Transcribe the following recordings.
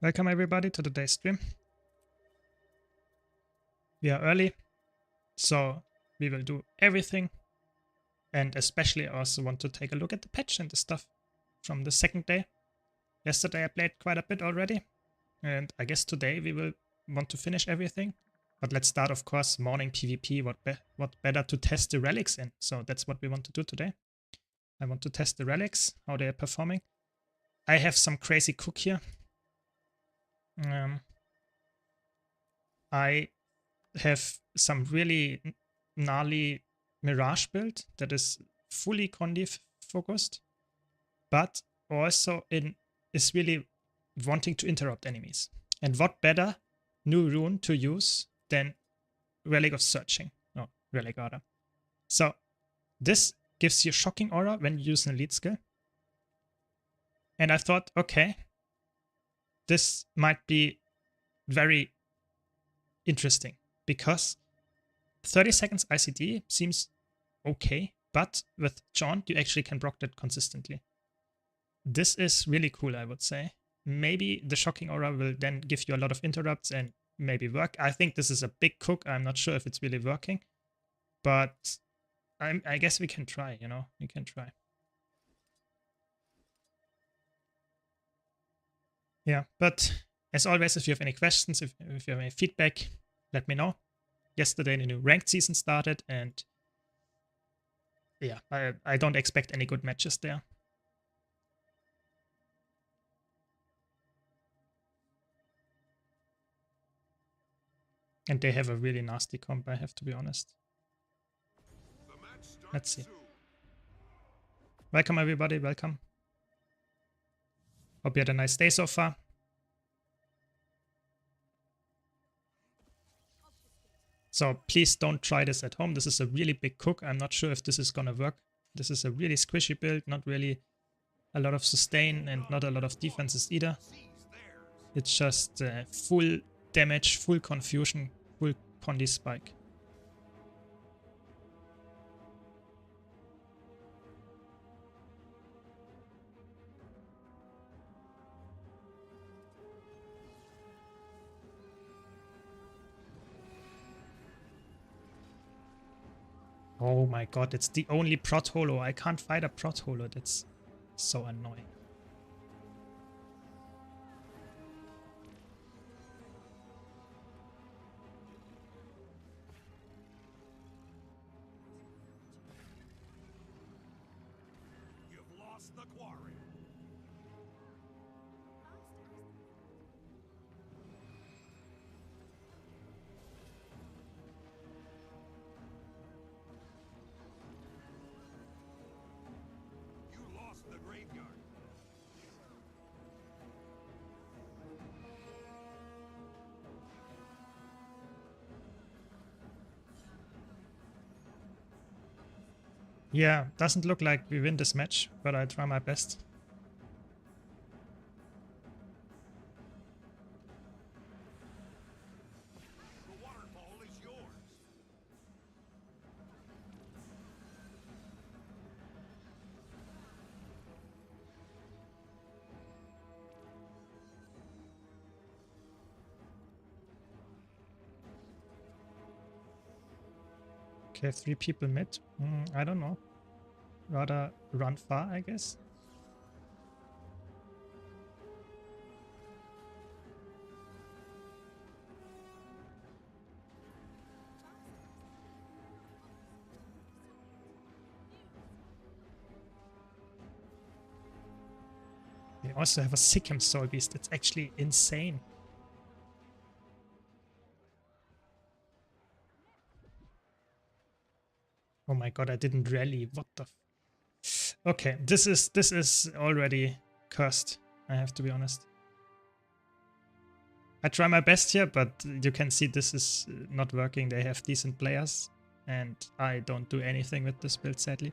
Welcome everybody to today's stream. We are early, so we will do everything, and especially I also want to take a look at the patch and the stuff from the second day. Yesterday I played quite a bit already, and I guess today we will want to finish everything. But let's start, of course, morning PvP. What better to test the relics in? So that's what we want to do today. I want to test the relics, how they are performing. I have some crazy cook here. I have some really gnarly Mirage build that is fully Condi focused, but also is really wanting to interrupt enemies. And what better new rune to use than Relic of Searching? No, Relic Order. So this gives you Shocking Aura when you use an elite skill. And I thought, okay, this might be very interesting because 30 seconds ICD seems okay, but with Jaunt you actually can proc that consistently. This is really cool, I would say. Maybe the Shocking Aura will then give you a lot of interrupts and maybe work. I think this is a big cook. I'm not sure if it's really working, but I guess we can try, you know, we can try. Yeah, but as always, if you have any questions, if you have any feedback, let me know. Yesterday the new ranked season started, and yeah, I don't expect any good matches there. And they have a really nasty comp, I have to be honest. Let's see. Welcome everybody, welcome. Hope you had a nice day so far. So please don't try this at home. This is a really big cook. I'm not sure if this is gonna work. This is a really squishy build, not really a lot of sustain and not a lot of defenses either. It's just full damage, full confusion, full Condi spike. Oh my god, it's the only prot holo. I can't fight a prot holo. That's so annoying. You've lost the quarry. You lost the graveyard. Yeah, doesn't look like we win this match, but I try my best. The waterfall is yours. Okay, 3 people mid. I don't know. Rather run far, I guess. They also have a Sikkim Soul Beast. It's actually insane. Oh my god, I didn't rally. What the Okay, this is already cursed, I have to be honest. I try my best here, but you can see this is not working. They have decent players, and I don't do anything with this build, sadly.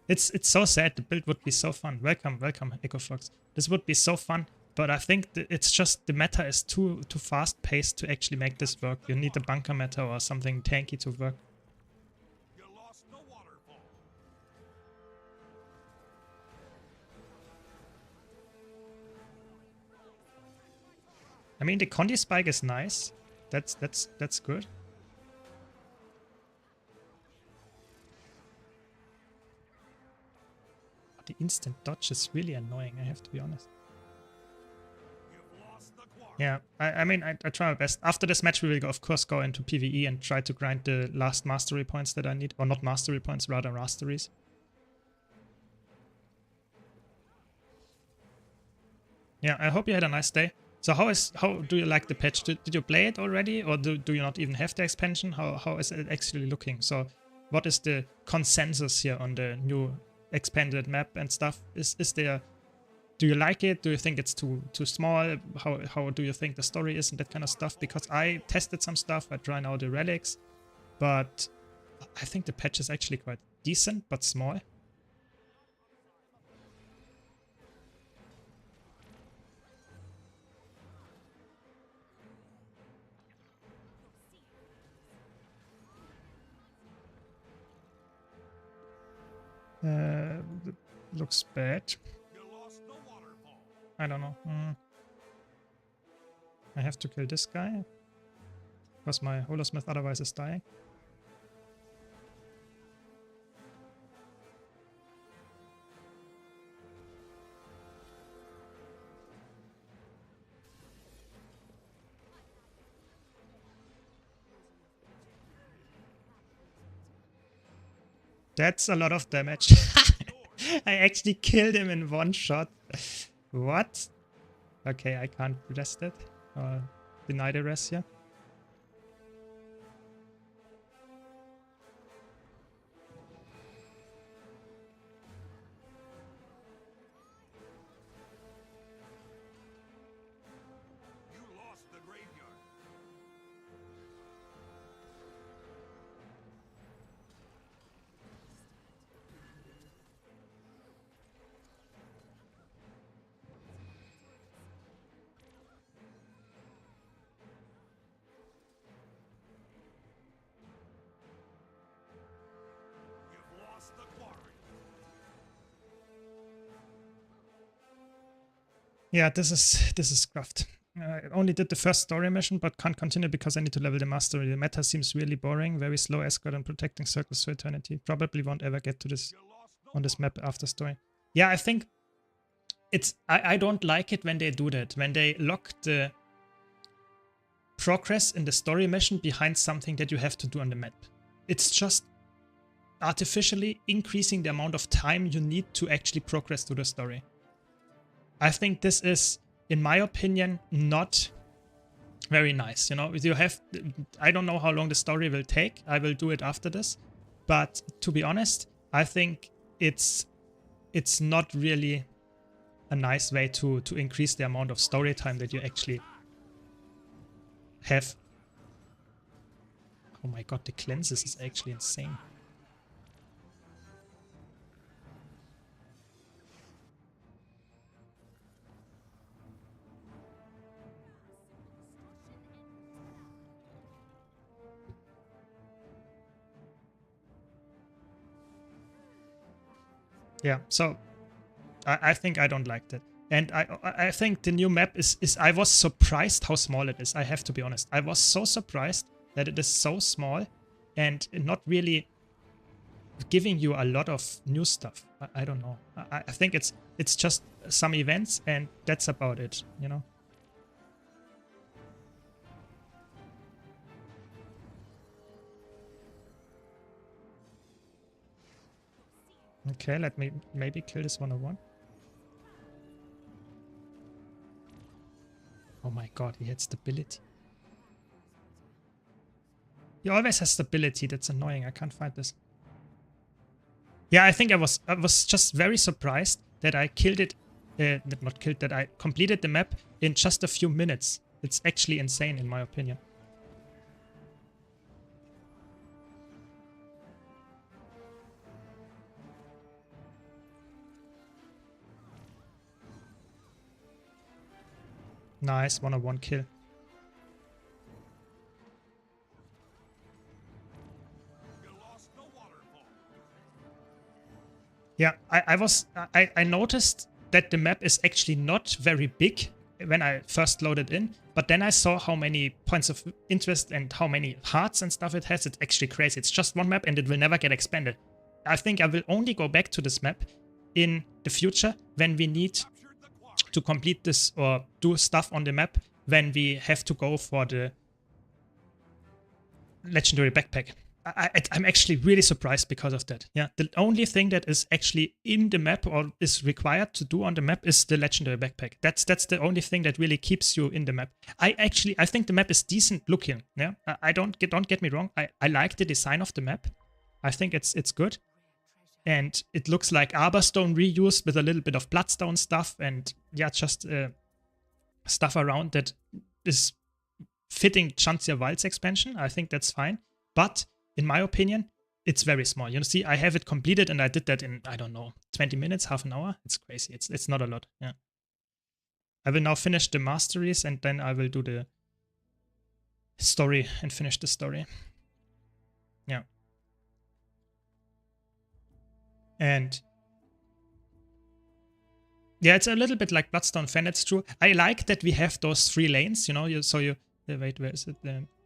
It's so sad. The build would be so fun. Welcome, welcome, EcoFox. This would be so fun, but I think it's just the meta is too fast paced to actually make this work. You need a bunker meta or something tanky to work. You lost the waterfall. I mean, the Condi spike is nice. That's good. But the instant dodge is really annoying, I have to be honest. Yeah, I mean, I try my best. After this match, we will, of course, go into PvE and try to grind the last mastery points that I need. Or not mastery points, rather masteries. Yeah, I hope you had a nice day. So how do you like the patch? Did you play it already? Or do you not even have the expansion? How is it actually looking? So what is the consensus here on the new expanded map and stuff? Is there... Do you like it? Do you think it's too small? How do you think the story is and that kind of stuff? Because I tested some stuff, I tried out the relics, but I think the patch is actually quite decent, but small. Looks bad. I don't know. I have to kill this guy because my Holosmith otherwise is dying. That's a lot of damage. I actually killed him in one shot. What? Okay, I can't rest it. Deny the rest here. You lost the graveyard. You've lost the quarry. Yeah, this is scuffed. I only did the first story mission, but can't continue because I need to level the mastery. The meta seems really boring, very slow escort and protecting circles for eternity. Probably won't ever get to this on this map after story. Yeah, I think it's I don't like it when they do that, when they lock the progress in the story mission behind something that you have to do on the map. It's just artificially increasing the amount of time you need to actually progress to the story. I think this is, in my opinion, not very nice. You know, you have, I don't know how long the story will take. I will do it after this. But to be honest, I think it's not really a nice way to increase the amount of story time that you actually have. Oh my god, the cleanses is actually insane. Yeah, so I think I don't like that. And I think the new map is I was surprised how small it is, I have to be honest. I was so surprised that it is so small and not really giving you a lot of new stuff. I don't know. I think it's just some events and that's about it, you know? Okay, let me maybe kill this 101. Oh my god, he had stability. He always has stability, that's annoying, I can't find this. Yeah, I think I was just very surprised that I killed it, not killed, that I completed the map in just a few minutes. It's actually insane in my opinion. Nice, 101 kill. Yeah, I noticed that the map is actually not very big when I first loaded in, But then I saw how many points of interest and how many hearts and stuff it has. It's actually crazy. It's just one map and it will never get expanded. I think I will only go back to this map in the future when we need to complete this or do stuff on the map, when we have to go for the legendary backpack. I'm actually really surprised because of that. Yeah, the only thing that is actually in the map or is required to do on the map is the legendary backpack. That's the only thing that really keeps you in the map. I think the map is decent looking. Yeah, I don't get me wrong. I like the design of the map. I think it's good, and it looks like Arborstone reused with a little bit of Bloodstone stuff, and yeah, just stuff around that is fitting Chancia Wilds expansion. I think that's fine, but in my opinion, it's very small. You see, I have it completed and I did that in, I don't know, 20 minutes, half an hour. It's crazy. It's not a lot. Yeah. I will now finish the masteries and then I will do the story and finish the story. Yeah. And yeah, it's a little bit like Bloodstone Fen, it's true. I like that we have those 3 lanes, you know, wait, where is it?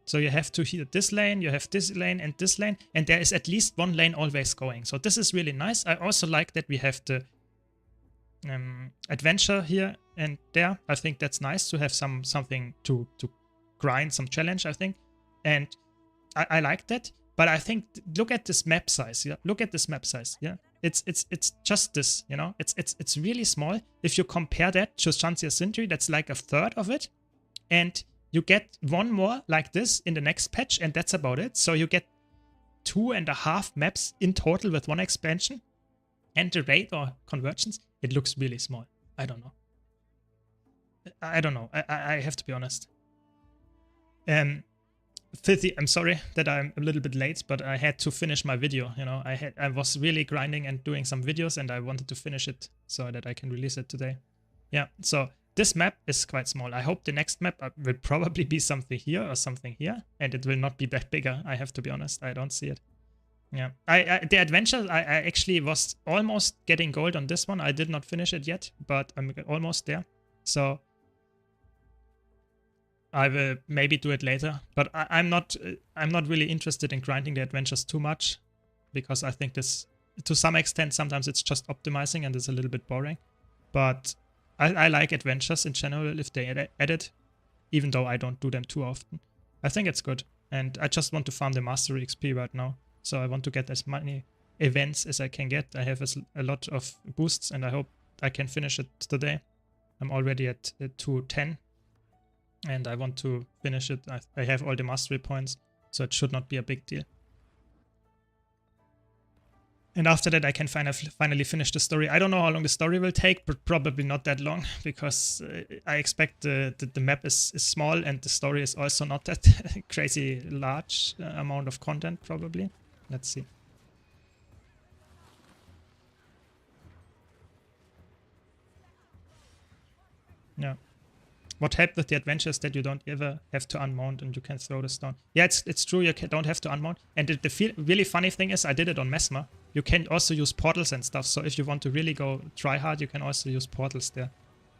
So you have to hit this lane, you have this lane, and there is at least one lane always going. So this is really nice. I also like that we have the adventure here and there. I think that's nice to have something to grind, some challenge, I think. And I like that. But I think, look at this map size, yeah? Look at this map size, yeah? It's just this, you know? It's really small. If you compare that to Chancia Sintry, that's like a third of it. And you get one more like this in the next patch, and that's about it. So you get 2.5 maps in total with one expansion. And the raid or convergence, it looks really small. I don't know. I have to be honest. Filthy, I'm sorry that I'm a little bit late, but I had to finish my video. You know, I was really grinding and doing some videos, and I wanted to finish it so that I can release it today. Yeah, so this map is quite small. I hope the next map will probably be something here or something here, and it will not be that bigger. I have to be honest. I don't see it. Yeah, the adventure, I actually was almost getting gold on this one. I did not finish it yet, but I'm almost there. So I will maybe do it later. But I'm not really interested in grinding the adventures too much, because I think this, to some extent, sometimes it's just optimizing and it's a little bit boring. But I like adventures in general if they add it, even though I don't do them too often. I think it's good. And I just want to farm the Mastery XP right now. So I want to get as many events as I can get. I have a lot of boosts and I hope I can finish it today. I'm already at 210 and I want to finish it. I have all the Mastery points, so it should not be a big deal. And after that, I can finally finish the story. I don't know how long the story will take, but probably not that long, because I expect the map is small and the story is also not that crazy large amount of content, probably. Let's see. Yeah. What helped with the adventure is that you don't ever have to unmount and you can throw the stone. Yeah, it's true, you don't have to unmount. And the really funny thing is, I did it on Mesmer. You can also use portals and stuff. So if you want to really go try hard, you can also use portals there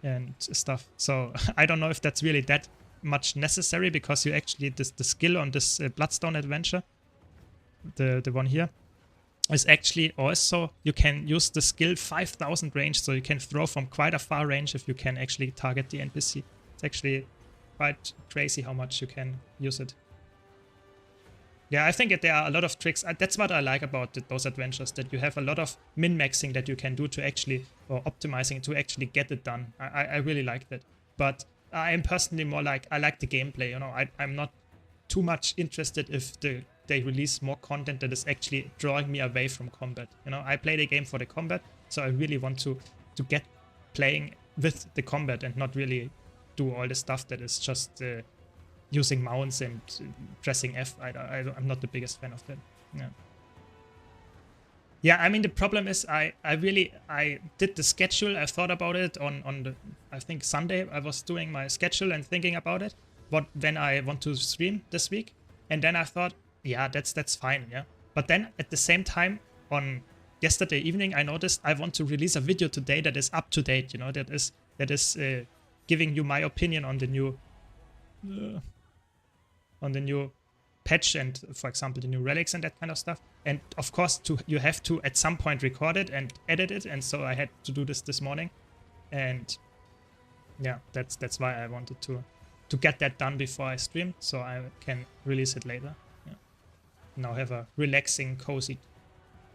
and stuff. So I don't know if that's really that much necessary, because you actually, the skill on this Bloodstone adventure, the one here, is actually also, you can use the skill 5000 range. So you can throw from quite a far range if you can actually target the NPC. It's actually quite crazy how much you can use it. Yeah, I think that there are a lot of tricks. That's what I like about those adventures, that you have a lot of min-maxing that you can do to actually, or optimizing to actually get it done. I really like that. But I am personally more like, I like the gameplay, you know. I'm not too much interested if they release more content that is actually drawing me away from combat. You know, I play the game for the combat, so I really want to get playing with the combat and not really do all the stuff that is just using mounts and pressing F. I'm not the biggest fan of that. Yeah. Yeah, I mean, the problem is I did the schedule. I thought about it on the, I think Sunday. I was doing my schedule and thinking about it, when I want to stream this week. And then I thought, yeah, that's fine, yeah. But then at the same time, on yesterday evening, I noticed I want to release a video today that is up to date, you know, that is giving you my opinion on the new on the new patch and, for example, the new relics and that kind of stuff. And of course, you have to at some point record it and edit it, and so I had to do this morning. And yeah, that's why I wanted to get that done before I stream, so I can release it later. Yeah. Now have a relaxing, cozy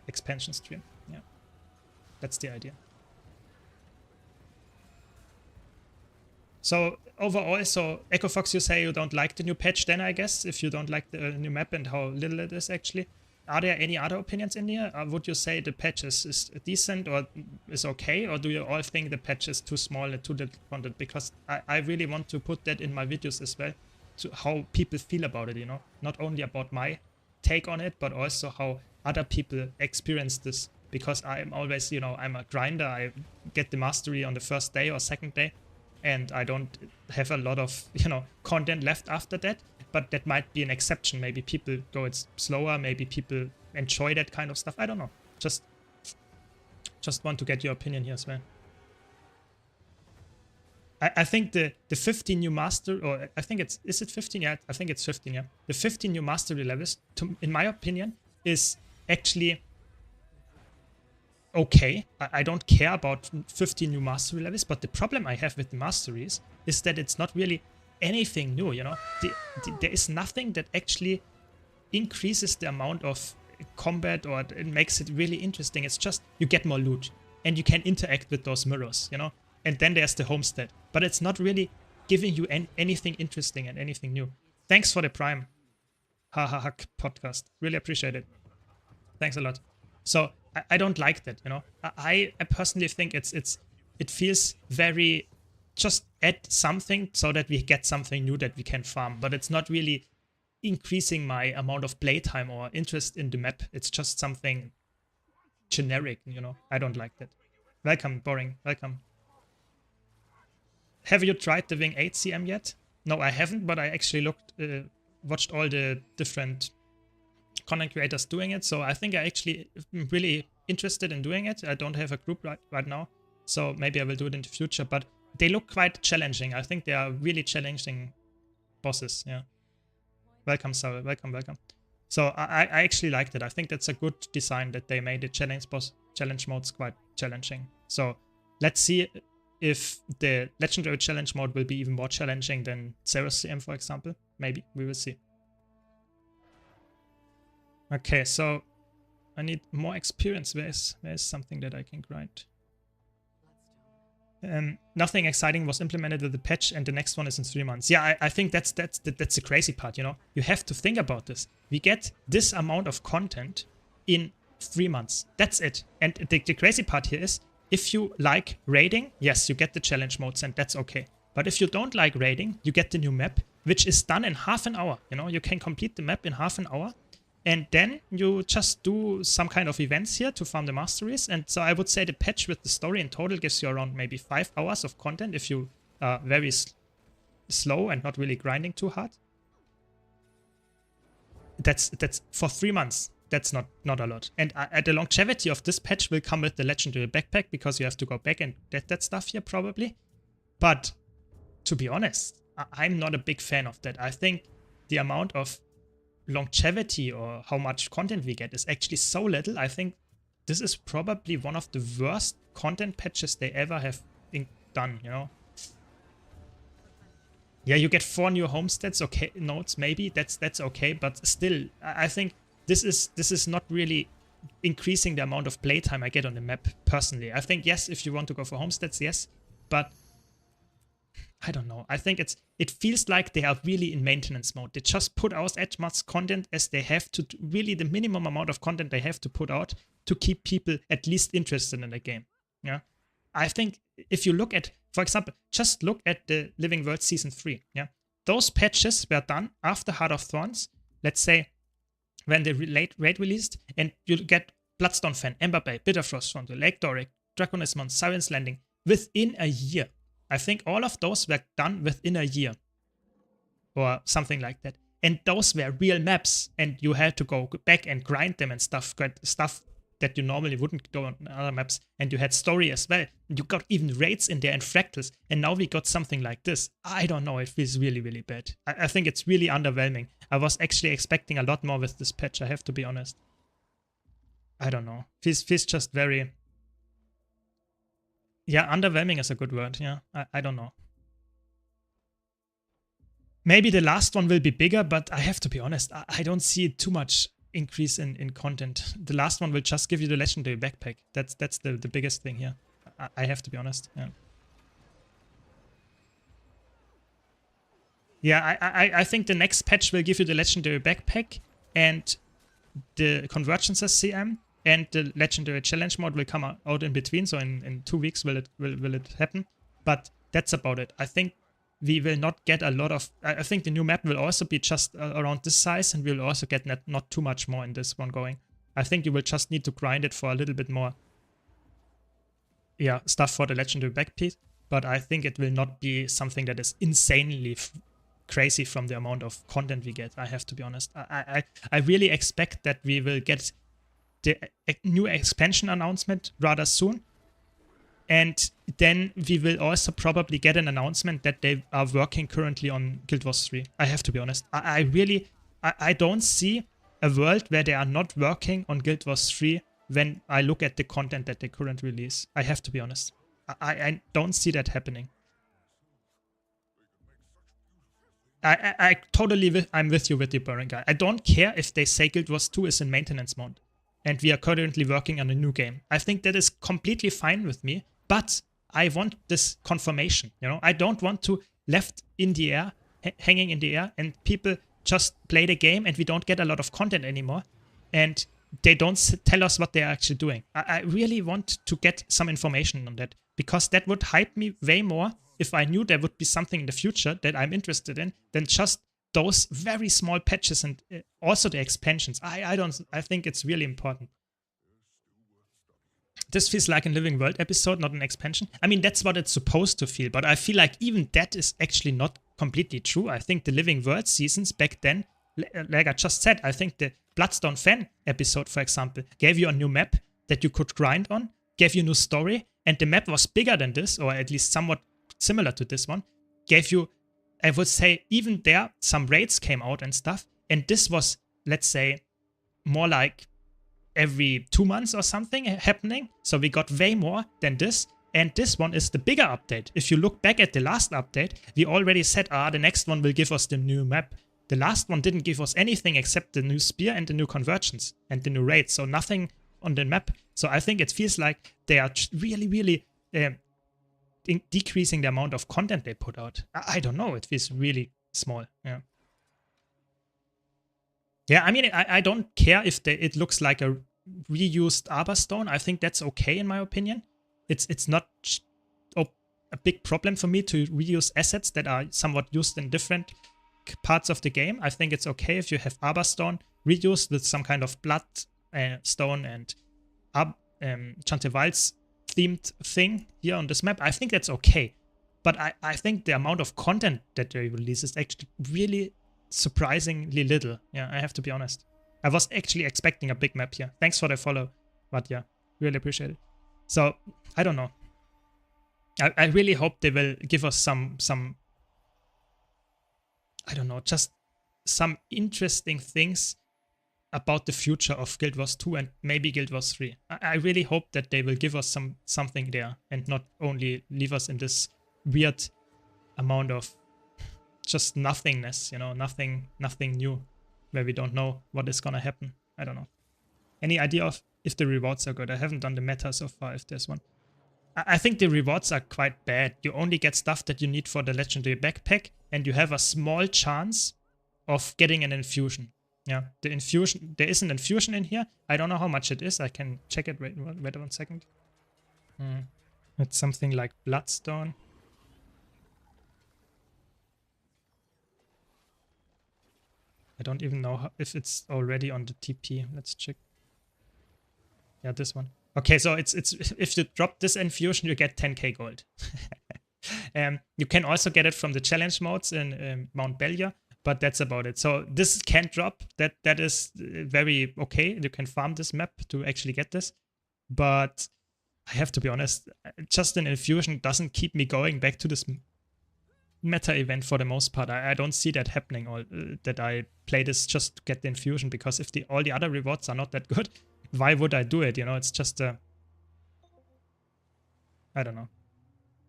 expansion stream. Yeah, that's the idea. So overall, so Echo Fox, you say you don't like the new patch then, I guess, if you don't like the new map and how little it is actually. Are there any other opinions in here? Would you say the patch is decent or is okay? Or do you all think the patch is too small and too little content? Because I really want to put that in my videos as well, to how people feel about it, you know? Not only about my take on it, but also how other people experience this. Because I'm always, you know, I'm a grinder. I get the mastery on the first day or second day. And I don't have a lot of, you know, content left after that. But that might be an exception. Maybe people go it slower. Maybe people enjoy that kind of stuff. I don't know. Just want to get your opinion here as well. I think the 15 new master, or I think is it 15? Yeah, I think it's 15, yeah. The 15 new mastery levels, in my opinion, is actually okay. I don't care about 15 new mastery levels, but the problem I have with the masteries is that it's not really anything new, you know? There is nothing that actually increases the amount of combat or it makes it really interesting. It's just you get more loot and you can interact with those mirrors, you know? And then there's the homestead. But it's not really giving you anything interesting and anything new. Thanks for the Prime. Ha podcast. Really appreciate it. Thanks a lot. So I don't like that, you know. I personally think it feels very just add something so that we get something new that we can farm, but it's not really increasing my amount of playtime or interest in the map. It's just something generic, you know. I don't like that. Welcome, Boring. Welcome. Have you tried the Wing 8 CM yet? No, I haven't, but I actually watched all the different content creators doing it, so I think I actually am really interested in doing it. I don't have a group right now, so maybe I will do it in the future, but they look quite challenging. I think they are really challenging bosses, yeah. Welcome, Saul. Welcome. So I actually liked it. I think that's a good design that they made the challenge modes quite challenging. So let's see if the legendary challenge mode will be even more challenging than Zeros CM, for example. Maybe, we will see. Okay, so I need more experience. Where is something that I can grind? Nothing exciting was implemented with the patch, and the next one is in 3 months. Yeah, I think that's the crazy part, you know? You have to think about this. We get this amount of content in 3 months. That's it. And the crazy part here is, if you like raiding, yes, you get the challenge modes, and that's okay. But if you don't like raiding, you get the new map, which is done in half an hour. You know, you can complete the map in half an hour. And then you just do some kind of events here to farm the masteries. And so I would say the patch with the story in total gives you around maybe 5 hours of content if you are very slow and not really grinding too hard. That's for 3 months. That's not a lot. And the longevity of this patch will come with the legendary backpack, because you have to go back and get that stuff here probably. But to be honest, I'm not a big fan of that. I think the amount of longevity or how much content we get is actually so little. I think this is probably one of the worst content patches they ever have done, you know. Yeah, you get 4 new homesteads, okay, nodes maybe, that's okay, but still, I think this is not really increasing the amount of playtime I get on the map personally. I think yes, if you want to go for homesteads, yes, but I don't know. I think it feels like they are really in maintenance mode. They just put out as much content as they have to, really the minimum amount of content they have to put out to keep people at least interested in the game. Yeah, I think if you look at, for example, just look at the Living World Season 3. Yeah, those patches were done after Heart of Thorns. Let's say when the raid released, and you get Bloodstone Fen, Ember Bay, Bitterfrost Frontier, Lake Doric, Draconismon, Siren's Landing within a year. I think all of those were done within a year or something like that. And those were real maps, and you had to go back and grind them and stuff that you normally wouldn't go on other maps, and you had story as well. You got even raids in there and fractals, and now we got something like this. I don't know, it feels really, really bad. I think it's really underwhelming. I was actually expecting a lot more with this patch, I have to be honest. I don't know. Feels just very... Yeah, underwhelming is a good word, yeah. I don't know. Maybe the last one will be bigger, but I have to be honest, I don't see too much increase in content. The last one will just give you the legendary backpack. That's the biggest thing here. I have to be honest, yeah. Yeah, I think the next patch will give you the legendary backpack and the convergences CM, and the legendary challenge mode will come out in between. So in 2 weeks will it happen. But that's about it. I think we will not get a lot of... I think the new map will also be just around this size, and we'll also get not too much more in this one going. I think you will just need to grind it for a little bit more, yeah, stuff for the legendary backpack. But I think it will not be something that is insanely crazy from the amount of content we get. I have to be honest. I really expect that we will get the new expansion announcement rather soon. And then we will also probably get an announcement that they are working currently on Guild Wars 3. I have to be honest. I don't see a world where they are not working on Guild Wars 3 when I look at the content that they currently release. I have to be honest. I don't see that happening. I'm with you with the Burning Guy. I don't care if they say Guild Wars 2 is in maintenance mode and we are currently working on a new game. I think that is completely fine with me, but I want this confirmation, you know? I don't want to left in the air, hanging in the air, and people just play the game and we don't get a lot of content anymore and they don't tell us what they're actually doing. I really want to get some information on that, because that would hype me way more if I knew there would be something in the future that I'm interested in than just those very small patches and also the expansions. I think it's really important. This feels like a Living World episode, not an expansion. I mean, that's what it's supposed to feel, but I feel like even that is actually not completely true. I think the Living World seasons back then, like I just said, I think the Bloodstone fan episode, for example, gave you a new map that you could grind on, gave you a new story, and the map was bigger than this, or at least somewhat similar to this one, gave you, I would say, even there, some raids came out and stuff, and this was, let's say, more like every 2 months or something happening, so we got way more than this, and this one is the bigger update. If you look back at the last update, we already said, the next one will give us the new map. The last one didn't give us anything except the new spear and the new convergence and the new raids, so nothing on the map. So I think it feels like they are really, really decreasing the amount of content they put out. I don't know, it feels really small. Yeah, I mean, I don't care if it looks like a reused Arborstone. I think that's okay in my opinion. It's not a big problem for me to reuse assets that are somewhat used in different parts of the game. I think it's okay if you have Arborstone reused with some kind of Bloodstone and Chanteval's themed thing here on this map. I think that's okay. But I think the amount of content that they release is actually really surprisingly little. Yeah, I have to be honest. I was actually expecting a big map here. Thanks for the follow. But yeah, really appreciate it. So, I don't know. I really hope they will give us some I don't know, just some interesting things about the future of Guild Wars 2 and maybe Guild Wars 3. I really hope that they will give us something there and not only leave us in this weird amount of just nothingness, you know, nothing new, where we don't know what is gonna happen. I don't know. Any idea of if the rewards are good? I haven't done the meta so far, if there's one. I think the rewards are quite bad. You only get stuff that you need for the legendary backpack, and you have a small chance of getting an infusion. Yeah, the infusion, there is an infusion in here. I don't know how much it is. I can check it. Wait 1 second. It's something like Bloodstone. I don't even know if it's already on the TP. Let's check. Yeah, this one. Okay, so it's if you drop this infusion, you get 10k gold. You can also get it from the challenge modes in Mount Bellier, but that's about it. So this can drop. That is very okay. You can farm this map to actually get this. But I have to be honest, just an infusion doesn't keep me going back to this meta event for the most part. I don't see that happening, or that I play this just to get the infusion, because if all the other rewards are not that good, why would I do it? You know, it's just I don't know.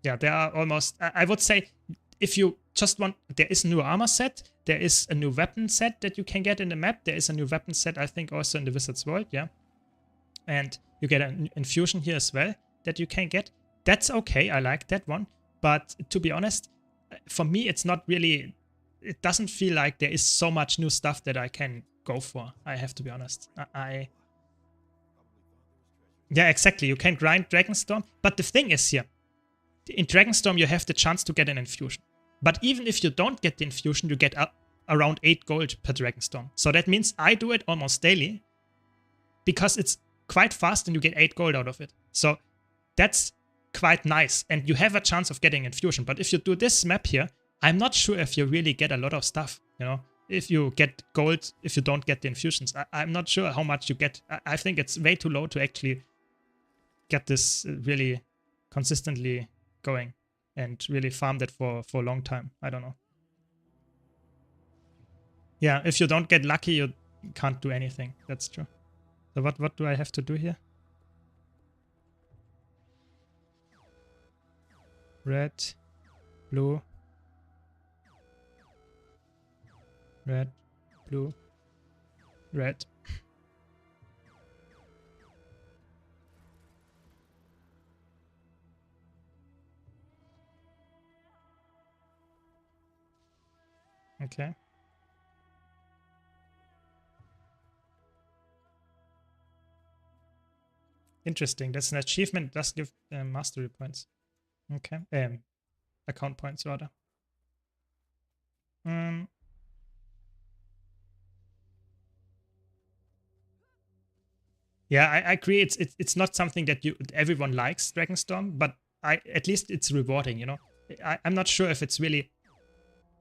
Yeah, there are almost, I would say, if you just want, there is a new armor set, there is a new weapon set that you can get in the map, there is a new weapon set, I think, also in the Wizard's World, yeah. And you get an infusion here as well that you can get. That's okay, I like that one. But to be honest, for me, it's not really, it doesn't feel like there is so much new stuff that I can go for, I have to be honest. Yeah, exactly, you can grind Dragonstorm, but the thing is here, in Dragonstorm you have the chance to get an infusion. But even if you don't get the infusion, you get around 8 gold per Dragonstorm. So that means I do it almost daily, because it's quite fast and you get 8 gold out of it. So that's quite nice, and you have a chance of getting infusion. But if you do this map here, I'm not sure if you really get a lot of stuff, you know, if you get gold, if you don't get the infusions. I'm not sure how much you get. I think it's way too low to actually get this really consistently going and really farm that for a long time. I don't know. Yeah, if you don't get lucky, you can't do anything. That's true. So what do I have to do here? Red, blue, red, blue, red. Okay. Interesting. That's an achievement. It does give mastery points. Okay. Account points rather. Yeah, I agree. It's not something that everyone likes, Dragonstorm, but at least it's rewarding. You know, I'm not sure if it's really,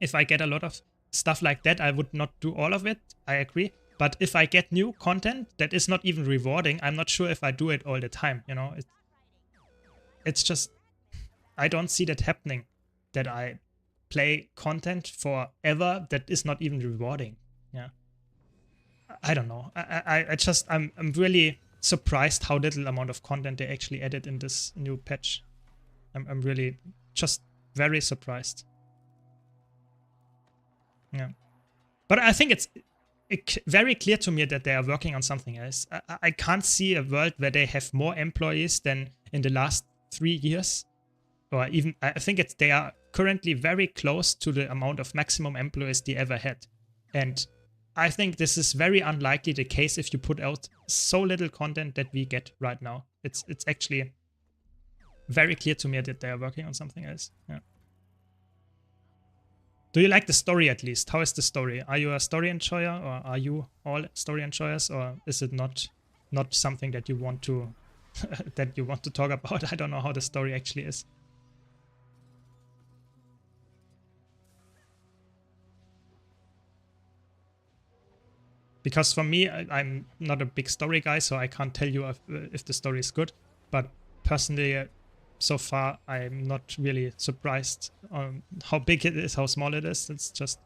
if I get a lot of stuff like that, I would not do all of it. I agree. But if I get new content that is not even rewarding, I'm not sure if I do it all the time. You know, it's just, I don't see that happening, that I play content forever that is not even rewarding. Yeah. I don't know. I'm really surprised how little amount of content they actually added in this new patch. I'm really just very surprised. Yeah. But I think it's very clear to me that they are working on something else. I can't see a world where they have more employees than in the last 3 years. Or even, I think they are currently very close to the amount of maximum employees they ever had. And I think this is very unlikely the case if you put out so little content that we get right now. It's actually very clear to me that they are working on something else. Yeah. Do you like the story at least? How is the story? Are you a story enjoyer, or are you all story enjoyers, or is it not something that you want to that you want to talk about? I don't know how the story actually is. Because for me, I'm not a big story guy, so I can't tell you if the story is good. But personally, so far, I'm not really surprised on how big it is, how small it is. It's just...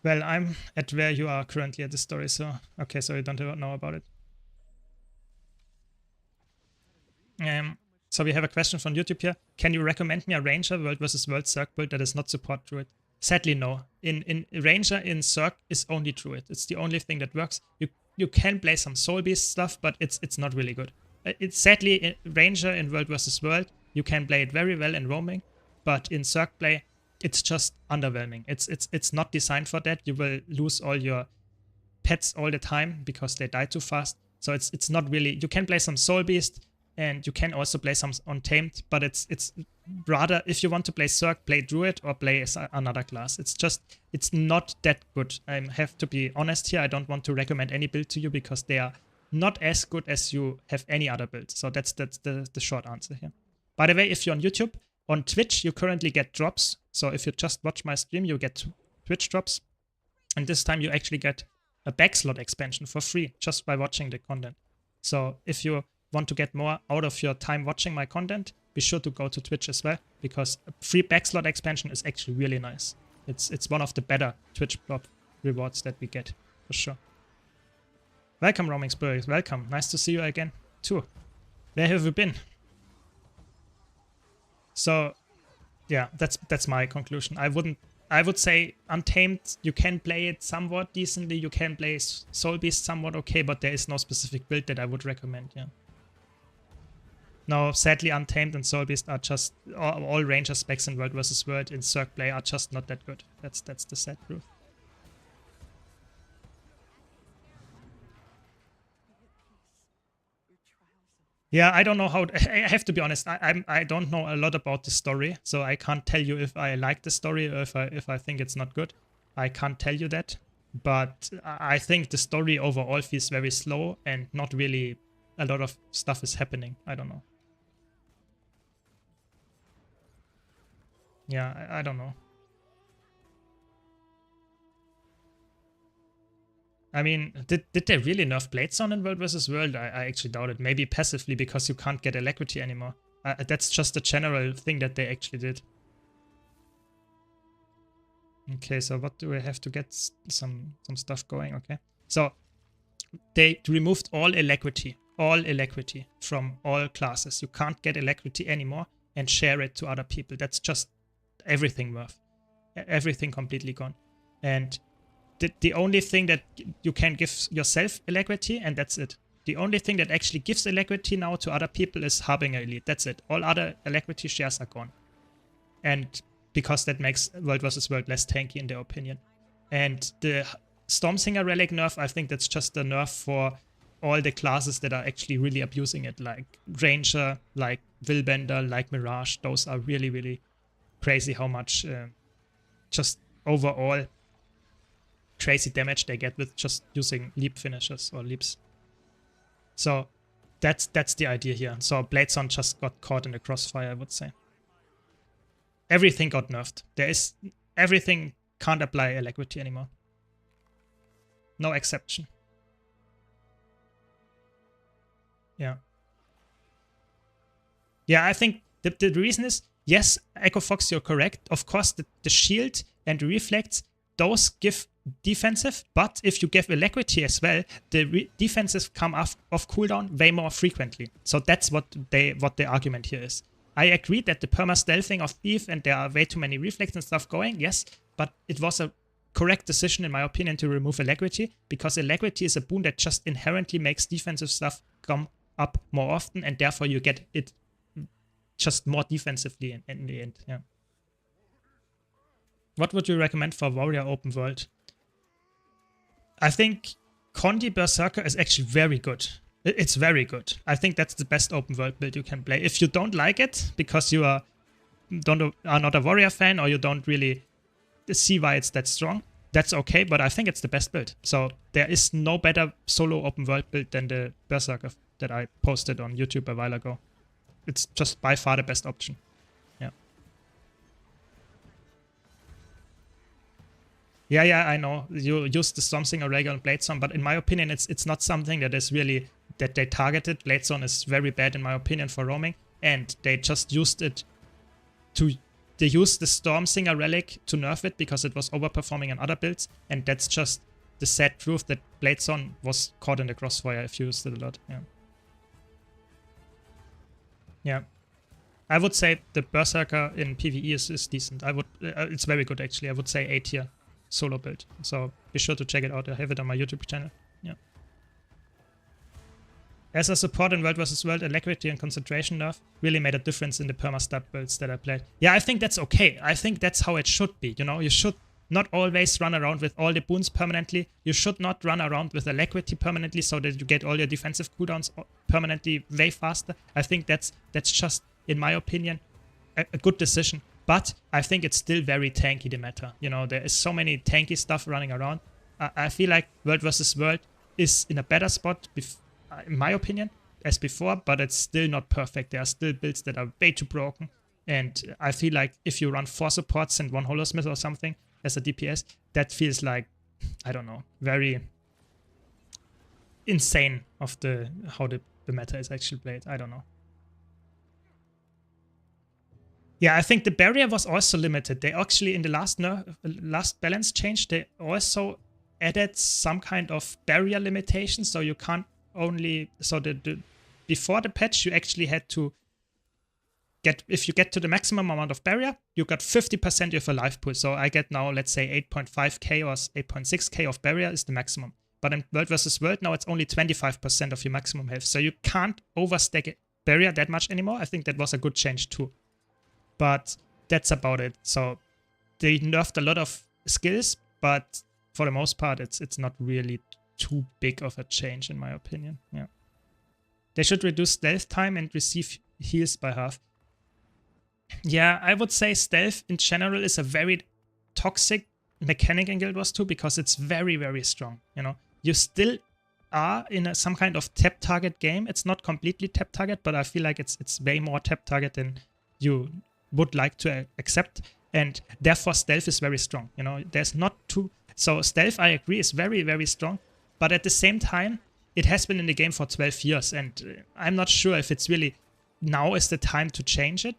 Well, I'm at where you are currently at the story, so... Okay, so you don't know about it. So we have a question from YouTube here. Can you recommend me a Ranger World versus World Zerg build that does not support Druid? Sadly, no. In Ranger in Zerg is only Druid. It's the only thing that works. You can play some Soul Beast stuff, but it's not really good. It's sadly, in Ranger in World vs. World, you can play it very well in roaming, but in Zerg play, it's just underwhelming. It's not designed for that. You will lose all your pets all the time because they die too fast. So it's not really... You can play some Soul Beast, and you can also play some Untamed, but it's rather, if you want to play Zerg, play Druid or play another class. It's not that good. I have to be honest here. I don't want to recommend any build to you because they are not as good as you have any other build. So that's the short answer here. By the way, if you're on YouTube, On Twitch, you currently get drops. So if you just watch my stream, you get Twitch drops. And this time you actually get a backslot expansion for free just by watching the content. So if you want to get more out of your time watching my content, be sure to go to Twitch as well, because a free backslot expansion is actually really nice. It's one of the better Twitch block rewards that we get, for sure. Welcome, Roaming Spirits. Welcome. Nice to see you again, too. Where have you been? So, yeah, that's my conclusion. I would say Untamed, you can play it somewhat decently. You can play Soul Beast somewhat okay, but there is no specific build that I would recommend, yeah. No, sadly, Untamed and Soul Beast are just... All Ranger specs in World vs. World in Cirque play are just not that good. That's the sad truth. Yeah, I don't know how... I have to be honest, I don't know a lot about the story, so I can't tell you if I like the story or if I think it's not good. I can't tell you that, but I think the story overall feels very slow and not really a lot of stuff is happening. I don't know. Yeah, I don't know. I mean, did they really nerf Bladezone in World vs. World? I actually doubt it. Maybe passively because you can't get Alacrity anymore. That's just a general thing that they actually did. Okay, so what do we have to get some stuff going? Okay, so they removed all Alacrity from all classes. You can't get Alacrity anymore and share it to other people. That's just everything worth. Everything completely gone. And the only thing that you can give yourself Alacrity, and that's it. The only thing that actually gives Alacrity now to other people is Harbinger Elite. That's it. All other Alacrity shares are gone. And because that makes World vs. World less tanky in their opinion. And the Stormsinger Relic nerf, I think that's just a nerf for all the classes that are actually really abusing it, like Ranger, like Willbender, like Mirage. Those are really, really crazy how much just overall crazy damage they get with just using leap finishes or leaps. So that's the idea here. So Bladezone just got caught in the crossfire, I would say. Everything got nerfed. Everything can't apply Alacrity anymore. No exception. Yeah. Yeah, I think the reason is, yes, Echo Fox, you're correct. Of course, the shield and the reflects, those give defensive, but if you give Alacrity as well, the defensive come off cooldown way more frequently. So that's what the argument here is. I agree that the perma-stealthing of Thief and there are way too many reflex and stuff going, yes, but it was a correct decision in my opinion to remove Alacrity, because Alacrity is a boon that just inherently makes defensive stuff come up more often, and therefore you get it just more defensively in the end, yeah. What would you recommend for Warrior Open World? I think Condi Berserker is actually very good. It's very good. I think that's the best open world build you can play. If you don't like it because you are not a Warrior fan, or you don't really see why it's that strong, that's okay, but I think it's the best build. So there is no better solo open world build than the Berserker that I posted on YouTube a while ago. It's just by far the best option. Yeah, I know. You use the Stormsinger, Rhaegar, and Bladezone, but in my opinion, it's not something that is really that they targeted. Bladezone is very bad in my opinion for roaming, and they just used it to... They used the Stormsinger Relic to nerf it because it was overperforming in other builds, and that's just the sad truth that Bladezone was caught in the crossfire if you used it a lot. Yeah. I would say the Berserker in PvE is decent. I would... it's very good actually. I would say A tier. Solo build, so be sure to check it out. I have it on my YouTube channel. Yeah. As a support in World vs. World, Alacrity and Concentration nerf really made a difference in the perma-stat builds that I played. Yeah, I think that's okay. I think that's how it should be. You know, you should not always run around with all the boons permanently. You should not run around with Alacrity permanently so that you get all your defensive cooldowns permanently way faster. I think that's just, in my opinion, a good decision. But I think it's still very tanky, the meta. You know, there is so many tanky stuff running around. I feel like World vs. World is in a better spot, in my opinion, as before, but it's still not perfect. There are still builds that are way too broken. And I feel like if you run 4 supports and 1 Holosmith or something as a DPS, that feels like, I don't know, very insane of how the meta is actually played. I don't know. Yeah, I think the barrier was also limited. They actually, in the last balance change, they also added some kind of barrier limitation. So you can't only, so before the patch, you actually had to if you get to the maximum amount of barrier, you got 50% of your life pool. So I get now, let's say 8.5k or 8.6k of barrier is the maximum. But in World vs. World now, it's only 25% of your maximum health. So you can't overstack barrier that much anymore. I think that was a good change too. But that's about it. So they nerfed a lot of skills, but for the most part, it's not really too big of a change in my opinion. Yeah. They should reduce stealth time and receive heals by half. Yeah, I would say stealth in general is a very toxic mechanic in Guild Wars 2 because it's very, very strong. You know, you still are in some kind of tap target game. It's not completely tap target, but I feel like it's way more tap target than you would like to accept, and therefore stealth is very strong. You know, there's not too so stealth. I agree is very, very strong, but at the same time, it has been in the game for 12 years, and I'm not sure if it's really now is the time to change it.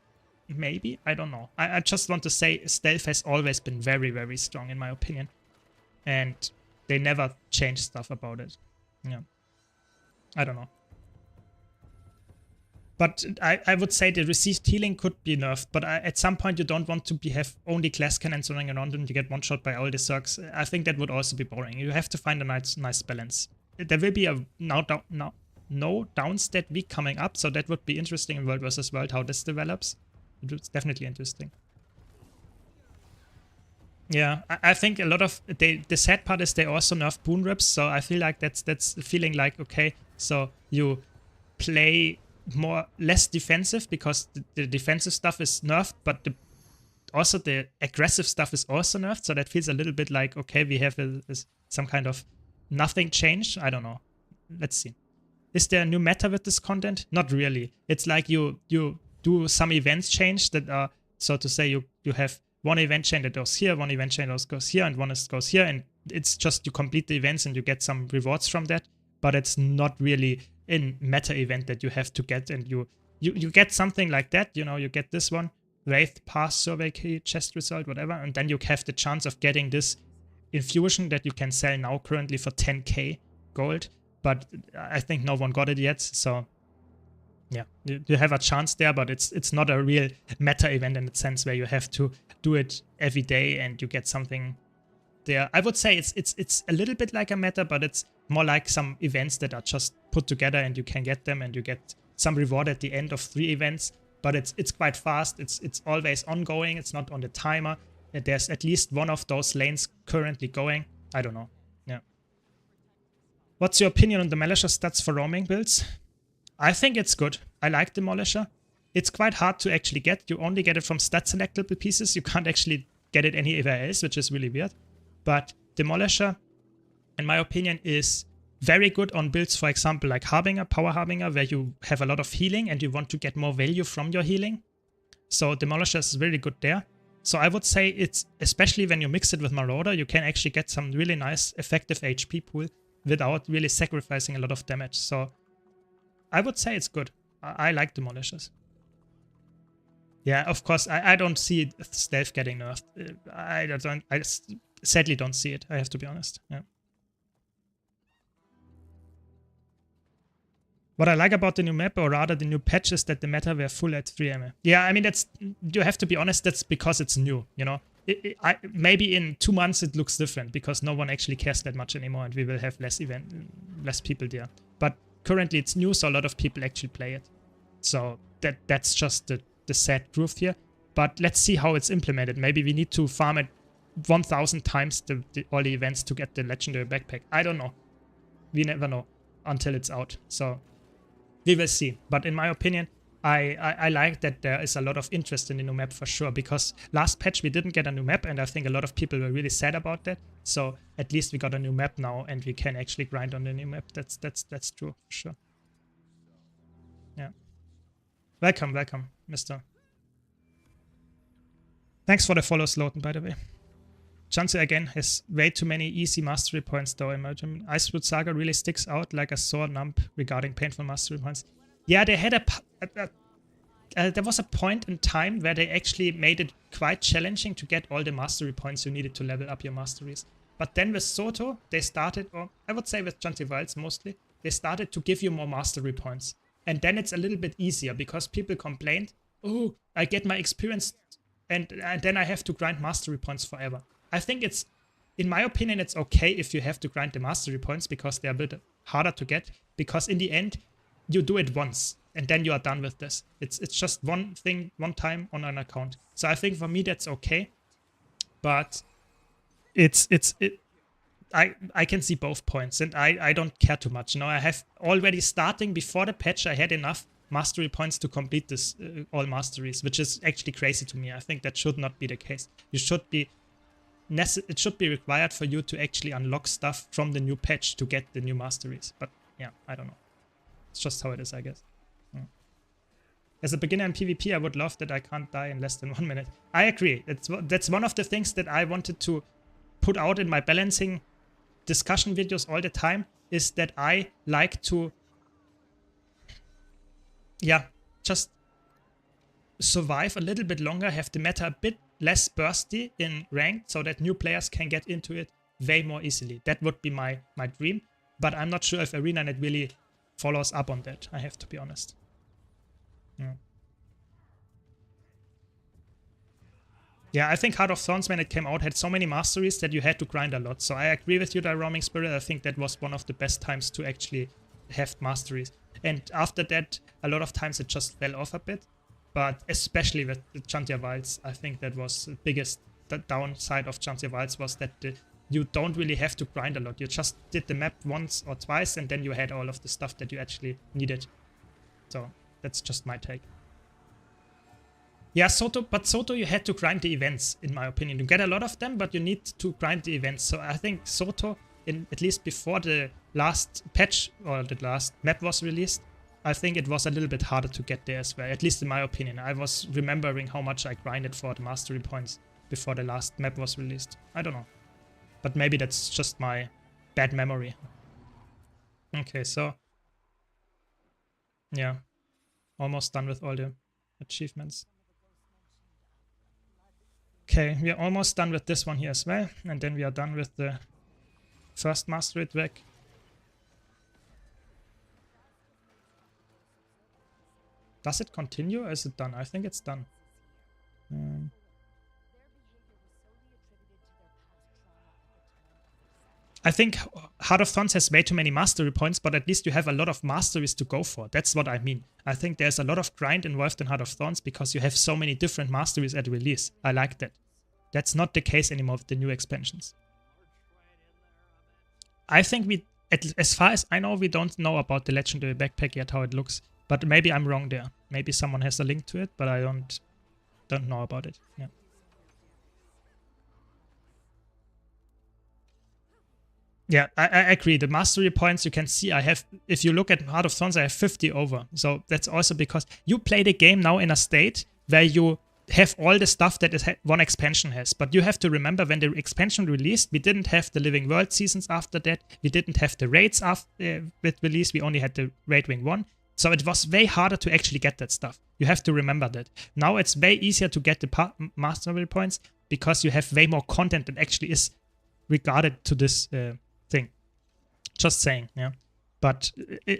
Maybe, I don't know. I just want to say stealth has always been very, very strong in my opinion. And they never changed stuff about it. Yeah. I don't know. But I would say the received healing could be nerfed. But at some point you don't want to have only glass cannons running around and you get one shot by all the Zergs. I think that would also be boring. You have to find a nice balance. There will be a no downstat week coming up. So that would be interesting in World vs. World how this develops. It's definitely interesting. Yeah, I think a lot of the sad part is they also nerf boon rips, so I feel like that's feeling like okay, so you play less defensive because the defensive stuff is nerfed, but also the aggressive stuff is also nerfed, so that feels a little bit like okay, we have some kind of nothing changed. I don't know. Let's see. Is there a new meta with this content? Not really. It's like you do some events change that are, so to say, you have one event chain that goes here, one event chain that goes here, and one goes here, and it's just you complete the events and you get some rewards from that, but it's not really in meta event that you have to get, and you get something like that, you know, you get this one, Wraith Pass Survey Key, chest result, whatever, and then you have the chance of getting this infusion that you can sell now currently for 10k gold, but I think no one got it yet, so yeah, you have a chance there, but it's not a real meta event in the sense where you have to do it every day and you get something there. I would say it's a little bit like a meta, but it's more like some events that are just put together and you can get them and you get some reward at the end of 3 events. But it's quite fast. It's always ongoing. It's not on the timer. There's at least one of those lanes currently going. I don't know. Yeah. What's your opinion on the Demolisher stats for roaming builds? I think it's good. I like Demolisher. It's quite hard to actually get. You only get it from stat selectable pieces. You can't actually get it anywhere else, which is really weird. But Demolisher, in my opinion, is very good on builds, for example, like Harbinger, Power Harbinger, where you have a lot of healing and you want to get more value from your healing. So Demolisher is really good there. So I would say it's, especially when you mix it with Marauder, you can actually get some really nice effective HP pool without really sacrificing a lot of damage. So I would say it's good. I like Demolishers. Yeah, of course, I don't see stealth getting nerfed. I sadly don't see it, I have to be honest. Yeah. What I like about the new map, or rather the new patch, is that the meta were full at 3 MA. Yeah, I mean, you have to be honest, that's because it's new, you know? Maybe in 2 months it looks different, because no one actually cares that much anymore, and we will have less people there. But currently it's new, so a lot of people actually play it. So that's just the sad truth here. But let's see how it's implemented. Maybe we need to farm it 1000 times all the events to get the legendary backpack. I don't know. We never know until it's out. So we will see. But in my opinion, I like that there is a lot of interest in the new map for sure, because last patch we didn't get a new map, and I think a lot of people were really sad about that. So at least we got a new map now, and we can actually grind on the new map. That's true for sure. Yeah. Welcome, Mr. Thanks for the follow, Sloten, by the way. Chansey again has way too many easy mastery points though. Icewood Saga really sticks out like a sore nump regarding painful mastery points. Yeah, they had there was a point in time where they actually made it quite challenging to get all the mastery points you needed to level up your masteries. But then with Soto, they started, or I would say with Chanty Wilds mostly, they started to give you more mastery points. And then it's a little bit easier because people complained, oh, I get my experience and then I have to grind mastery points forever. I think it's, in my opinion, it's okay if you have to grind the mastery points because they're a bit harder to get. Because in the end, you do it once and then you are done with this. It's just one thing, one time on an account. So I think for me that's okay. But I can see both points and I don't care too much. You know, I have already starting before the patch, I had enough mastery points to complete this all masteries, which is actually crazy to me. I think that should not be the case. You should be it should be required for you to actually unlock stuff from the new patch to get the new masteries. But yeah, I don't know. It's just how it is, I guess. As a beginner in PvP, I would love that I can't die in less than 1 minute. I agree. That's one of the things that I wanted to put out in my balancing discussion videos all the time, is that I like to, yeah, just survive a little bit longer, have the meta a bit less bursty in ranked so that new players can get into it way more easily. That would be my dream, but I'm not sure if ArenaNet really follows up on that, I have to be honest. Yeah, I think Heart of Thorns, when it came out, had so many masteries that you had to grind a lot. So I agree with you, the Roaming Spirit. I think that was one of the best times to actually have masteries. And after that, a lot of times it just fell off a bit. But especially with the Chantia Wilds, I think that was the biggest downside of Chantia Wilds, was that you don't really have to grind a lot. You just did the map once or twice and then you had all of the stuff that you actually needed. So that's just my take. Yeah, Soto, but Soto you had to grind the events, in my opinion. You get a lot of them, but you need to grind the events. So I think Soto, at least before the last patch or the last map was released, I think it was a little bit harder to get there as well, at least in my opinion. I was remembering how much I grinded for the mastery points before the last map was released. I don't know. But maybe that's just my bad memory. Okay, so yeah, almost done with all the achievements. Okay, we are almost done with this one here as well, and then we are done with the first mastery track. Does it continue or is it done? I think it's done. I think Heart of Thorns has way too many mastery points, but at least you have a lot of masteries to go for. That's what I mean. I think there's a lot of grind involved in Heart of Thorns because you have so many different masteries at release. I like that. That's not the case anymore with the new expansions. I think as far as I know, we don't know about the Legendary Backpack yet, how it looks. But maybe I'm wrong there. Maybe someone has a link to it, but I don't know about it. Yeah. Yeah, I agree. The mastery points you can see I have, if you look at Heart of Thorns, I have 50 over. So that's also because you play the game now in a state where you have all the stuff that one expansion has. But you have to remember when the expansion released, we didn't have the Living World seasons after that. We didn't have the raids with release. We only had the Raid Wing 1. So it was way harder to actually get that stuff. You have to remember that. Now it's way easier to get the mastery points because you have way more content that actually is regarded to this thing. Just saying, yeah. But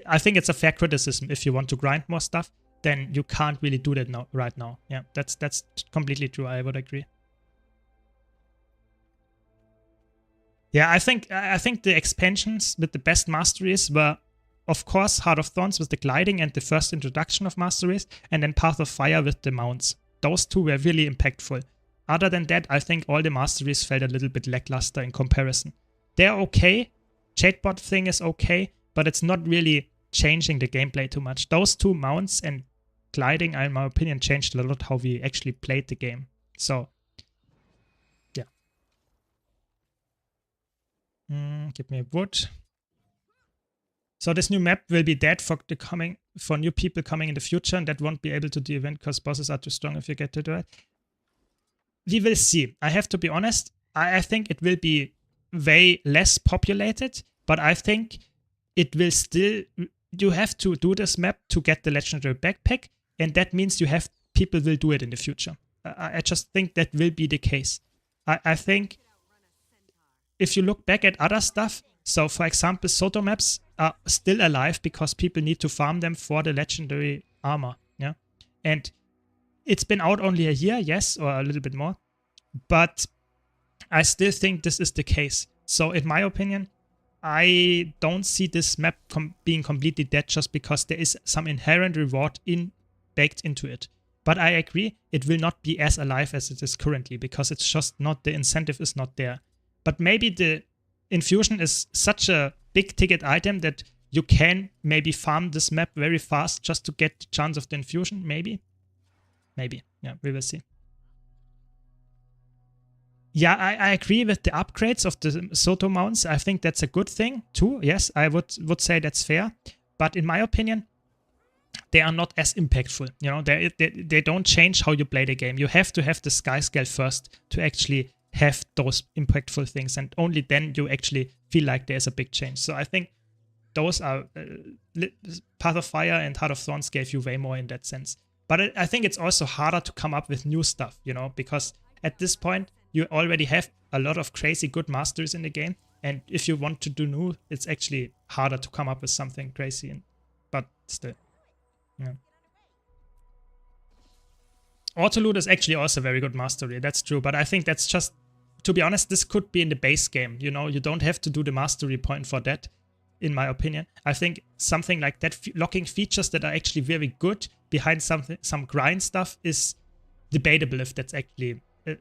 I think it's a fair criticism. If you want to grind more stuff, then you can't really do that right now. Yeah, that's completely true. I would agree. Yeah, I think the expansions with the best masteries were, of course, Heart of Thorns with the gliding and the first introduction of masteries, and then Path of Fire with the mounts. Those two were really impactful. Other than that, I think all the masteries felt a little bit lackluster in comparison. They're okay. Chatbot thing is okay, but it's not really changing the gameplay too much. Those two mounts and gliding, in my opinion, changed a lot how we actually played the game. So, yeah. Give me a wood. So this new map will be dead for new people coming in the future, and that won't be able to do event because bosses are too strong if you get to do it. we will see. I have to be honest. I think it will be way less populated, but I think it will still. You have to do this map to get the legendary backpack, and that means people will do it in the future. I just think that will be the case. I think if you look back at other stuff, so for example, Soto maps are still alive because people need to farm them for the legendary armor. Yeah, and it's been out only a year, yes, or a little bit more, but I still think this is the case. So in my opinion, I don't see this map being completely dead just because there is some inherent reward baked into it. But I agree, it will not be as alive as it is currently because it's just not, the incentive is not there. But maybe the infusion is such a big ticket item that you can maybe farm this map very fast just to get the chance of the infusion, maybe. Maybe, yeah, we will see. Yeah, I agree with the upgrades of the Soto mounts. I think that's a good thing too. Yes, I would say that's fair. But in my opinion, they are not as impactful. You know, they don't change how you play the game. You have to have the sky scale first to actually have those impactful things, and only then you actually feel like there's a big change. So I think those are Path of Fire and Heart of Thorns gave you way more in that sense. But I think it's also harder to come up with new stuff, you know, because at this point you already have a lot of crazy good masters in the game, and if you want to do new, it's actually harder to come up with something crazy. But still, yeah. Autoloot is actually also very good mastery, that's true, but I think that's just, to be honest, this could be in the base game, you know, you don't have to do the mastery point for that, in my opinion. I think something like that, locking features that are actually very good behind some grind stuff is debatable if that's actually a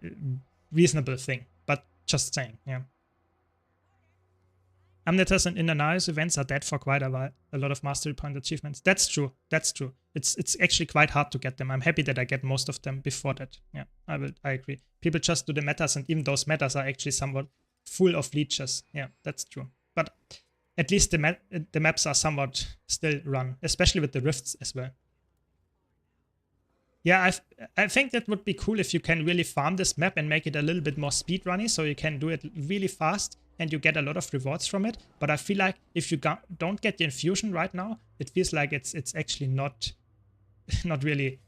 reasonable thing, but just saying, yeah. Amnetas and Inanarius events are dead for quite a while. A lot of mastery point achievements. That's true. That's true. It's actually quite hard to get them. I'm happy that I get most of them before that. Yeah, I agree. People just do the metas, and even those metas are actually somewhat full of leeches. Yeah, that's true. But at least the maps are somewhat still run, especially with the rifts as well. Yeah, I think that would be cool if you can really farm this map and make it a little bit more speedrunny, so you can do it really fast and you get a lot of rewards from it. But I feel like if you don't get the infusion right now, it feels like it's actually not really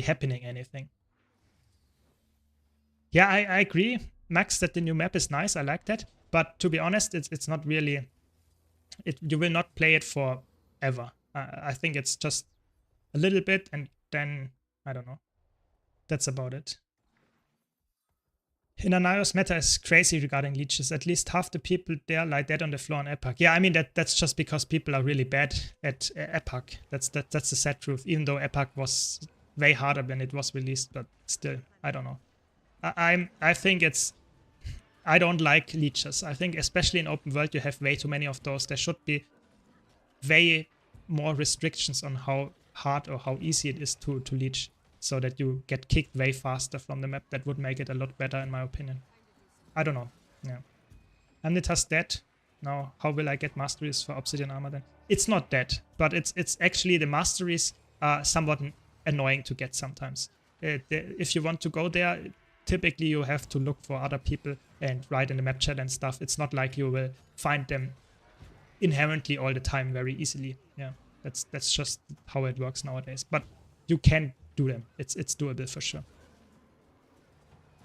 happening anything. Yeah, I agree, Max, that the new map is nice. I like that, but to be honest, it's not really. You will not play it forever. I think it's just a little bit, and then I don't know. That's about it. Inanarius meta is crazy regarding leeches. At least half the people there lie dead on the floor on Epoch. Yeah, I mean that's just because people are really bad at Epoch. That's the sad truth. Even though Epoch was way harder when it was released, but still, I don't know. I think I don't like leeches. I think especially in open world you have way too many of those. There should be way more restrictions on how hard or how easy it is to leech, so that you get kicked way faster from the map. That would make it a lot better in my opinion. I don't know. Yeah. Amnita's dead. Now, how will I get masteries for Obsidian Armor then? It's not dead, but it's actually the masteries are somewhat annoying to get sometimes. If you want to go there, typically you have to look for other people and write in the map chat and stuff. It's not like you will find them inherently all the time very easily. Yeah, that's just how it works nowadays. But you can do them. It's doable for sure.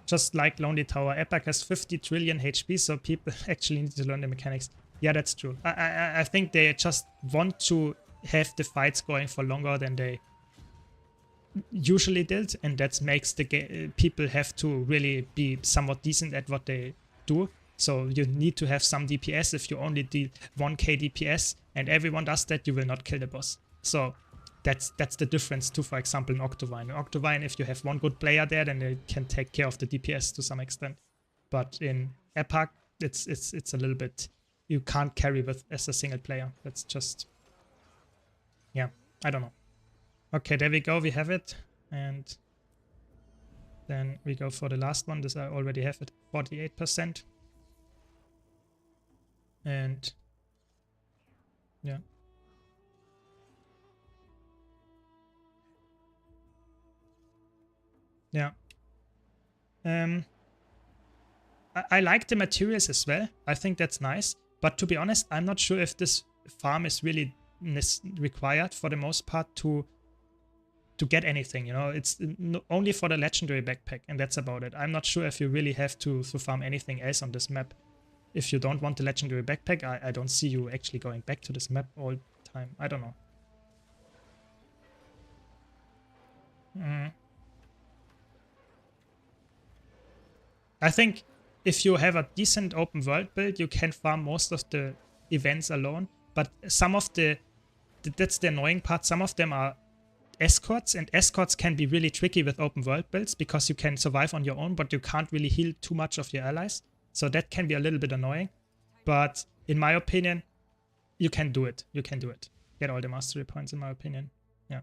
Just like Lonely Tower, Epoch has 50 trillion HP, so people actually need to learn the mechanics. Yeah, that's true. I think they just want to have the fights going for longer than they usually did, and that makes the people have to really be somewhat decent at what they do. So you need to have some DPS. If you only deal 1k DPS and everyone does that, you will not kill the boss. So that's the difference to, for example, in Octavine. In Octavine, if you have one good player there, then they can take care of the DPS to some extent. But in Epoch, it's a little bit, you can't carry with as a single player. That's just, yeah, I don't know. Okay, there we go. We have it, and then we go for the last one. This I already have it, 48%. And yeah. Yeah. I like the materials as well. I think that's nice. But to be honest, I'm not sure if this farm is really required for the most part to get anything, you know. It's only for the legendary backpack, and that's about it. I'm not sure if you really have to farm anything else on this map. If you don't want the legendary backpack, I don't see you actually going back to this map all the time. I don't know. I think if you have a decent open world build, you can farm most of the events alone. But some of that's the annoying part. Some of them are escorts, and escorts can be really tricky with open world builds because you can survive on your own, but you can't really heal too much of your allies. So that can be a little bit annoying. But in my opinion, you can do it. You can do it. Get all the mastery points, in my opinion. Yeah.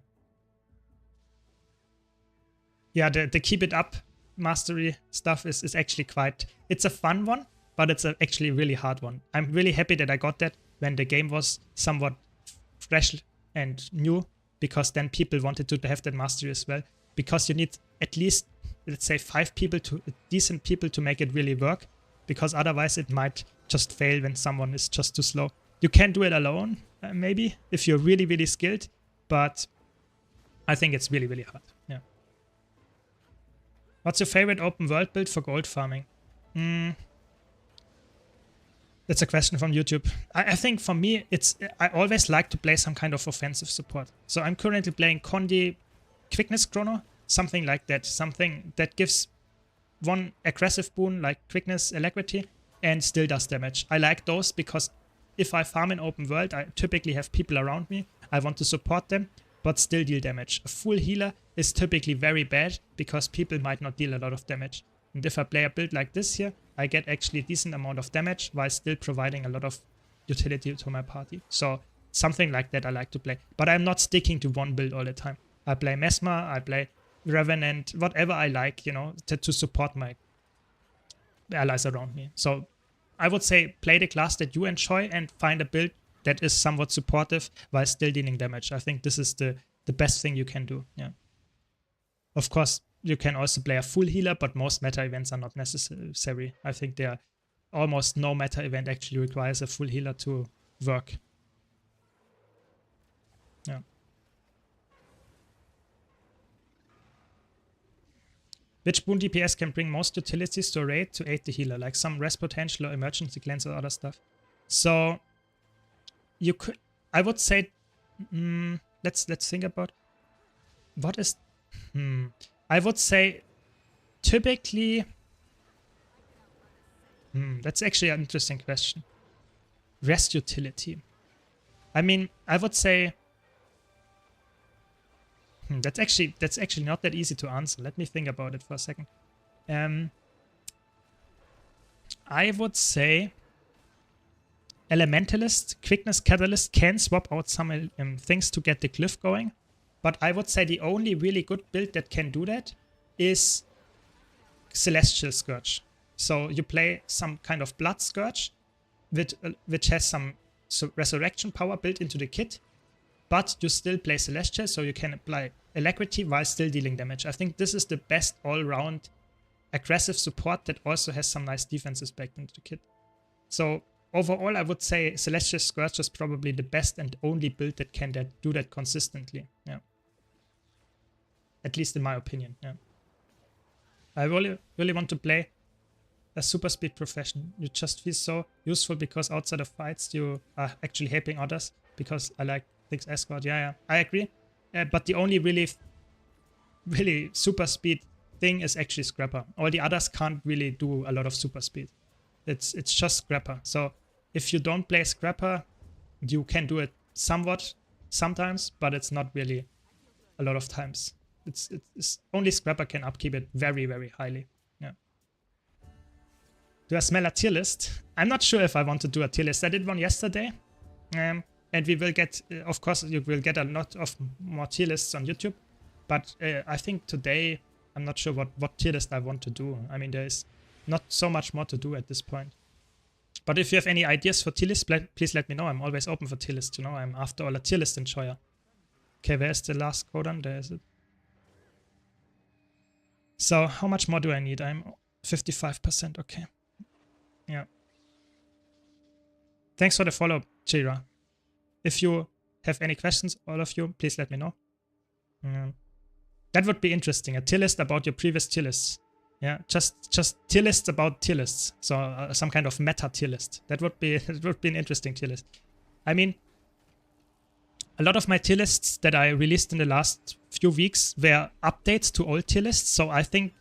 Yeah, the keep it up mastery stuff is actually quite... It's a fun one, but it's actually a really hard one. I'm really happy that I got that when the game was somewhat fresh and new, because then people wanted to have that mastery as well. Because you need at least, let's say, 5 people, decent people to make it really work. Because otherwise it might just fail when someone is just too slow. You can do it alone, maybe, if you're really, really skilled. But I think it's really, really hard. Yeah. What's your favorite open world build for gold farming? That's a question from YouTube. I think for me, I always like to play some kind of offensive support. So I'm currently playing Condi Quickness Chrono, something like that. Something that gives one aggressive boon like Quickness, Alacrity, and still does damage. I like those because if I farm in open world, I typically have people around me. I want to support them, but still deal damage. A full healer is typically very bad because people might not deal a lot of damage. And if I play a build like this here, I get actually a decent amount of damage while still providing a lot of utility to my party. So something like that I like to play. But I'm not sticking to one build all the time. I play Mesmer, I play Revenant, whatever I like, you know, to support my allies around me. So I would say play the class that you enjoy and find a build that is somewhat supportive while still dealing damage. I think this is the best thing you can do. Yeah. Of course, you can also play a full healer, but most meta events are not necessary. I think almost no meta event actually requires a full healer to work. Yeah. Which boon DPS can bring most utilities to a raid to aid the healer, like some rest potential or emergency cleanse or other stuff? So you could, I would say, let's think about what is. I would say typically. That's actually an interesting question. Rest utility. I mean, I would say. That's actually not that easy to answer. Let me think about it for a second. I would say Elementalist, Quickness Catalyst can swap out some things to get the glyph going. But I would say the only really good build that can do that is Celestial Scourge. So you play some kind of Blood Scourge, which has some resurrection power built into the kit. But you still play Celestial, so you can apply Alacrity while still dealing damage. I think this is the best all-round aggressive support that also has some nice defenses backed into the kit. So overall, I would say Celestial Scourge is probably the best and only build that can do that consistently. Yeah. At least in my opinion. Yeah. I really want to play a super speed profession. You just feel so useful because outside of fights you are actually helping others. Because I like things escort. Yeah, I agree. But the only really super speed thing is actually Scrapper. All the others can't really do a lot of super speed. It's just Scrapper. So if you don't play Scrapper, you can do it somewhat sometimes, but it's not really a lot of times. It's only Scrapper can upkeep it very, very highly. Yeah. Do I smell a tier list? I'm not sure if I want to do a tier list. I did one yesterday. And we will get, of course, you will get a lot of more tier lists on YouTube. But I think today, I'm not sure what tier list I want to do. I mean, there is not so much more to do at this point. But if you have any ideas for tier lists, please let me know. I'm always open for tier lists, you know. I'm after all a tier list enjoyer. Okay, where's the last codon? There is it. So how much more do I need? I'm 55%. Okay. Yeah. Thanks for the follow, Chira. If you have any questions, all of you, please let me know. That would be interesting. A tier list about your previous tier lists. Yeah, just tier lists about tier lists. So some kind of meta tier list. That would be an interesting tier list. I mean, a lot of my tier lists that I released in the last few weeks were updates to old tier lists. So I think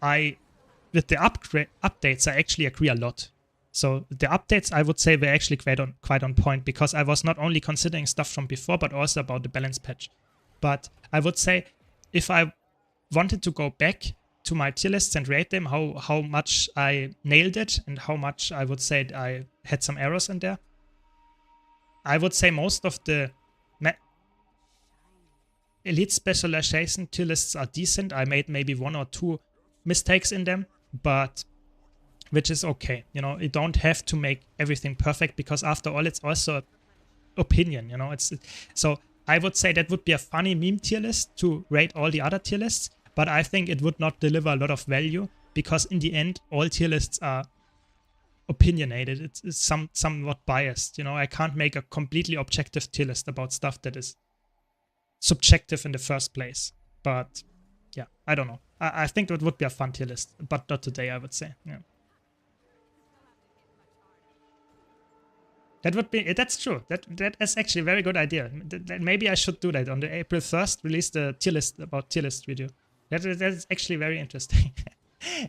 with the updates, I actually agree a lot. So the updates, I would say, were actually quite on point, because I was not only considering stuff from before, but also about the balance patch. But I would say, if I wanted to go back to my tier lists and rate them, how much I nailed it and how much I would say I had some errors in there, I would say most of the elite specialization tier lists are decent. I made maybe 1 or 2 mistakes in them, but which is okay. You know, you don't have to make everything perfect, because after all, it's also opinion. You know, so I would say that would be a funny meme tier list to rate all the other tier lists, but I think it would not deliver a lot of value, because in the end, all tier lists are opinionated. It's somewhat biased. You know, I can't make a completely objective tier list about stuff that is subjective in the first place. But yeah, I don't know. I think it would be a fun tier list, but not today, I would say. Yeah. That's true. That is actually a very good idea. Maybe I should do that on the April 1st, release the tier list about tier list video. That is actually very interesting.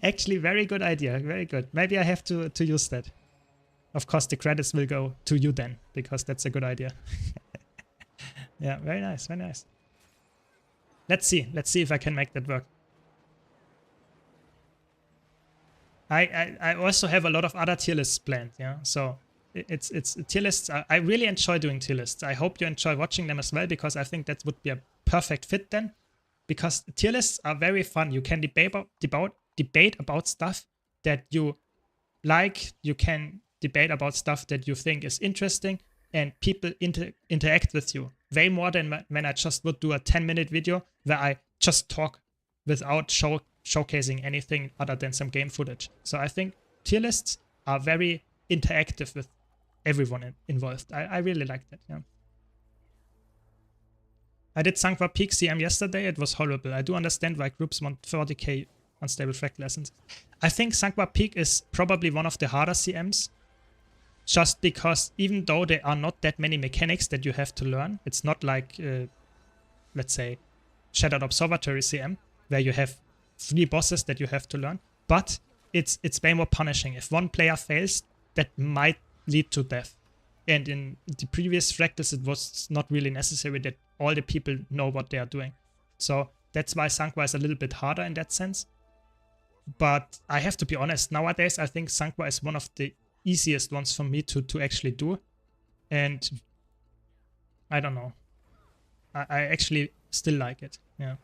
Actually, very good idea. Very good. Maybe I have to use that. Of course, the credits will go to you then, because that's a good idea. Yeah, very nice. Very nice. Let's see. Let's see if I can make that work. I also have a lot of other tier lists planned. Yeah, so it's tier lists. I really enjoy doing tier lists. I hope you enjoy watching them as well, because I think that would be a perfect fit then. Because tier lists are very fun. You can debate about stuff that you like. You can debate about stuff that you think is interesting, and people interact with you way more than when I just would do a 10-minute video where I just talk without showcasing anything other than some game footage. So I think tier lists are very interactive with everyone involved. I really like that. Yeah. I did Sangwa Peak CM yesterday. It was horrible. I do understand why groups want 40k unstable fractal lessons. I think Sangwa Peak is probably one of the harder CMs, just because even though there are not that many mechanics that you have to learn, it's not like, let's say, Shattered Observatory CM, where you have 3 bosses that you have to learn, but it's way more punishing. If one player fails, that might lead to death. And in the previous fractals, it was not really necessary that all the people know what they are doing. So that's why Sangwa is a little bit harder in that sense. But I have to be honest, nowadays I think Sangwa is one of the easiest ones for me to actually do. And I don't know. I actually still like it. Yeah.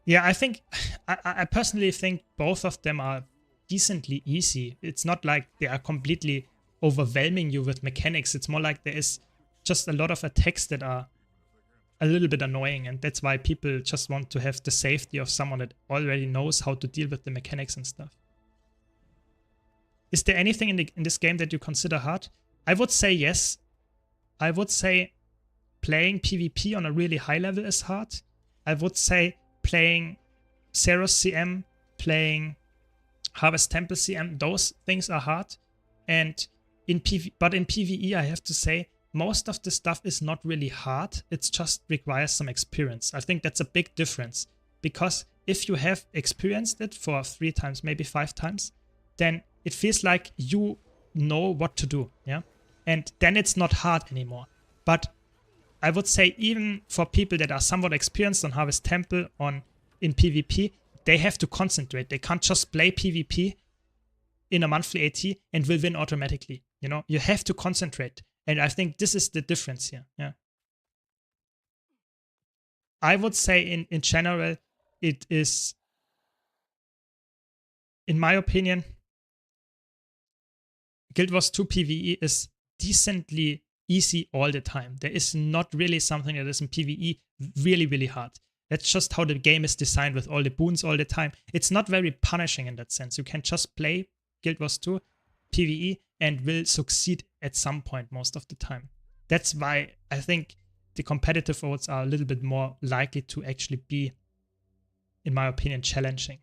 Yeah, I think I personally think both of them are decently easy. It's not like they are completely overwhelming you with mechanics. It's more like there is just a lot of attacks that are a little bit annoying, and that's why people just want to have the safety of someone that already knows how to deal with the mechanics and stuff. Is there anything in this game that you consider hard? I would say yes. I would say playing PvP on a really high level is hard. I would say playing Zeros CM, playing Harvest Temple CM, those things are hard. And in PvE, I have to say, most of the stuff is not really hard. It just requires some experience. I think that's a big difference, because if you have experienced it for 3 times, maybe 5 times, then it feels like you know what to do. Yeah, and then it's not hard anymore. But I would say even for people that are somewhat experienced on Harvest Temple in PvP, they have to concentrate. They can't just play PvP in a monthly AT and will win automatically. You know, you have to concentrate. And I think this is the difference here. Yeah. I would say in general, it is, in my opinion, Guild Wars 2 PvE is decently easy all the time. There is not really something that is in PvE really, really hard. That's just how the game is designed with all the boons all the time. It's not very punishing in that sense. You can just play Guild Wars 2 PvE and will succeed at some point most of the time. That's why I think the competitive modes are a little bit more likely to actually be, in my opinion, challenging.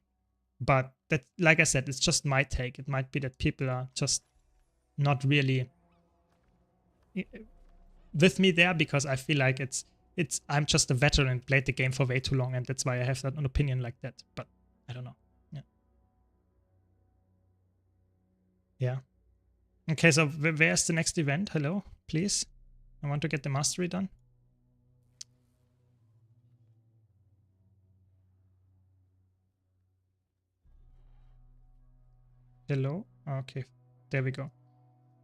But that, like I said, it's just my take. It might be that people are just not really with me there, because I feel like I'm just a veteran and played the game for way too long, and that's why I have an opinion like that. But I don't know. Yeah. Okay, so where's the next event? Hello, please. I want to get the mastery done. Hello. Okay, there we go.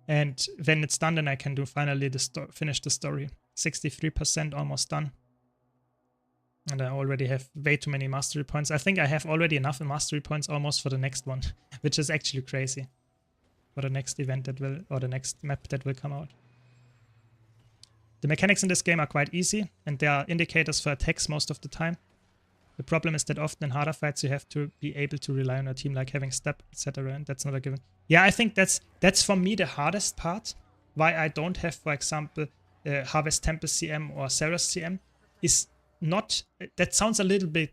And when it's done, then I can do finally finish the story. 63% almost done. And I already have way too many mastery points. I think I have already enough mastery points almost for the next one, which is actually crazy. For the next event that will, or the next map that will come out. The mechanics in this game are quite easy, and there are indicators for attacks most of the time. The problem is that often in harder fights you have to be able to rely on a team, like having step, etc., and that's not a given. Yeah, I think that's for me the hardest part. Why I don't have, for example, Harvest Temple CM or Ceres CM is not, that sounds a little bit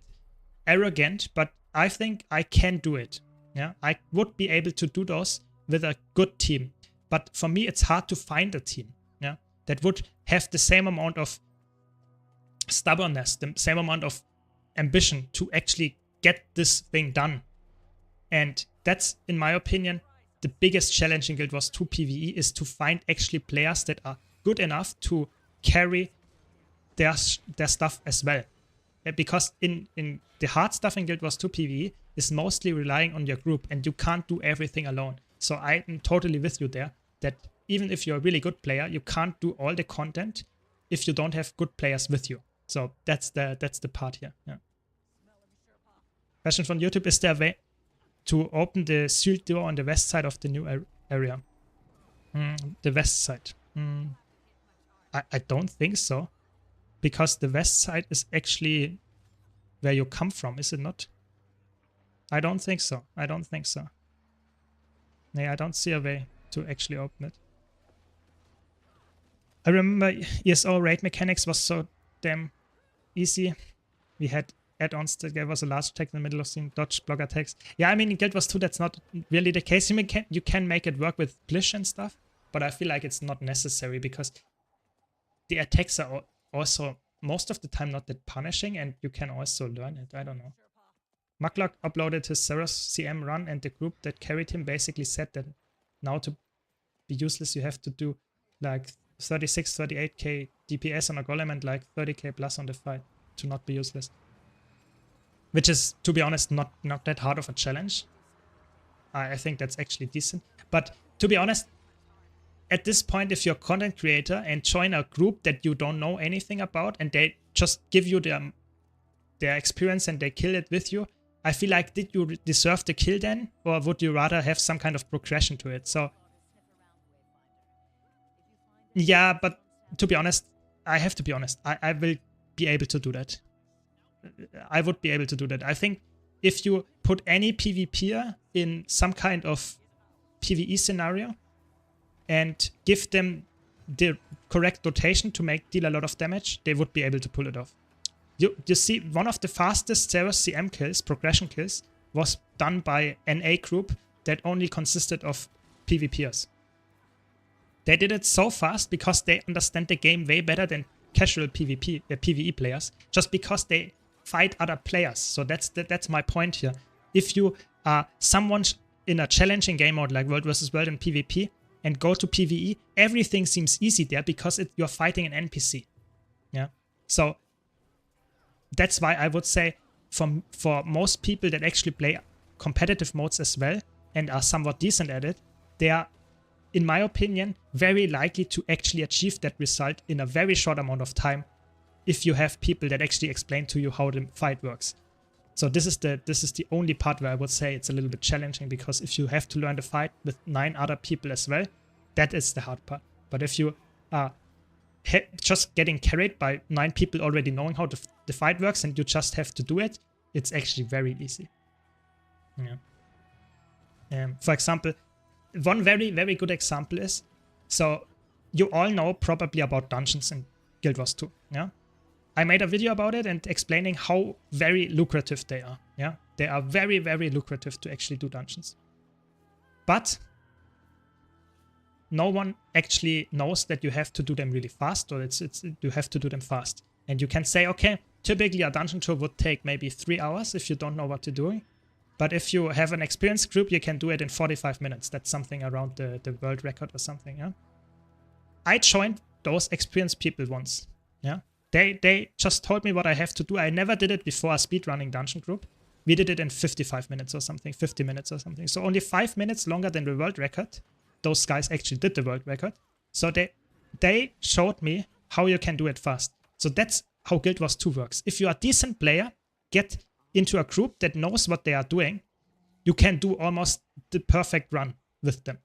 arrogant, but I think I can do it. Yeah, I would be able to do those with a good team. But for me, it's hard to find a team, yeah, that would have the same amount of stubbornness, the same amount of ambition to actually get this thing done. And that's, in my opinion, the biggest challenge in Guild Wars 2 PvE, is to find actually players that are good enough to carry their stuff as well. Because in the hard stuff in Guild Wars 2 PvE is mostly relying on your group, and you can't do everything alone. So I'm totally with you there, that even if you're a really good player, you can't do all the content if you don't have good players with you. So that's the part here. Yeah. Question from YouTube: is there a way to open the sealed door on the west side of the new area? The west side. I don't think so, because the west side is actually where you come from, is it not? I don't think so. I don't think so. Yeah, I don't see a way to actually open it. I remember ESO raid mechanics was so damn easy. We had add-ons that gave us a large attack in the middle of seeing dodge block attacks. Yeah, I mean, in Guild Wars 2, that's not really the case. You can make it work with Blish and stuff, but I feel like it's not necessary, because the attacks are also most of the time not that punishing, and you can also learn it. I don't know. Mucklock uploaded his Ceres CM run, and the group that carried him basically said that now to be useless you have to do like 36, 38k DPS on a golem and like 30k plus on the fight to not be useless. Which is, to be honest, not that hard of a challenge. I think that's actually decent. But to be honest, at this point, if you're a content creator and join a group that you don't know anything about, and they just give you their experience and they kill it with you, I feel like, did you deserve the kill then? Or would you rather have some kind of progression to it? So, yeah, but to be honest, I have to be honest, I will be able to do that. I would be able to do that. I think if you put any PvPer in some kind of PvE scenario and give them the correct rotation to deal a lot of damage, they would be able to pull it off. You see, one of the fastest Ceres CM kills, progression kills, was done by an NA group that only consisted of PvPers. They did it so fast because they understand the game way better than casual PvE players, just because they fight other players. So that's my point here. If you are someone in a challenging game mode like World vs. World in PvP and go to PvE, everything seems easy there because you're fighting an NPC. Yeah. So that's why I would say for most people that actually play competitive modes as well and are somewhat decent at it, they are, in my opinion, very likely to actually achieve that result in a very short amount of time if you have people that actually explain to you how the fight works. So this is the only part where I would say it's a little bit challenging, because if you have to learn the fight with 9 other people as well, that is the hard part. But if you are just getting carried by 9 people already knowing how the fight works, and you just have to do it, it's actually very easy. Yeah. For example, one very, very good example is, so you all know probably about dungeons in Guild Wars 2, yeah? I made a video about it and explaining how very lucrative they are, yeah? They are very, very lucrative to actually do dungeons. But no one actually knows that you have to do them really fast, or you have to do them fast. And you can say, okay, typically a dungeon tour would take maybe 3 hours if you don't know what you're doing. But if you have an experienced group, you can do it in 45 minutes. That's something around the world record or something, yeah? I joined those experienced people once, yeah? They just told me what I have to do. I never did it before a speedrunning dungeon group. We did it in 55 minutes or something, 50 minutes or something. So only 5 minutes longer than the world record. Those guys actually did the world record. So they showed me how you can do it fast. So that's how Guild Wars 2 works. If you are a decent player, get into a group that knows what they are doing, you can do almost the perfect run with them.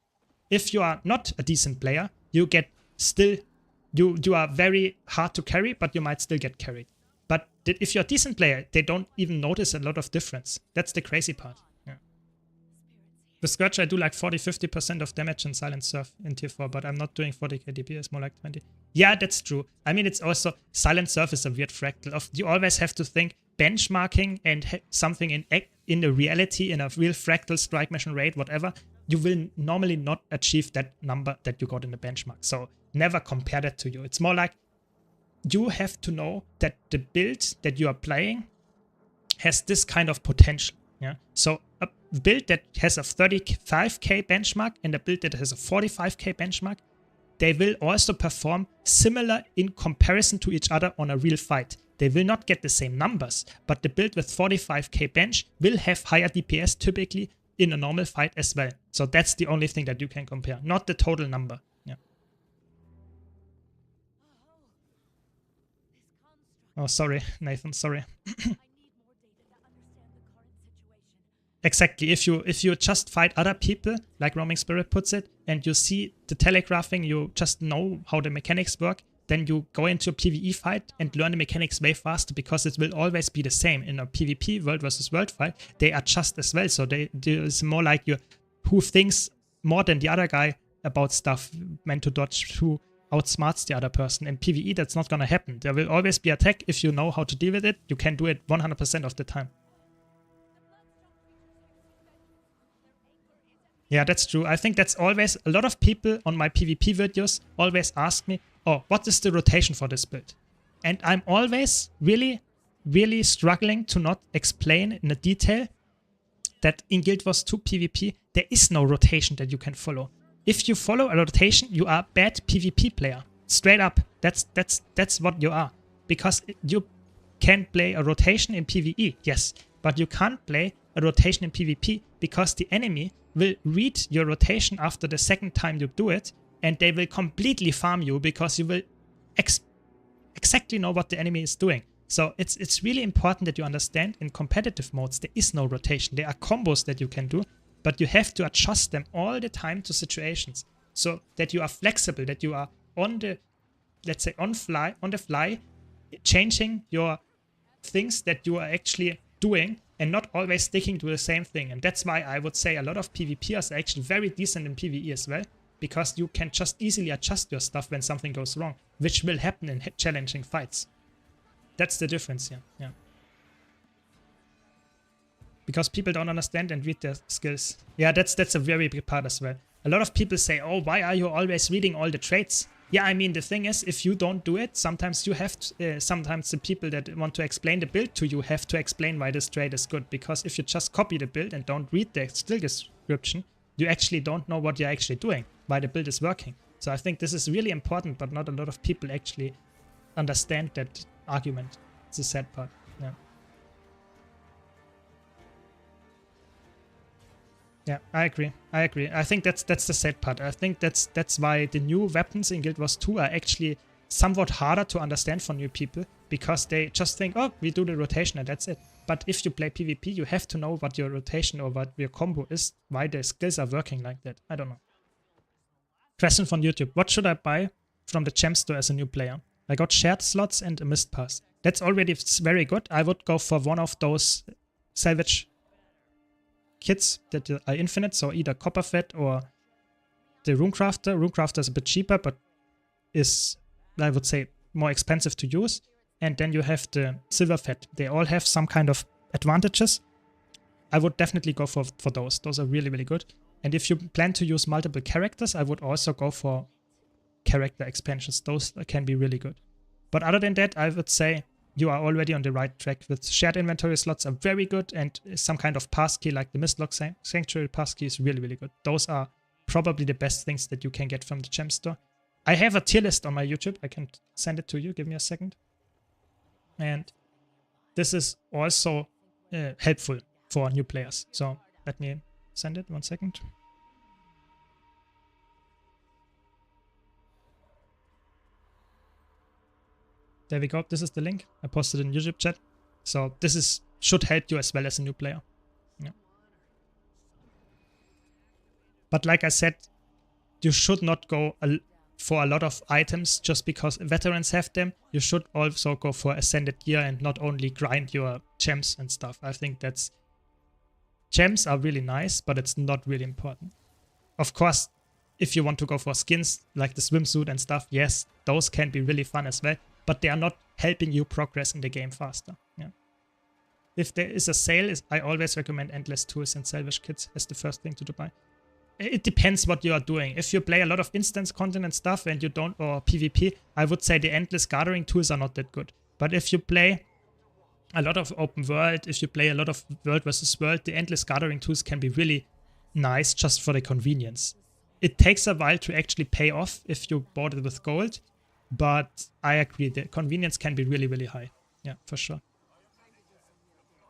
If you are not a decent player, you get still, you are very hard to carry, but you might still get carried. But if you're a decent player, they don't even notice a lot of difference. That's the crazy part. Yeah. With Scourge, I do like 40-50% of damage in Silent Surf in tier 4, but I'm not doing 40k DPS, more like 20. Yeah, that's true. I mean, it's also, Silent Surf is a weird fractal of, you always have to think benchmarking and something in the reality, in a real fractal strike mission rate, whatever, you will normally not achieve that number that you got in the benchmark. So never compare that to you. It's more like you have to know that the build that you are playing has this kind of potential. Yeah. So a build that has a 35k benchmark and a build that has a 45k benchmark, they will also perform similar in comparison to each other on a real fight. They will not get the same numbers, but the build with 45k bench will have higher DPS typically in a normal fight as well. So that's the only thing that you can compare, not the total number. Yeah. Oh, sorry, Nathan, sorry. Exactly. If you just fight other people, like Roaming Spirit puts it, and you see the telegraphing, you just know how the mechanics work, then you go into a PvE fight and learn the mechanics way faster, because it will always be the same. In a PvP world versus world fight, they adjust as well. So it's more like you who thinks more than the other guy about stuff, meant to dodge, who outsmarts the other person. In PvE, that's not gonna happen. There will always be attack. If you know how to deal with it, you can do it 100% of the time. Yeah, that's true. I think that's always, a lot of people on my PvP videos always ask me, oh, what is the rotation for this build? And I'm always really, really struggling to not explain in a detail that in Guild Wars 2 PvP, there is no rotation that you can follow. If you follow a rotation, you are a bad PvP player. Straight up. That's what you are. Because you can play a rotation in PvE, yes, but you can't play a rotation in PvP because the enemy will read your rotation after the second time you do it, and they will completely farm you because you will exactly know what the enemy is doing. So it's really important that you understand in competitive modes there is no rotation. There are combos that you can do, but you have to adjust them all the time to situations so that you are flexible, that you are on the, let's say, on the fly, changing your things that you are actually doing and not always sticking to the same thing. And that's why I would say a lot of PvPers are actually very decent in PvE as well, because you can just easily adjust your stuff when something goes wrong, which will happen in challenging fights. That's the difference here. Yeah. Because people don't understand and read their skills. Yeah, that's a very big part as well. A lot of people say, oh, why are you always reading all the traits? Yeah, I mean, the thing is, if you don't do it, sometimes you have to, sometimes the people that want to explain the build to you have to explain why this trait is good. Because if you just copy the build and don't read the skill description, you actually don't know what you're actually doing, why the build is working. So I think this is really important, but not a lot of people actually understand that argument. It's a sad part. Yeah. Yeah, I agree. I think that's the sad part. I think that's why the new weapons in Guild Wars 2 are actually somewhat harder to understand for new people, because they just think, oh, we do the rotation and that's it. But if you play PvP, you have to know what your rotation or what your combo is, why the skills are working like that. I don't know. Question from YouTube. What should I buy from the gem store as a new player. I got shared slots and a missed pass. That's already very good. I would go for one of those salvage kits that are infinite, so either Copperfed or the Runecrafter. Runecrafter is a bit cheaper, but is, I would say, more expensive to use. And then you have the Silverfed. They all have some kind of advantages. I would definitely go for those. Those are really, really good. And if you plan to use multiple characters, I would also go for character expansions. Those can be really good. But other than that, I would say you are already on the right track. With shared inventory slots are very good, and some kind of passkey like the Mistlock Sanctuary passkey is really, really good. Those are probably the best things that you can get from the gem store. I have a tier list on my YouTube. I can send it to you. Give me a second. And this is also helpful for new players. So let me send it 1 second. There we go. This is the link. I posted it in YouTube chat. So this should help you as well as a new player. Yeah. But like I said, you should not go for a lot of items just because veterans have them. You should also go for ascended gear and not only grind your gems and stuff. I think gems are really nice, but it's not really important. Of course, if you want to go for skins like the swimsuit and stuff, yes, those can be really fun as well, but they are not helping you progress in the game faster. Yeah. If there is a sale, I always recommend Endless Tools and Salvage Kits as the first thing to buy. It depends what you are doing. If you play a lot of instance content and stuff and you don't, or PvP, I would say the Endless Gathering tools are not that good. But if you play a lot of open world, if you play a lot of world versus world, the Endless Gathering tools can be really nice just for the convenience. It takes a while to actually pay off if you bought it with gold, but I agree, the convenience can be really, really high. Yeah, for sure.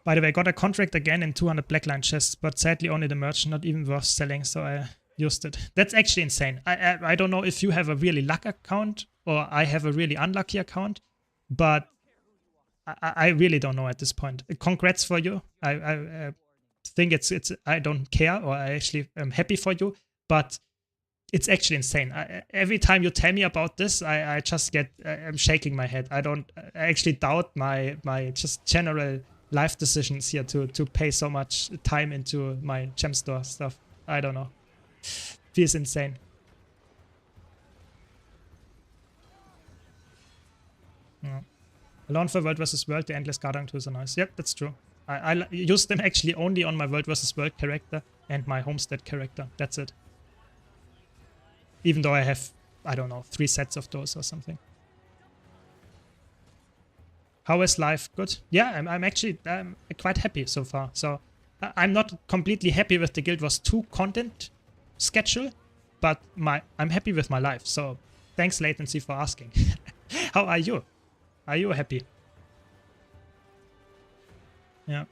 By the way, I got a contract again in 200 blackline chests, but sadly only the merch, not even worth selling, so I used it. That's actually insane. I don't know if you have a really luck account or I have a really unlucky account, but I really don't know at this point. Congrats for you. I think it's I don't care, or I actually am happy for you, but it's actually insane. Every time you tell me about this, I just I'm shaking my head. I actually doubt my just general life decisions here to pay so much time into my gem store stuff. I don't know. Feels insane. Yeah. Alone for World vs. World, the Endless Gathering tools are nice. Yep, that's true. I use them actually only on my World vs. World character and my Homestead character. That's it. Even though I have, I don't know, 3 sets of those or something. How is life? Good. Yeah, I'm actually quite happy so far. So I'm not completely happy with the Guild Wars 2 content schedule, but I'm happy with my life. So thanks, Latency, for asking. How are you? Are you happy? Yeah.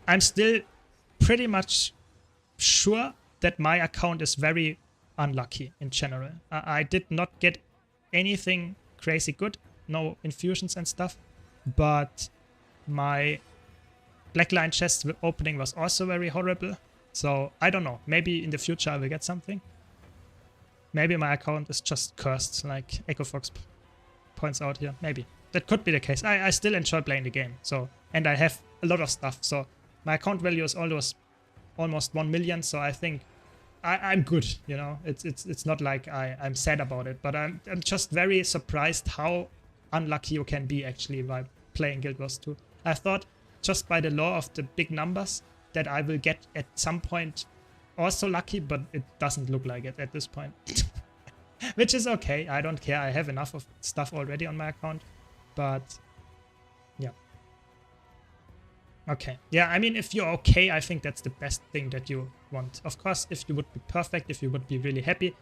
I'm still pretty much sure that my account is very unlucky in general. I did not get anything crazy good, no infusions and stuff, but my blackline chest opening was also very horrible. So I don't know, maybe in the future I will get something. Maybe my account is just cursed, like EchoFox points out here. Maybe that could be the case. I still enjoy playing the game, so, and I have a lot of stuff, so my account value is almost 1 million, so I think I'm good, you know. It's not like I'm sad about it, but I'm just very surprised how unlucky you can be actually by playing Guild Wars 2. I thought just by the law of the big numbers that I will get at some point also lucky, but it doesn't look like it at this point. Which is okay, I don't care. I have enough of stuff already on my account, but yeah. Okay. Yeah, I mean, if you're okay, I think that's the best thing that you want. Of course, if you would be perfect, if you would be really happy,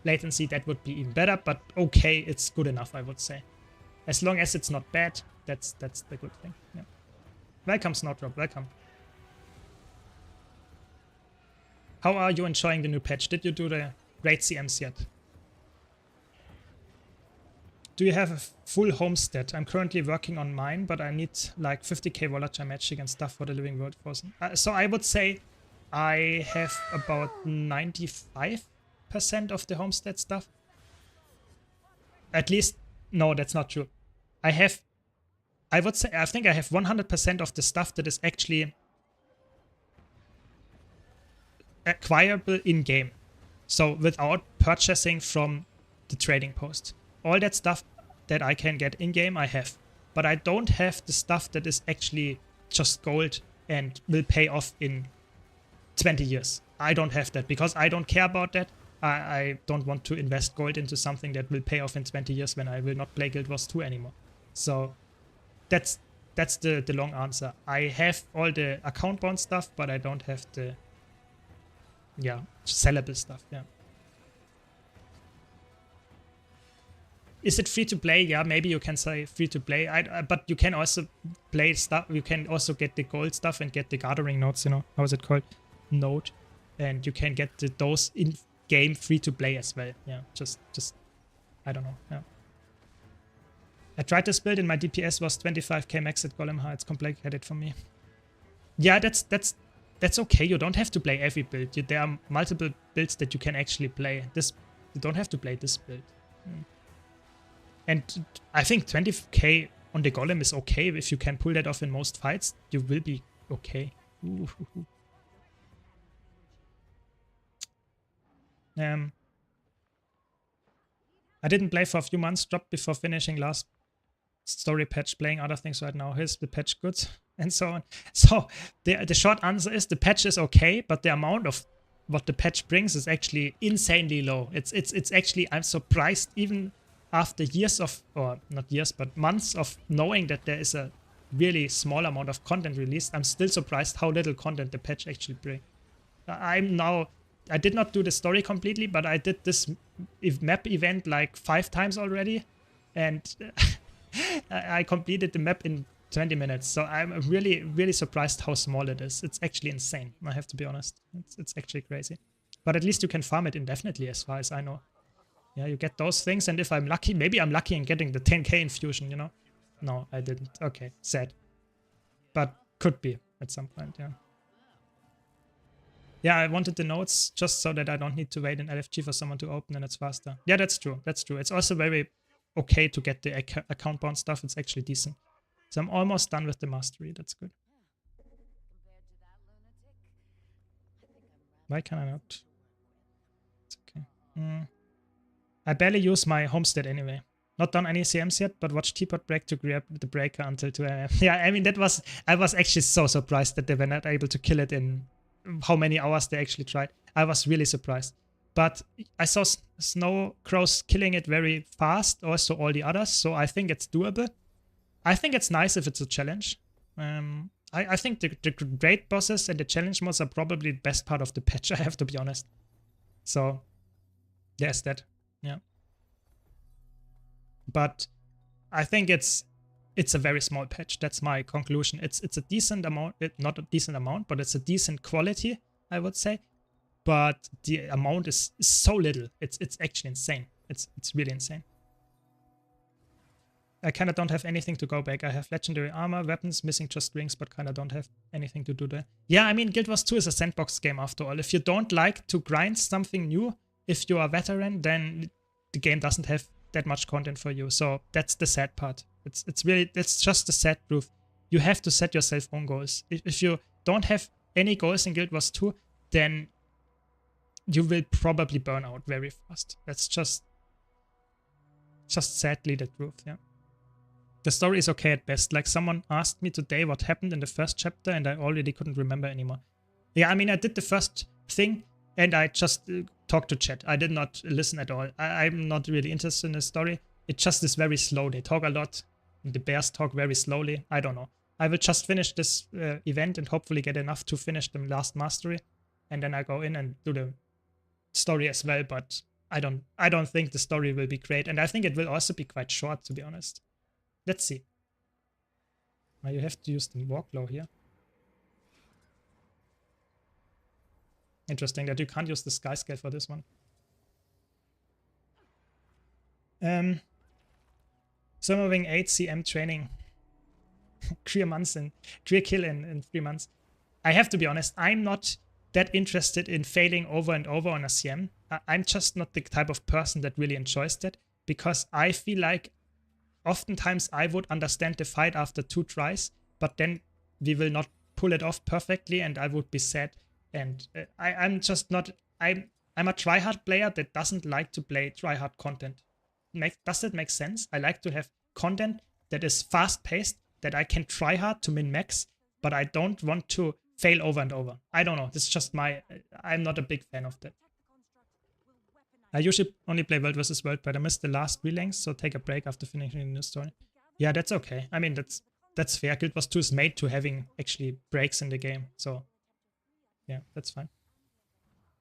Latency, that would be even better, but okay, it's good enough, I would say. As long as it's not bad, that's the good thing. Yeah. Welcome, Snowdrop, welcome. How are you enjoying the new patch? Did you do the raid CMs yet? Do you have a full homestead? I'm currently working on mine, but I need like 50k volatile magic and stuff for the living world force. So I would say I have about 95 of the homestead stuff. At least, no, that's not true. I think I have 100% of the stuff that is actually acquirable in-game. So without purchasing from the trading post. All that stuff that I can get in-game, I have. But I don't have the stuff that is actually just gold and will pay off in 20 years. I don't have that because I don't care about that. I don't want to invest gold into something that will pay off in 20 years when I will not play Guild Wars 2 anymore. So that's the long answer. I have all the account bound stuff, but I don't have the sellable stuff. Yeah. Is it free to play? Yeah, maybe you can say free to play. But you can also play stuff. You can also get the gold stuff and get the gathering nodes. You know, how is it called? Node, and you can get those in-game free to play as well. Yeah, just I don't know. Yeah. I tried this build and my DPS was 25k max at Golem High. It's complicated for me. Yeah, that's okay. You don't have to play every build. There are multiple builds that you can actually play. You don't have to play this build. And I think 20k on the Golem is okay. If you can pull that off in most fights, you will be okay. Ooh. I didn't play for a few months, dropped before finishing last story patch, playing other things right now. Here's the patch good, and so on. So the short answer is the patch is okay, but the amount of what the patch brings is actually insanely low. It's actually, I'm surprised even after years of, or not years, but months of knowing that there is a really small amount of content released. I'm still surprised how little content the patch actually brings. I did not do the story completely, but I did this map event like 5 times already, and I completed the map in 20 minutes. So I'm really, really surprised how small it is. It's actually insane, I have to be honest. It's actually crazy. But at least you can farm it indefinitely as far as I know. Yeah, you get those things, and if I'm lucky, maybe I'm lucky in getting the 10k infusion, you know? No, I didn't. Okay, sad. But could be at some point, yeah. Yeah, I wanted the nodes just so that I don't need to wait in LFG for someone to open and it's faster. Yeah, that's true. That's true. It's also very okay to get the account bound stuff. It's actually decent. So I'm almost done with the mastery. That's good. Why can I not? It's okay. I barely use my homestead anyway. Not done any CMs yet, but watch Teapot break to grab the breaker until 2 AM. Yeah, I mean, I was actually so surprised that they were not able to kill it in how many hours they actually tried. I was really surprised. But I saw Snow Crows killing it very fast, also all the others, so I think it's doable. I think it's nice if it's a challenge. I think the great bosses and the challenge modes are probably the best part of the patch, I have to be honest. So, there's that. Yeah. But I think it's a very small patch. That's my conclusion. It's a decent amount, not a decent amount, but it's a decent quality, I would say. But the amount is so little. It's actually insane. It's really insane. I kind of don't have anything to go back. I have legendary armor, weapons, missing just rings, but kind of don't have anything to do there. Yeah, I mean, Guild Wars 2 is a sandbox game after all. If you don't like to grind something new, if you are a veteran, then the game doesn't have that much content for you. So that's the sad part. It's just the sad truth. You have to set yourself own goals. If you don't have any goals in Guild Wars 2, then you will probably burn out very fast. That's just sadly the truth, yeah. The story is okay at best. Like, someone asked me today what happened in the first chapter and I already couldn't remember anymore. Yeah, I mean, I did the first thing and I just talked to chat. I did not listen at all. I'm not really interested in the story. It just is very slow. They talk a lot. The bears talk very slowly. I don't know. I will just finish this event and hopefully get enough to finish the last mastery. And then I go in and do the story as well. But I don't think the story will be great. And I think it will also be quite short, to be honest. Let's see. Now you have to use the workflow here. Interesting that you can't use the sky scale for this one. Summerwing 8 CM training. Career kill in 3 months. I have to be honest, I'm not that interested in failing over and over on a CM. I'm just not the type of person that really enjoys that, because I feel like oftentimes I would understand the fight after 2 tries, but then we will not pull it off perfectly and I would be sad. And I'm just not, I'm a tryhard player that doesn't like to play tryhard content. Does that make sense? I like to have content that is fast paced, that I can try hard to min max, but I don't want to fail over and over. I don't know. This is just I'm not a big fan of that. I usually only play World vs. World, but I missed the last relays, so take a break after finishing the new story. Yeah, that's okay. I mean, that's fair. Guild Wars 2 is made to having actually breaks in the game, so yeah, that's fine.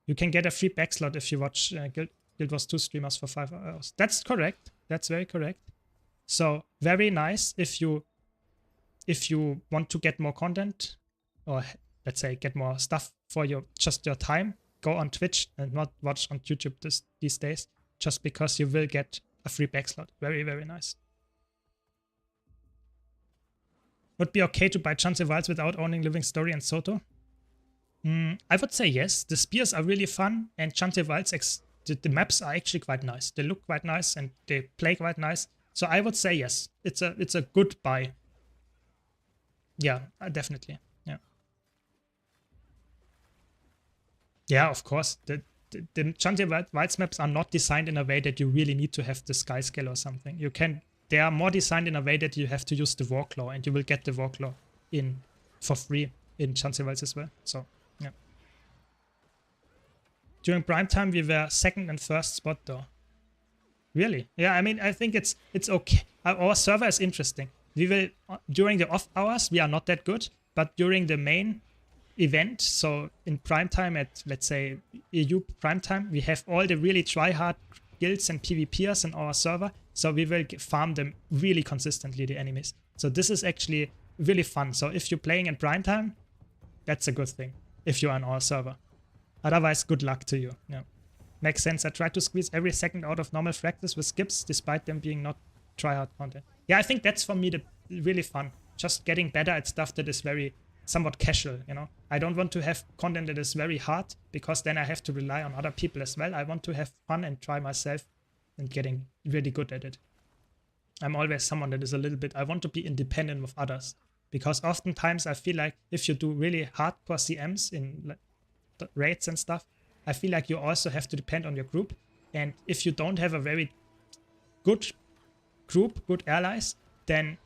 You can get a free backslot if you watch Guild Wars 2 streamers for 5 hours. That's correct. That's very correct. So very nice if you want to get more content, or let's say get more stuff for your time. Go on Twitch and not watch on YouTube these days, just because you will get a free backslot. Very, very nice. Would be okay to buy Chance Wilds without owning Living Story and Soto? I would say yes. The spears are really fun, and Chance Wilds, the maps are actually quite nice. They look quite nice and they play quite nice. So I would say yes. It's a good buy. Yeah, definitely. Yeah. Yeah, of course. The Chance Wilds maps are not designed in a way that you really need to have the sky scale or something. They are more designed in a way that you have to use the Warclaw, and you will get the Warclaw for free in Chance Wilds as well. So yeah. During prime time we were second and first spot though. Really? Yeah, I mean, I think it's okay. Our server is interesting. We will, during the off hours, we are not that good, but during the main event, so in prime time at, let's say, EU prime time, we have all the really try-hard guilds and PvPers in our server, so we will farm them really consistently, the enemies. So this is actually really fun. So if you're playing in prime time, that's a good thing, if you're on our server. Otherwise, good luck to you. Yeah. Makes sense. I try to squeeze every second out of normal practice with skips, despite them being not try-hard content. Yeah, I think that's for me the really fun. Just getting better at stuff that is very somewhat casual, you know. I don't want to have content that is very hard, because then I have to rely on other people as well. I want to have fun and try myself and getting really good at it. I'm always someone that is a little bit, I want to be independent of others, because oftentimes I feel like if you do really hardcore CMs in like raids and stuff, I feel like you also have to depend on your group. And if you don't have a very good group, good allies, then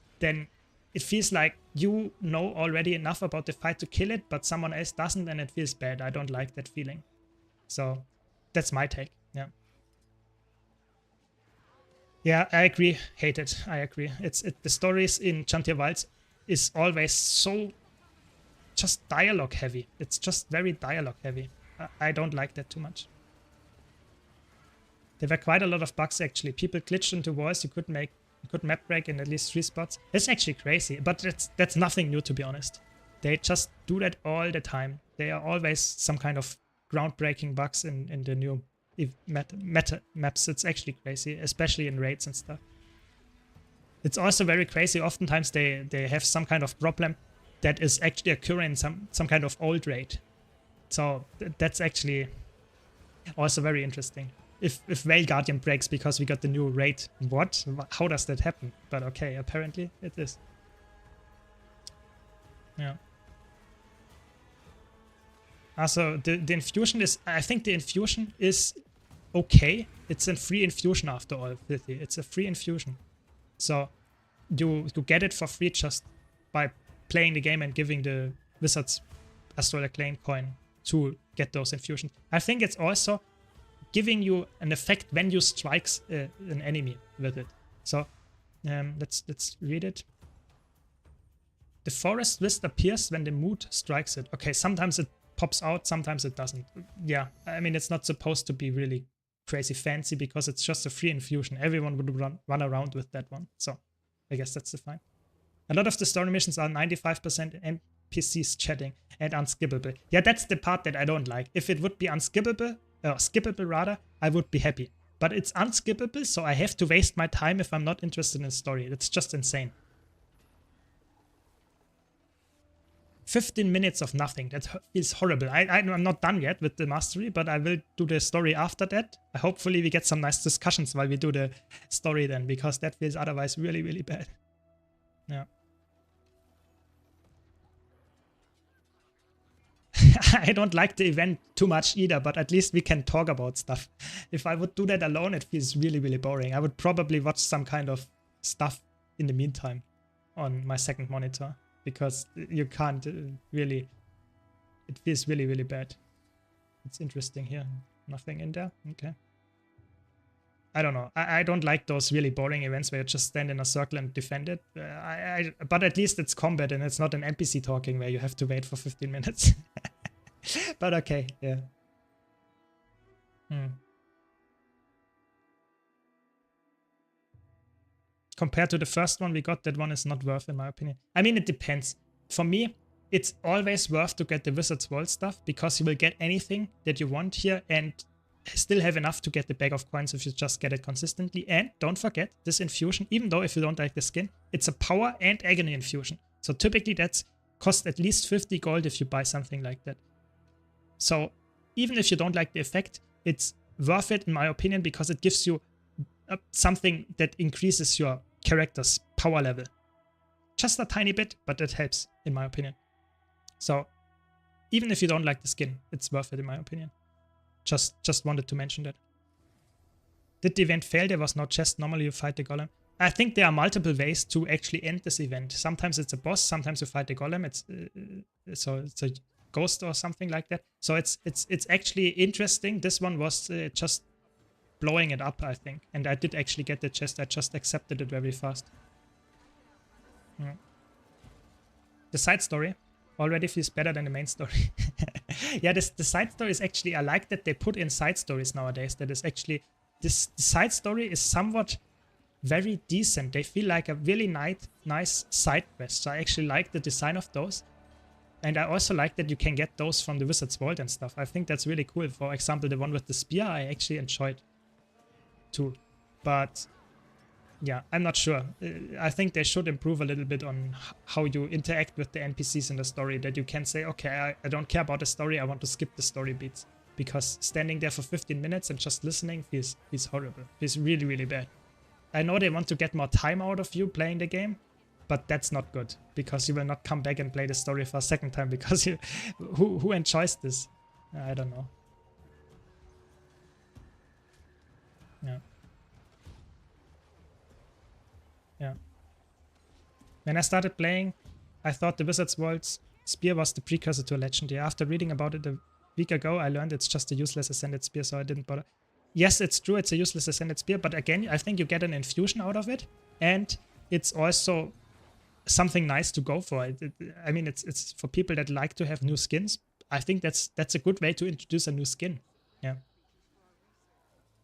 it feels like you know already enough about the fight to kill it, but someone else doesn't, and it feels bad. I don't like that feeling. So that's my take. Yeah. Yeah, I agree. Hate it. I agree. The stories in Chantier Wilds is always so just dialogue heavy. It's just very dialogue heavy. I don't like that too much. There were quite a lot of bugs actually. People glitched into walls. You could map break in at least 3 spots. It's actually crazy, but that's nothing new, to be honest. They just do that all the time. There are always some kind of groundbreaking bugs in the new meta maps. It's actually crazy, especially in raids and stuff. It's also very crazy. Oftentimes they have some kind of problem that is actually occurring in some kind of old raid. So that's actually also very interesting. If Veil Guardian breaks because we got the new raid, what? How does that happen? But okay, apparently it is. Yeah. Also, the infusion is, I think the infusion is okay. It's a free infusion after all, Filthy. It's a free infusion. So you get it for free just by playing the game and giving the Wizards Astral Acclaim coin to get those infusions. I think it's also giving you an effect when you strikes an enemy with it. So let's read it. The forest mist appears when the mood strikes it. Okay, sometimes it pops out, sometimes it doesn't. Yeah, I mean, it's not supposed to be really crazy fancy because it's just a free infusion. Everyone would run around with that one. So I guess that's the fine. A lot of the story missions are 95% NPCs chatting and unskippable. Yeah, that's the part that I don't like. If it would be unskippable, or skippable rather, I would be happy. But it's unskippable, so I have to waste my time if I'm not interested in the story. That's just insane. 15 minutes of nothing. That feels horrible. I'm not done yet with the mastery, but I will do the story after that. Hopefully we get some nice discussions while we do the story then, because that feels otherwise really, really bad. Yeah. I don't like the event too much either, but at least we can talk about stuff. If I would do that alone, it feels really, really boring. I would probably watch some kind of stuff in the meantime on my second monitor, because you can't really, it feels really, really bad. It's interesting here. Nothing in there. Okay. I don't know. I don't like those really boring events where you just stand in a circle and defend it. But at least it's combat and it's not an NPC talking where you have to wait for 15 minutes. But okay, yeah. Compared to the first one we got, that one is not worth in my opinion. I mean, it depends. For me, it's always worth to get the Wizard's World stuff, because you will get anything that you want here and still have enough to get the bag of coins if you just get it consistently. And don't forget, this infusion, even though if you don't like the skin, it's a power and agony infusion. So typically that's cost at least 50 gold if you buy something like that. So even if you don't like the effect, it's worth it in my opinion, because it gives you something that increases your character's power level. Just a tiny bit, but that helps in my opinion. So even if you don't like the skin, it's worth it in my opinion. Just wanted to mention that. Did the event fail? There was no chest. Normally you fight the golem. I think there are multiple ways to actually end this event. Sometimes it's a boss, sometimes you fight the golem. It's a ghost or something like that. So it's actually interesting. This one was just blowing it up, I think. And I did actually get the chest. I just accepted it very fast. Yeah. The side story already feels better than the main story. Yeah, the side story is actually, I like that they put in side stories nowadays. That is actually, the side story is somewhat very decent. They feel like a really nice side quest. So I actually like the design of those. And I also like that you can get those from the Wizard's Vault and stuff. I think that's really cool. For example, the one with the spear, I actually enjoyed too. But yeah, I'm not sure. I think they should improve a little bit on how you interact with the NPCs in the story. That you can say, okay, I don't care about the story, I want to skip the story beats. Because standing there for 15 minutes and just listening feels horrible. Feels really, really bad. I know they want to get more time out of you playing the game, but that's not good. Because you will not come back and play the story for a second time, because you, who enjoys this? I don't know. Yeah. Yeah. When I started playing, I thought the Wizard's World's spear was the precursor to a legendary. After reading about it a week ago, I learned it's just a useless ascended spear, so I didn't bother. Yes, it's true, it's a useless ascended spear, but again, I think you get an infusion out of it, and it's also something nice to go for. I mean, it's for people that like to have new skins. I think that's a good way to introduce a new skin. Yeah.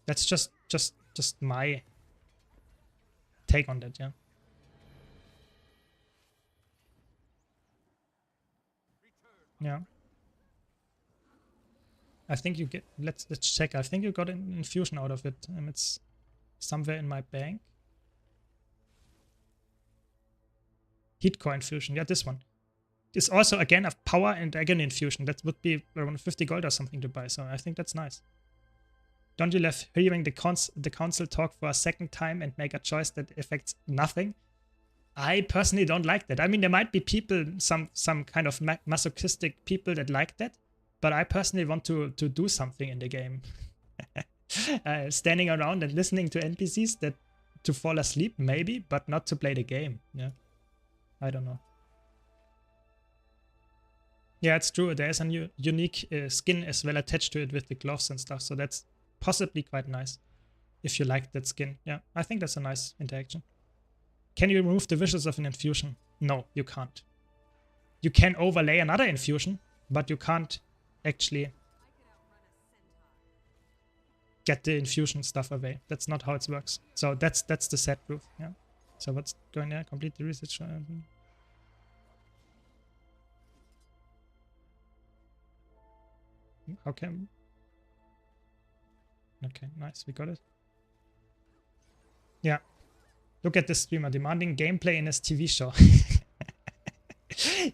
That's just my take on that, yeah. Yeah. I think you get, let's check. I think you got an infusion out of it, and it's somewhere in my bank. Heat core infusion, yeah, this one. It's also again a power and agony infusion. That would be around 50 gold or something to buy, so I think that's nice. Don't you love hearing the council talk for a second time and make a choice that affects nothing? I personally don't like that. I mean, there might be people, some kind of masochistic people that like that, but I personally want to do something in the game. Standing around and listening to NPCs to fall asleep, maybe, but not to play the game. Yeah, I don't know. Yeah, it's true. There's a new unique skin as well attached to it with the gloves and stuff, so that's possibly quite nice if you like that skin. Yeah, I think that's a nice interaction. Can you remove the visuals of an infusion? No, you can't. You can overlay another infusion, but you can't actually get the infusion stuff away. That's not how it works. So that's the sad proof. Yeah. So what's going there? Complete the research. Okay. Okay, nice. We got it. Yeah. Look at this streamer demanding gameplay in his TV show.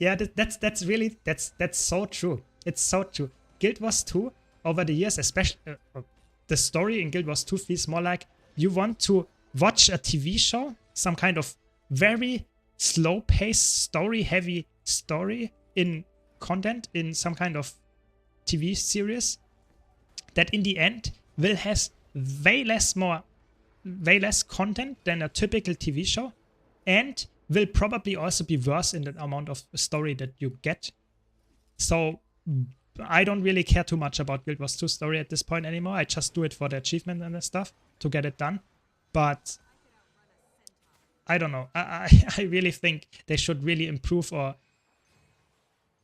Yeah, that's really that's so true. It's so true. Guild Wars 2 over the years, especially the story in Guild Wars 2 feels more like you want to watch a TV show, some kind of very slow-paced, story-heavy story in content in some kind of TV series that in the end will has way less content than a typical TV show, and will probably also be worse in the amount of story that you get. So I don't really care too much about Guild Wars 2 story at this point anymore. I just do it for the achievement and the stuff to get it done. But I don't know. I really think they should really improve, or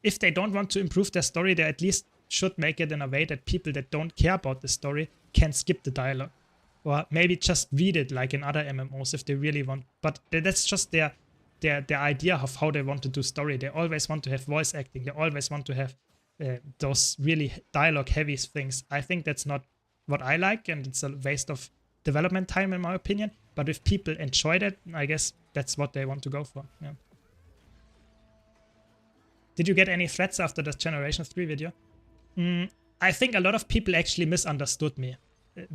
if they don't want to improve their story, they at least should make it in a way that people that don't care about the story can skip the dialogue. Or maybe just read it like in other MMOs if they really want. But that's just their idea of how they want to do story. They always want to have voice acting. They always want to have those really dialogue heavy things. I think that's not what I like, and it's a waste of development time in my opinion. But if people enjoy that, I guess that's what they want to go for. Yeah. Did you get any threats after the Generation 3 video? I think a lot of people actually misunderstood me.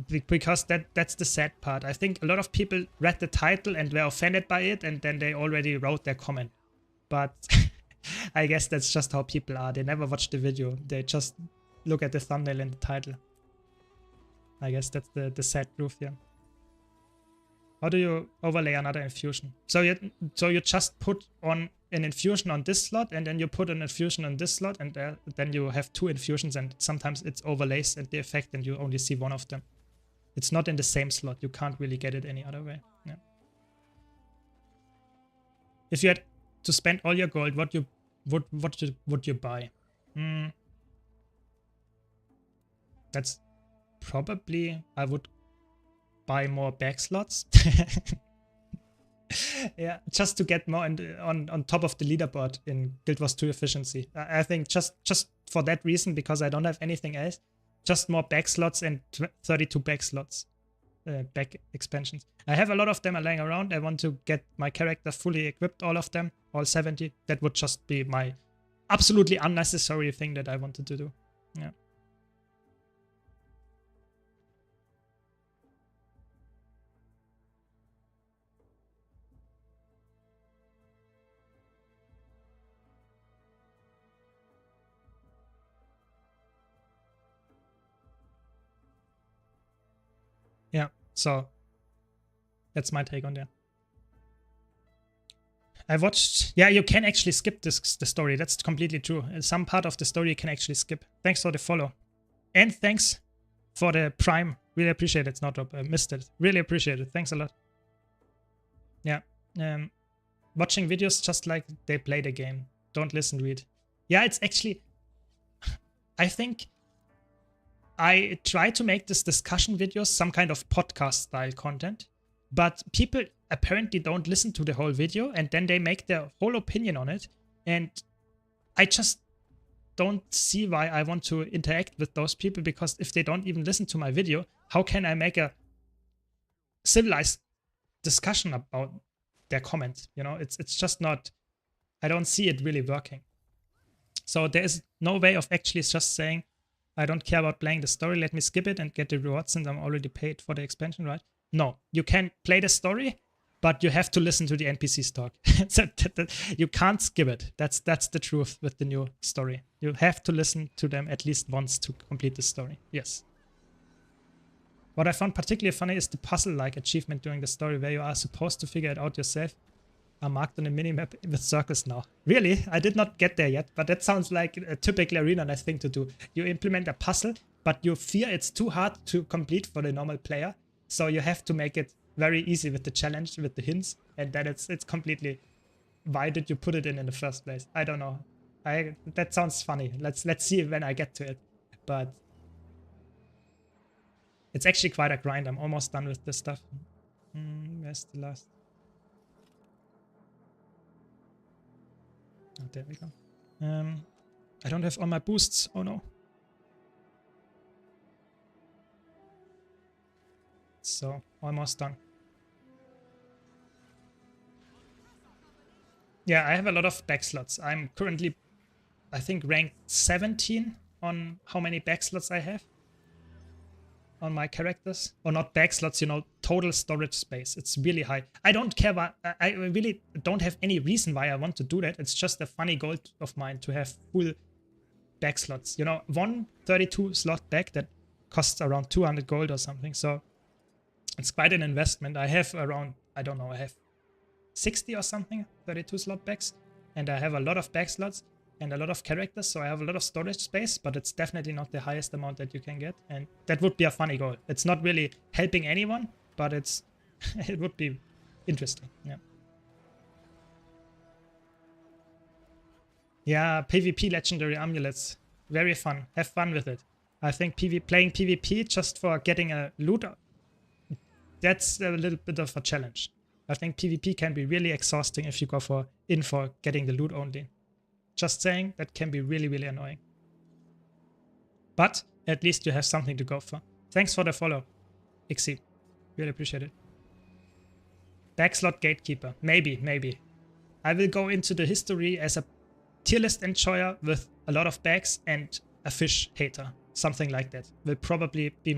Because that's the sad part. I think a lot of people read the title and were offended by it, and then they already wrote their comment. But I guess that's just how people are. They never watch the video. They just look at the thumbnail and the title. I guess that's the sad truth here. How do you overlay another infusion? So you just put on an infusion on this slot, and then you put an infusion on this slot, and then you have two infusions, and sometimes it's overlays and the effect, and you only see one of them. It's not in the same slot. You can't really get it any other way. Yeah. If you had to spend all your gold, what would you buy? That's probably, I would buy more back slots. Yeah, just to get more on top of the leaderboard in Guild Wars 2 efficiency. I think just for that reason, because I don't have anything else, just more back slots and 32 back slots, back expansions. I have a lot of them laying around. I want to get my character fully equipped, all of them, all 70. That would just be my absolutely unnecessary thing that I wanted to do. Yeah. Yeah, so that's my take on that. I watched, yeah, you can actually skip the story. That's completely true. Some part of the story you can actually skip. Thanks for the follow. And thanks for the Prime. Really appreciate it, Snowdrop. I missed it. Really appreciate it. Thanks a lot. Yeah. Watching videos just like they play the game. Don't listen, read. Yeah, it's actually, I think I try to make this discussion videos some kind of podcast style content, but people apparently don't listen to the whole video, and then they make their whole opinion on it. And I just don't see why I want to interact with those people, because if they don't even listen to my video, how can I make a civilized discussion about their comments? You know, it's just not, I don't see it really working. So there is no way of actually just saying, I don't care about playing the story, let me skip it and get the rewards since I'm already paid for the expansion, right? No, you can play the story, but you have to listen to the NPCs talk. You can't skip it. That's the truth with the new story. You have to listen to them at least once to complete the story. Yes. What I found particularly funny is the puzzle-like achievement during the story where you are supposed to figure it out yourself. Are marked on the minimap with circles now. Really? I did not get there yet, but that sounds like a typical arena thing to do. You implement a puzzle, but you fear it's too hard to complete for the normal player, so you have to make it very easy with the challenge, with the hints, and then it's completely, why did you put it in the first place? I don't know. That sounds funny. Let's see when I get to it, but it's actually quite a grind. I'm almost done with this stuff. Where's the last? Oh, there we go. I don't have all my boosts. Oh no. So, almost done. Yeah, I have a lot of back slots. I'm currently, I think, ranked 17 on how many back slots I have on my characters. Or not back slots, you know, total storage space. It's really high. I don't care why, I really don't have any reason why I want to do that. It's just a funny goal of mine to have full back slots. You know, one 32 slot back that costs around 200 gold or something. So it's quite an investment. I have around, I don't know, I have 60 or something 32 slot backs, and I have a lot of back slots and a lot of characters, so I have a lot of storage space, but it's definitely not the highest amount that you can get, and that would be a funny goal. It's not really helping anyone, but it's it would be interesting. Yeah, PvP legendary amulets, very fun. Have fun with it. I think playing PvP just for getting a loot, that's a little bit of a challenge. I think PvP can be really exhausting if you go for getting the loot only. Just saying, that can be really, really annoying. But at least you have something to go for. Thanks for the follow, Ixie. Really appreciate it. Backslot gatekeeper. Maybe. I will go into the history as a tier list enjoyer with a lot of bags and a fish hater. Something like that will probably be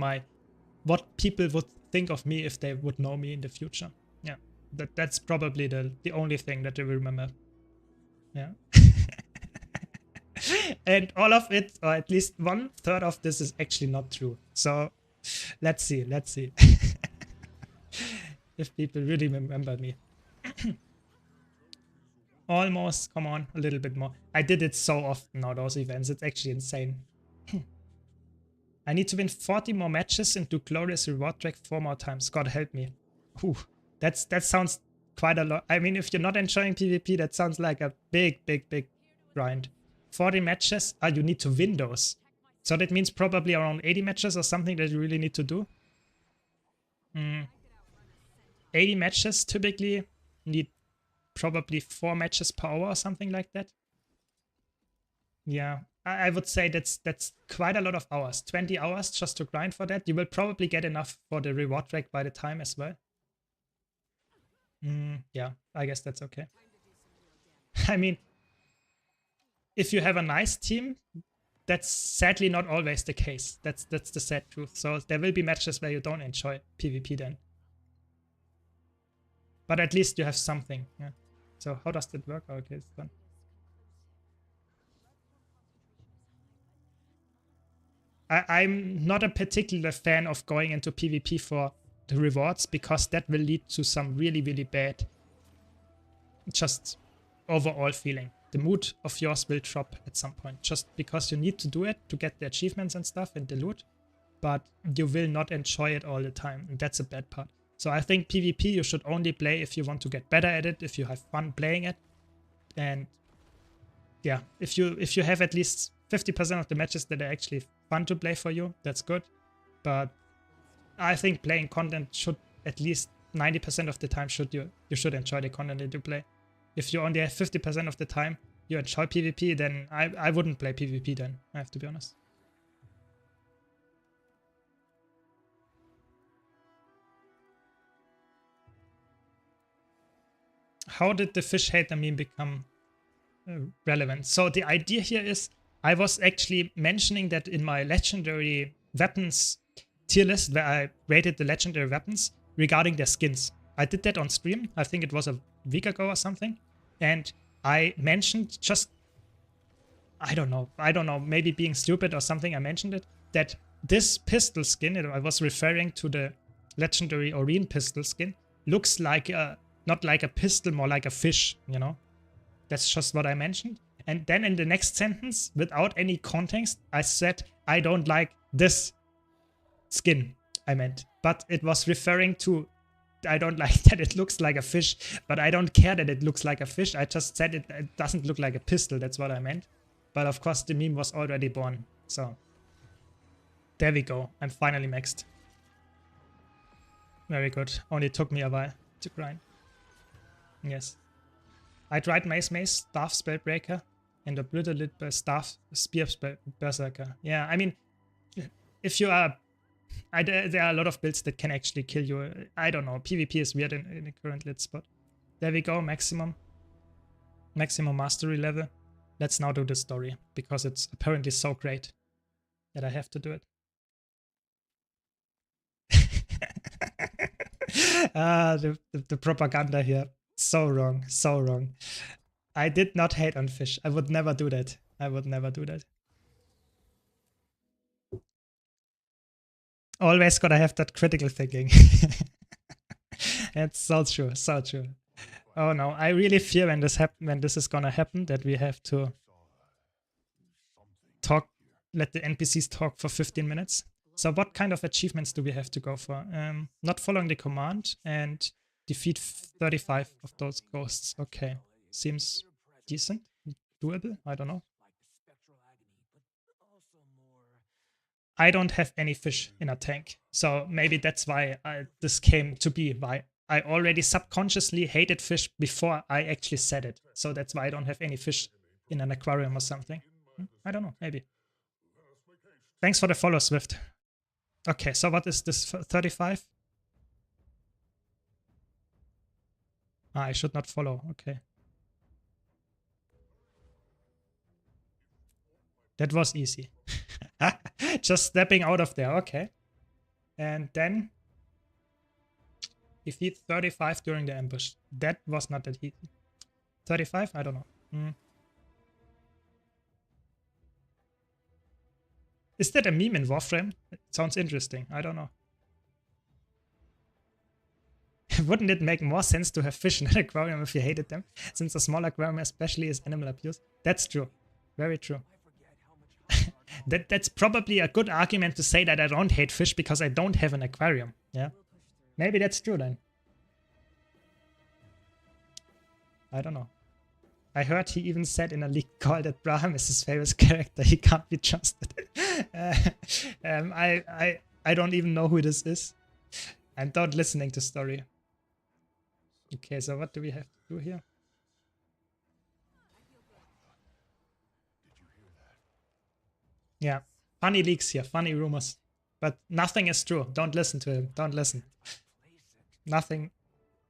what people would think of me if they would know me in the future. Yeah, that's probably the only thing that they will remember. Yeah. And all of it, or at least 1/3 of this, is actually not true. So let's see. If people really remember me. Almost, come on, a little bit more. I did it so often now, those events. It's actually insane. I need to win 40 more matches and do glorious reward track 4 more times. God help me. Whew. That sounds quite a lot. I mean, if you're not enjoying PvP, that sounds like a big grind. 40 matches? Ah, you need to win those. So that means probably around 80 matches or something that you really need to do. 80 matches typically need probably 4 matches per hour or something like that. Yeah, I would say that's quite a lot of hours. 20 hours just to grind for that. You will probably get enough for the reward track by the time as well. Yeah, I guess that's okay. I mean, if you have a nice team, that's sadly not always the case. That's the sad truth. So there will be matches where you don't enjoy PvP then. But at least you have something. Yeah. So how does that work? Okay, it's done. I'm not a particular fan of going into PvP for the rewards, because that will lead to some really bad just overall feeling. The mood of yours will drop at some point, just because you need to do it to get the achievements and stuff and the loot, but you will not enjoy it all the time, and that's a bad part. So I think PvP you should only play if you want to get better at it, if you have fun playing it, and yeah, if you have at least 50% of the matches that are actually fun to play for you, that's good. But I think playing content should, at least 90% of the time, you should enjoy the content that you play. If you only have 50% of the time you enjoy PvP, then I wouldn't play PvP then, I have to be honest. How did the fish hater meme become relevant? So the idea here is, I was actually mentioning that in my legendary weapons tier list, where I rated the legendary weapons regarding their skins. I did that on stream. I think it was a week ago or something. And I mentioned just, I don't know, maybe being stupid or something, I mentioned it, that this pistol skin, I was referring to the legendary Oreen pistol skin, looks like not like a pistol, more like a fish, you know? That's just what I mentioned. And then in the next sentence, without any context, I said, I don't like this skin, I meant. But it was referring to, I don't like that it looks like a fish, but I don't care that it looks like a fish. I just said it doesn't look like a pistol, that's what I meant. But of course the meme was already born, so there we go. I'm finally maxed. Very good. Only took me a while to grind. Yes. I tried Mace, Staff Spellbreaker, and Obliterate Staff Spear Berserker. Yeah, I mean, if you are... there are a lot of builds that can actually kill you. I don't know. PvP is weird in the current lit spot. There we go, maximum. Maximum mastery level. Let's now do the story, because it's apparently so great that I have to do it. The propaganda here. So wrong, so wrong. I did not hate on fish. I would never do that. I would never do that. Always gotta have that critical thinking. It's so true, so true. Oh no, I really fear when this is gonna happen, that we have to talk, let the NPCs talk for 15 minutes. So what kind of achievements do we have to go for? Not following the command and defeat 35 of those ghosts. Okay, seems decent, doable, I don't know. I don't have any fish in a tank, so maybe that's why this came to be, why I already subconsciously hated fish before I actually said it. So that's why I don't have any fish in an aquarium or something. I don't know, maybe. Thanks for the follow, Swift. Okay, so what is this, 35? I should not follow, okay. That was easy. Just stepping out of there, okay. And then defeat 35 during the ambush. That was not that easy. 35? I don't know. Is that a meme in Warframe? It sounds interesting. I don't know. Wouldn't it make more sense to have fish in an aquarium if you hated them? Since a small aquarium especially is animal abuse. That's true. Very true. That's probably a good argument to say that I don't hate fish because I don't have an aquarium. Yeah. Maybe that's true then. I don't know. I heard he even said in a leak call that Braham is his favorite character. He can't be trusted. I don't even know who this is. I'm not listening to story. Okay, so what do we have to do here? Yeah, funny leaks here, funny rumors. But nothing is true. Don't listen to him. Don't listen. Nothing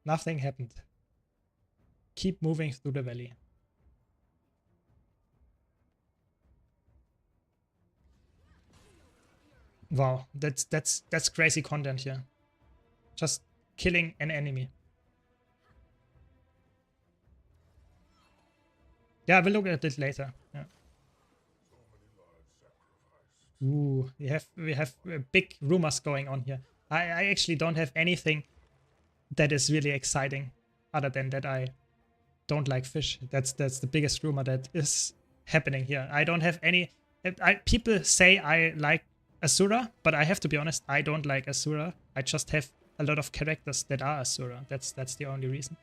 happened. Keep moving through the valley. Wow, that's crazy content here. Just killing an enemy. Yeah, we'll look at it later. Yeah. Ooh, we have big rumors going on here. I actually don't have anything that is really exciting, other than that I don't like fish. That's the biggest rumor that is happening here. I don't have any. People say I like Asura, but I have to be honest, I don't like Asura. I just have a lot of characters that are Asura. That's the only reason.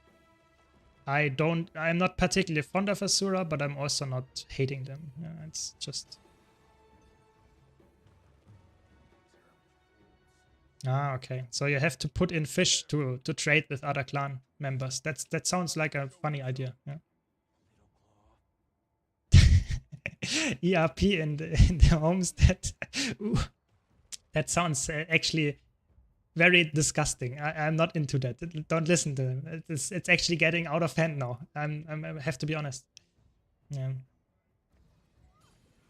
I'm not particularly fond of Asura, but I'm also not hating them. Yeah, it's just. Ah, okay. So you have to put in fish to trade with other clan members. That sounds like a funny idea. Yeah. ERP in the homestead. Ooh, that sounds actually very disgusting. I'm not into that. Don't listen to them. It's actually getting out of hand now. I have to be honest. Yeah.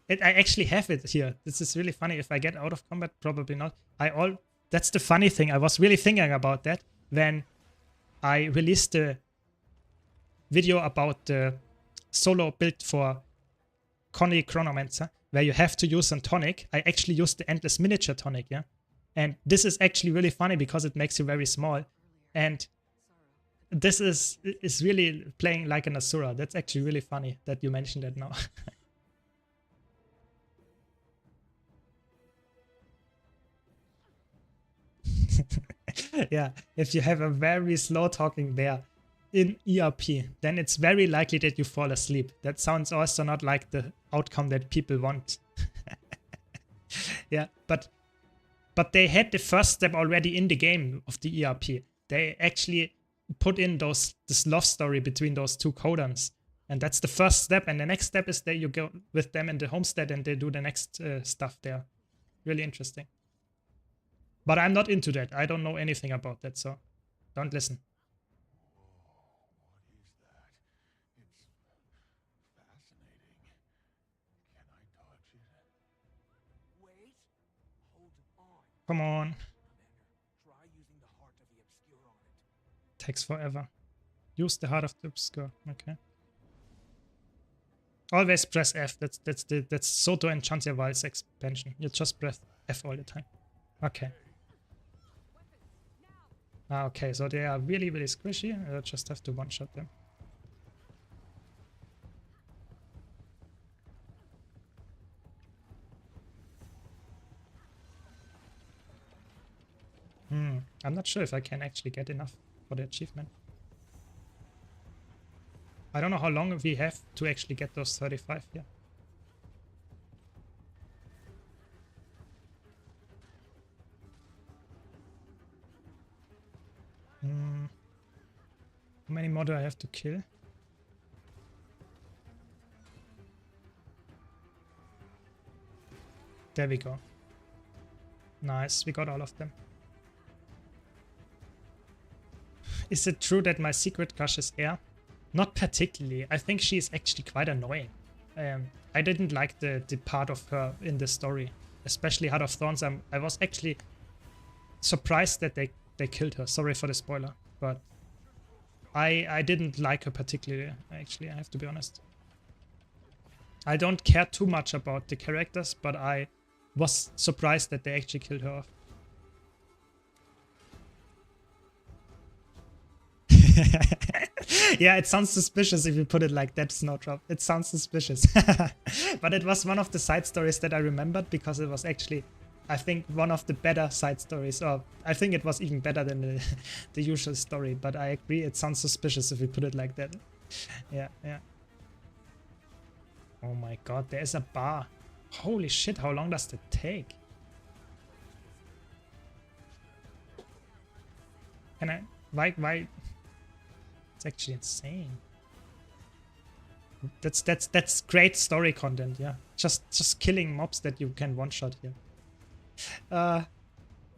I actually have it here. This is really funny. If I get out of combat, probably not. That's the funny thing. I was really thinking about that when I released the video about the solo build for Connie Chronomancer, where you have to use a tonic. I actually used the Endless Miniature tonic, yeah? And this is actually really funny because it makes you very small. And this is really playing like an Asura. That's actually really funny that you mentioned that now. Yeah, if you have a very slow talking bear in ERP, then it's very likely that you fall asleep. That sounds also not like the outcome that people want. Yeah, but they had the first step already in the game of the ERP. They actually put in this love story between those two codons. And that's the first step. And the next step is that you go with them in the homestead and they do the next stuff there. Really interesting. But I'm not into that. I don't know anything about that, so don't listen. Come on. Try using the heart of the obscure on it. Takes forever. Use the heart of the obscure. Okay. Always press F. That's Soto and Chantiaval's expansion. You just press F all the time. Okay. Ah, okay, so they are really, really squishy. I just have to one-shot them. I'm not sure if I can actually get enough for the achievement. I don't know how long we have to actually get those 35 here. How many more do I have to kill? There we go. Nice, we got all of them. Is it true that my secret crush is Air? Not particularly. I think she's actually quite annoying. I didn't like the part of her in the story, especially Heart of Thorns. I was actually surprised that they killed her. Sorry for the spoiler, but I didn't like her particularly, actually, I have to be honest. I don't care too much about the characters, but I was surprised that they actually killed her off. Yeah, it sounds suspicious if you put it like that, Snowdrop. It sounds suspicious. But it was one of the side stories that I remembered because it was actually, I think, one of the better side stories. Or I think it was even better than the usual story. But I agree, it sounds suspicious if you put it like that. Yeah, yeah. Oh my god, there's a bar. Holy shit, how long does that take? Can I... Why... It's actually insane. That's great story content, yeah. Just killing mobs that you can one-shot here.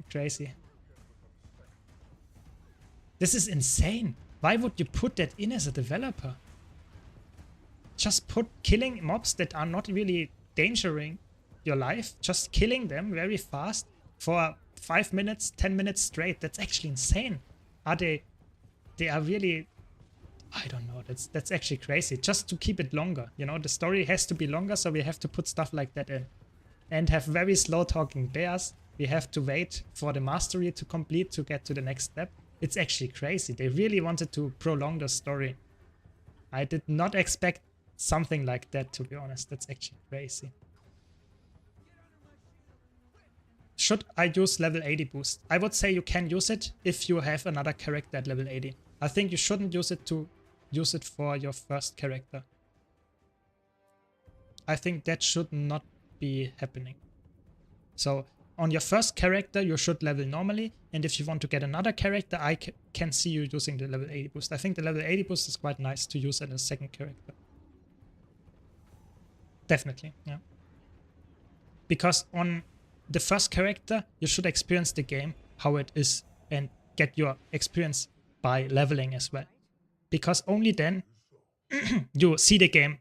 Crazy. This is insane. Why would you put that in as a developer? Just put killing mobs that are not really endangering your life. Just killing them very fast for 5 minutes, 10 minutes straight. That's actually insane. They are really... I don't know, that's actually crazy. Just to keep it longer, you know, the story has to be longer, so we have to put stuff like that in. And have very slow talking bears. We have to wait for the mastery to complete to get to the next step. It's actually crazy. They really wanted to prolong the story. I did not expect something like that, to be honest. That's actually crazy. Should I use level 80 boost? I would say you can use it if you have another character at level 80. I think you shouldn't use it to use it for your first character. I think that should not be happening. So on your first character, you should level normally. And if you want to get another character, I can see you using the level 80 boost. I think the level 80 boost is quite nice to use as a second character. Definitely, yeah. Because on the first character, you should experience the game, how it is, and get your experience by leveling as well. Because only then you see the game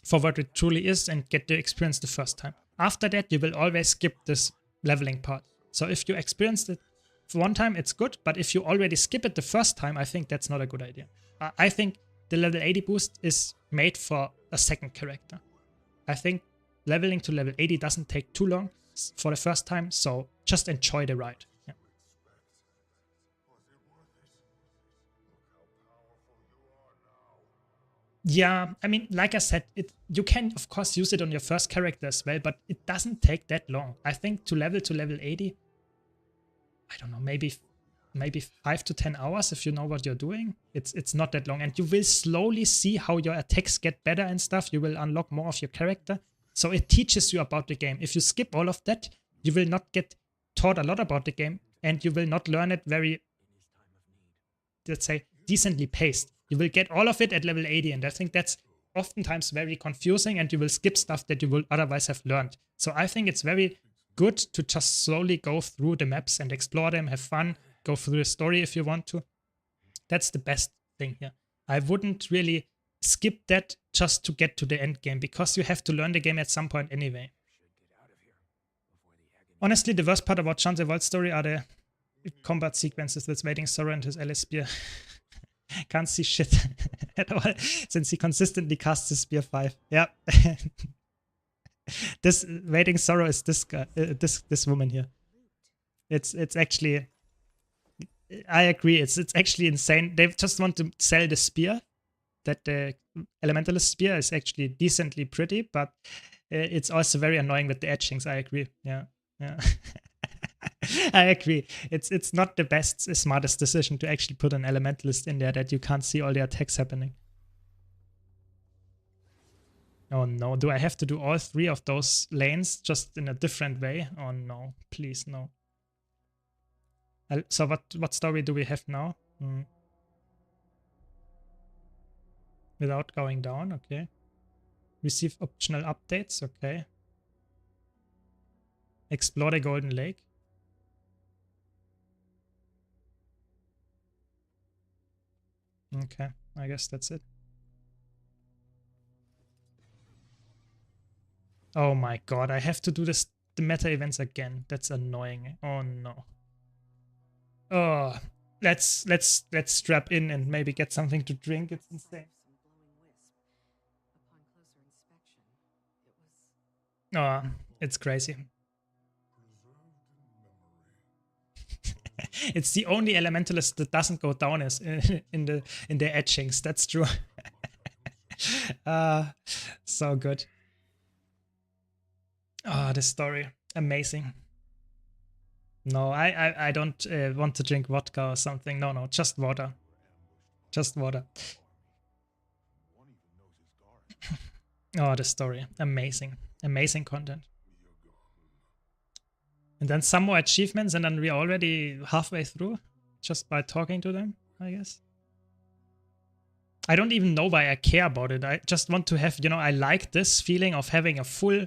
for what it truly is and get the experience the first time. After that, you will always skip this leveling part. So if you experienced it one time, it's good. But if you already skip it the first time, I think that's not a good idea. I think the level 80 boost is made for a second character. I think leveling to level 80 doesn't take too long for the first time. So just enjoy the ride. Yeah. Yeah, I mean, like I said, you can, of course, use it on your first character as well, but it doesn't take that long. I think to level 80, I don't know, maybe 5 to 10 hours if you know what you're doing. It's not that long, and you will slowly see how your attacks get better and stuff. You will unlock more of your character. So it teaches you about the game. If you skip all of that, you will not get taught a lot about the game, and you will not learn it very, let's say, decently paced. You will get all of it at level 80, and I think that's oftentimes very confusing, and you will skip stuff that you will otherwise have learned. So I think it's very good to just slowly go through the maps and explore them, have fun, go through the story if you want to. That's the best thing here. I wouldn't really skip that just to get to the end game, because you have to learn the game at some point anyway. Honestly, the worst part about Chante Vault's story are the combat sequences with Waiting Sorrow and his Alice Spear. Can't see shit at all since he consistently casts his Spear 5. Yeah. This Waiting Sorrow is this guy, this woman here. It's actually, I agree. It's actually insane. They just want to sell the spear. That the Elementalist spear is actually decently pretty, but it's also very annoying with the etchings. I agree. Yeah. I agree. It's not the best, smartest decision to actually put an Elementalist in there that you can't see all the attacks happening. Oh no, do I have to do all 3 of those lanes just in a different way? Oh no, please no. So what story do we have now? Without going down, okay. Receive optional updates, okay. Explore the Golden Lake. Okay, I guess that's it. Oh my god, I have to do the meta events again. That's annoying. Oh no. Oh, let's strap in and maybe get something to drink. It's insane. Oh, it's crazy. It's the only Elementalist that doesn't go down is in the etchings. That's true. So good. Oh, this story, amazing. No, I don't want to drink vodka or something. No, just water. Just water. Oh, the story, amazing, amazing content. And then some more achievements, and then we're already halfway through just by talking to them, I guess. I don't even know why I care about it. I just want to have, you know, I like this feeling of having a full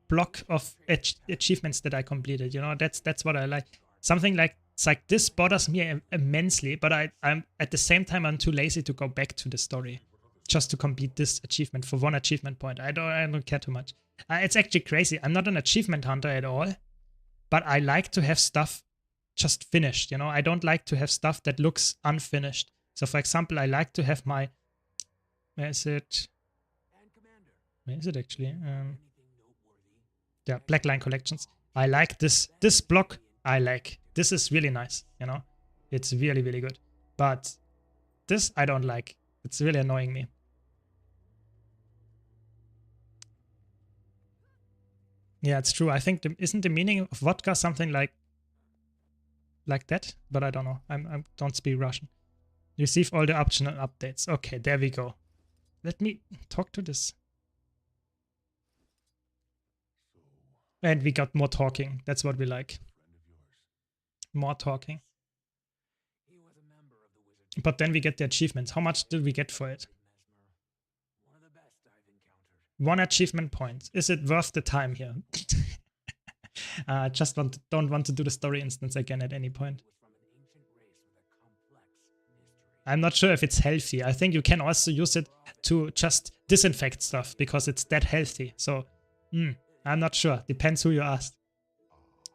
block of achievements that I completed. You know, that's what I like. Something like it's like this bothers me immensely, but I'm at the same time I'm too lazy to go back to the story just to complete this achievement for 1 achievement point. I don't care too much. It's actually crazy. I'm not an achievement hunter at all, but I like to have stuff just finished. You know, I don't like to have stuff that looks unfinished. So, for example, I like to have my, where is it? Where is it actually? Yeah, Blackline collections. I like this block. I like. This is really nice, you know. It's really, really good. But this I don't like. It's really annoying me. Yeah, it's true. I think isn't the meaning of vodka something like that? But I don't know. I don't speak Russian. Receive all the optional updates. Okay, there we go. Let me talk to this. And we got more talking. That's what we like. More talking. But then we get the achievements. How much did we get for it? 1 achievement point. Is it worth the time here? Just don't want to do the story instance again at any point. I'm not sure if it's healthy. I think you can also use it to just disinfect stuff because it's that healthy. So, I'm not sure. Depends who you ask.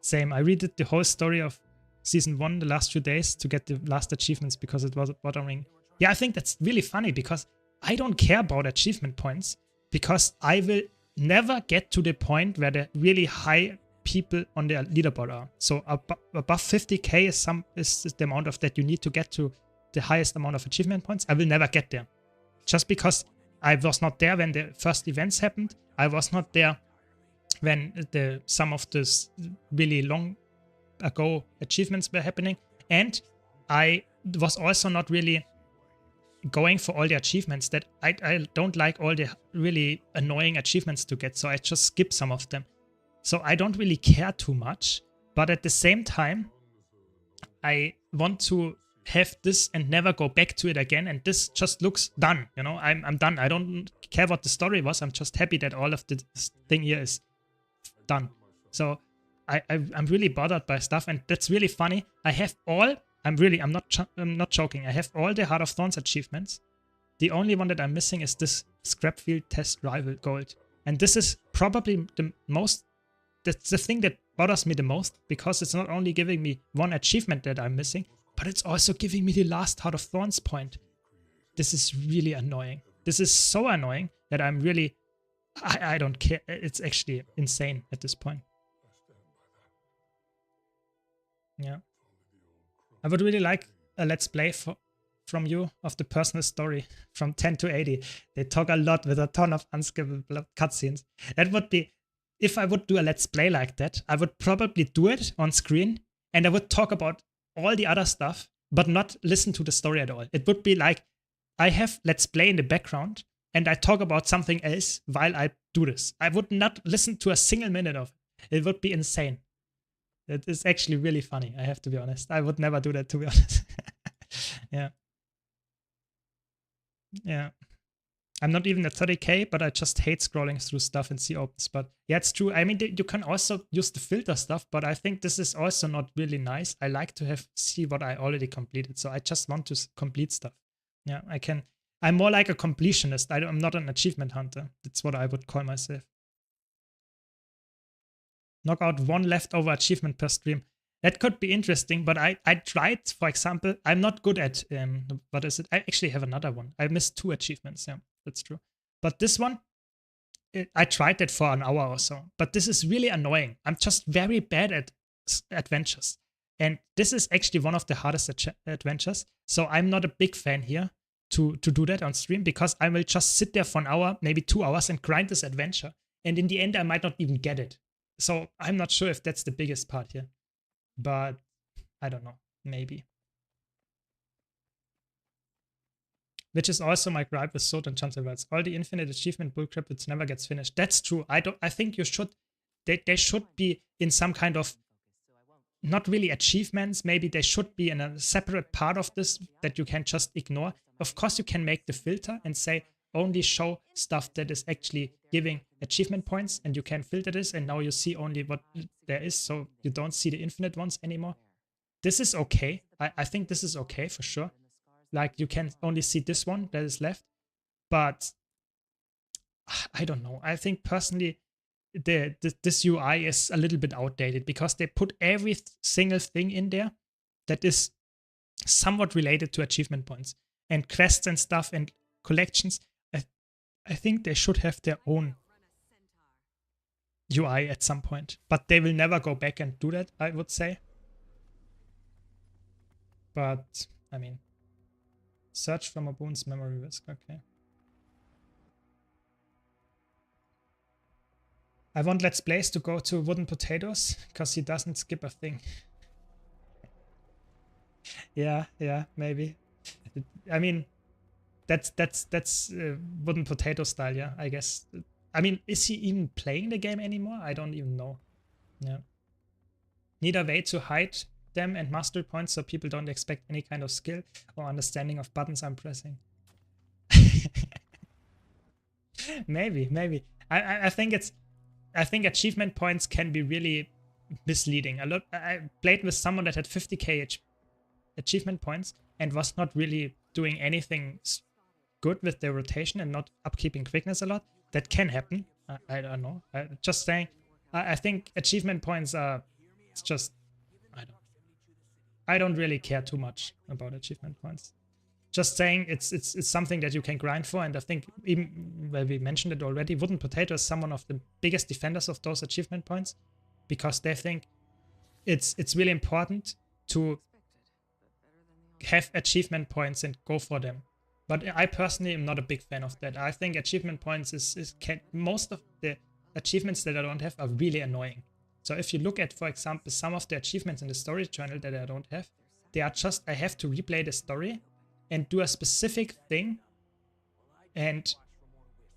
Same. I redid the whole story of Season 1 the last few days to get the last achievements because it was bothering. Yeah, I think that's really funny because I don't care about achievement points because I will never get to the point where the really high people on the leaderboard are. So above 50k is the amount of that you need to get to the highest amount of achievement points. I will never get there. Just because I was not there when the first events happened. I was not there when some of those really long ago achievements were happening. And I was also not really going for all the achievements that I don't like all the really annoying achievements to get. So I just skip some of them. So I don't really care too much. But at the same time, I want to have this and never go back to it again. And this just looks done. You know, I'm done. I don't care what the story was. I'm just happy that all of this thing here is done. So I'm really bothered by stuff, and that's really funny. I have all. I'm not joking. I have all the Heart of Thorns achievements. The only one that I'm missing is this Scrapfield Test Rival Gold, and this is probably the most. That's the thing that bothers me the most, because it's not only giving me one achievement that I'm missing, but it's also giving me the last Heart of Thorns point. This is really annoying. This is so annoying that I'm really... I don't care. It's actually insane at this point. Yeah. I would really like a let's play from you of the personal story from 10 to 80. They talk a lot with a ton of unskippable cutscenes. That would be... If I would do a let's play like that, I would probably do it on screen and I would talk about all the other stuff, but not listen to the story at all. It would be like, I have let's play in the background and I talk about something else while I do this. I would not listen to a single minute of it. It would be insane. It is actually really funny, I have to be honest. I would never do that, to be honest. Yeah. Yeah. I'm not even at 30k, but I just hate scrolling through stuff and see opens. But yeah, it's true. I mean, you can also use the filter stuff, but I think this is also not really nice. I like to see what I already completed. So I just want to complete stuff. Yeah, I'm more like a completionist. I'm not an achievement hunter. That's what I would call myself. Knock out one leftover achievement per stream. That could be interesting, but I tried, for example, I'm not good at, what is it? I actually have another one. I missed 2 achievements, yeah, that's true. But this one, I tried that for an hour or so, but this is really annoying. I'm just very bad at adventures. And this is actually one of the hardest adventures, so I'm not a big fan here to do that on stream, because I will just sit there for an hour, maybe 2 hours, and grind this adventure. And in the end, I might not even get it. So I'm not sure if that's the biggest part here. But I don't know, maybe. Which is also my gripe with Sword and Chancelwells. All the infinite achievement bullcrap, it never gets finished. That's true. I think you should, they should be in some kind of, not really achievements, maybe they should be in a separate part of this that you can just ignore. Of course you can make the filter and say only show stuff that is actually giving achievement points, and you can filter this, and now you see only what there is, so you don't see the infinite ones anymore. This is okay. I think this is okay for sure. Like, you can only see this one that is left, but I don't know. I think personally this UI is a little bit outdated, because they put every single thing in there that is somewhat related to achievement points and quests and stuff and collections. I think they should have their own UI at some point, but they will never go back and do that, I would say. But I mean, search from a boon's memory risk. Okay. I want Let's Plays to go to Wooden Potatoes because he doesn't skip a thing. Yeah, maybe. I mean, that's Wooden Potato style, yeah, I guess. I mean, is he even playing the game anymore? I don't even know. Yeah. Need a way to hide them and mastery points so people don't expect any kind of skill or understanding of buttons I'm pressing. Maybe. I think achievement points can be really misleading. I played with someone that had 50k achievement points and was not really doing anything good with their rotation and not upkeeping quickness a lot. That can happen. I don't know. Just saying. I think achievement points are, it's just, I don't really care too much about achievement points. Just saying, it's something that you can grind for, and I think even, well, we mentioned it already, Wooden Potato is someone of the biggest defenders of those achievement points, because they think it's really important to have achievement points and go for them. But I personally am not a big fan of that. I think achievement points most of the achievements that I don't have are really annoying. So if you look at, for example, some of the achievements in the story journal that I don't have, they are just, I have to replay the story and do a specific thing, and